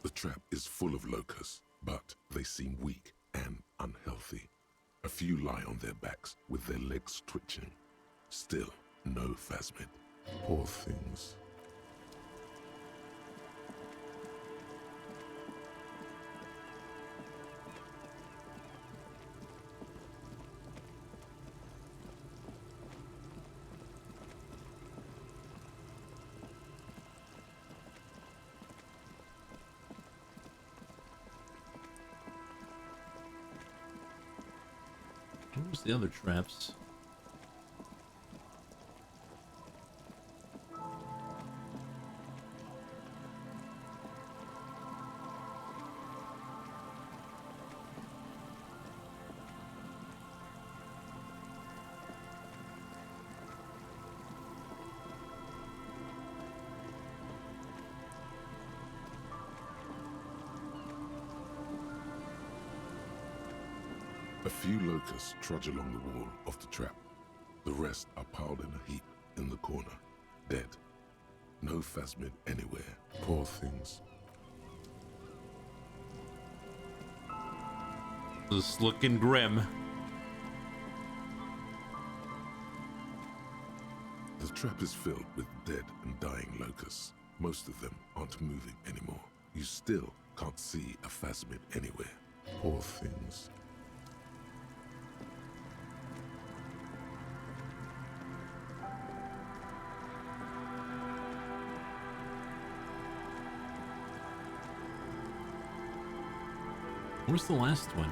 The trap is full of locusts, but they seem weak and unhealthy. A few lie on their backs with their legs twitching. Still, no phasmid. Poor things.
Where's the other traps?
A few locusts trudge along the wall of the trap. The rest are piled in a heap in the corner, dead. No phasmid anywhere. Poor things.
This is looking grim.
The trap is filled with dead and dying locusts. Most of them aren't moving anymore. You still can't see a phasmid anywhere. Poor things.
Where's the last one?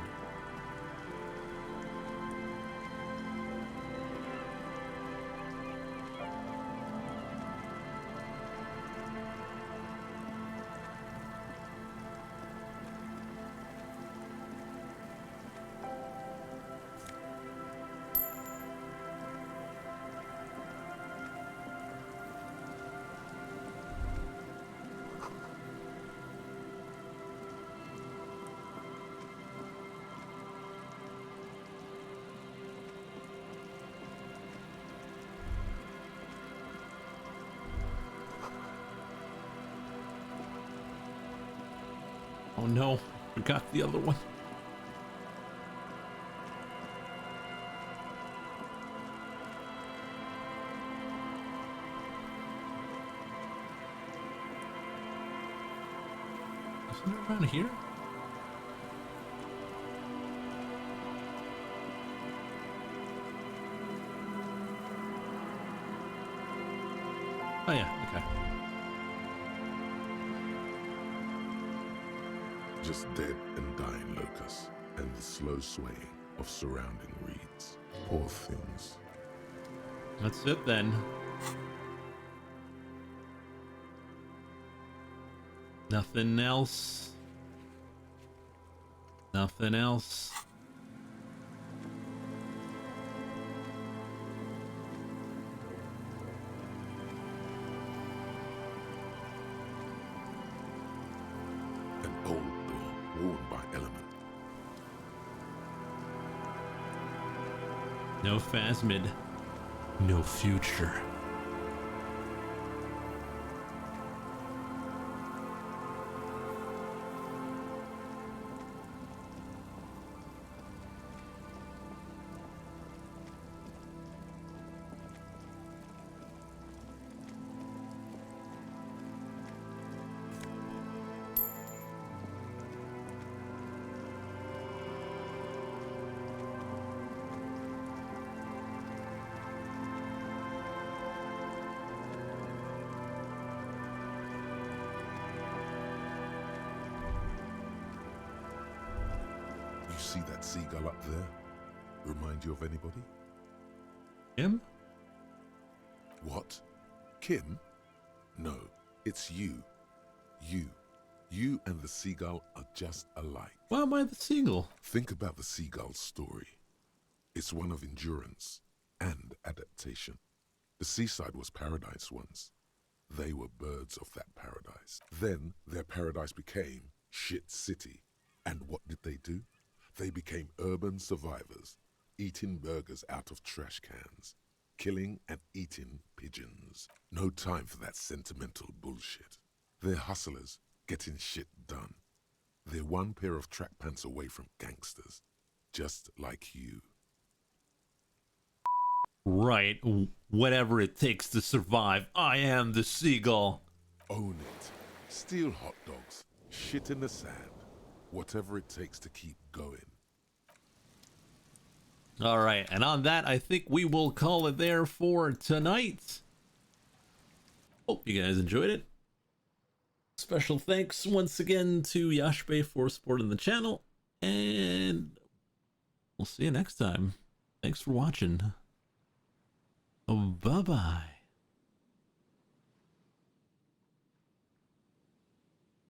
Oh no, forgot the other one. Isn't it around here? Oh yeah, okay.
Just dead and dying locusts, and the slow swaying of surrounding reeds. Poor things.
That's it then. Nothing else. Nothing else.
An old door worn by element.
No phasmid. No future.
You see that seagull up there? Remind you of anybody?
Him?
What? Kim? No, it's you. You and the seagull are just alike.
Why am I the seagull?
Think about the seagull's story. It's one of endurance and adaptation. The seaside was paradise once. They were birds of that paradise. Then their paradise became shit city. And what did they do? They became urban survivors, eating burgers out of trash cans, killing and eating pigeons. No time for that sentimental bullshit. They're hustlers, getting shit done. They're one pair of track pants away from gangsters, just like you.
Right, whatever it takes to survive, I am the seagull.
Own it. Steal hot dogs, shit in the sand, whatever it takes to keep going.
All right, and on that, I think we will call it there for tonight. Hope you guys enjoyed it. Special thanks once again to Yashbe for supporting the channel, and we'll see you next time. Thanks for watching. Bye-bye.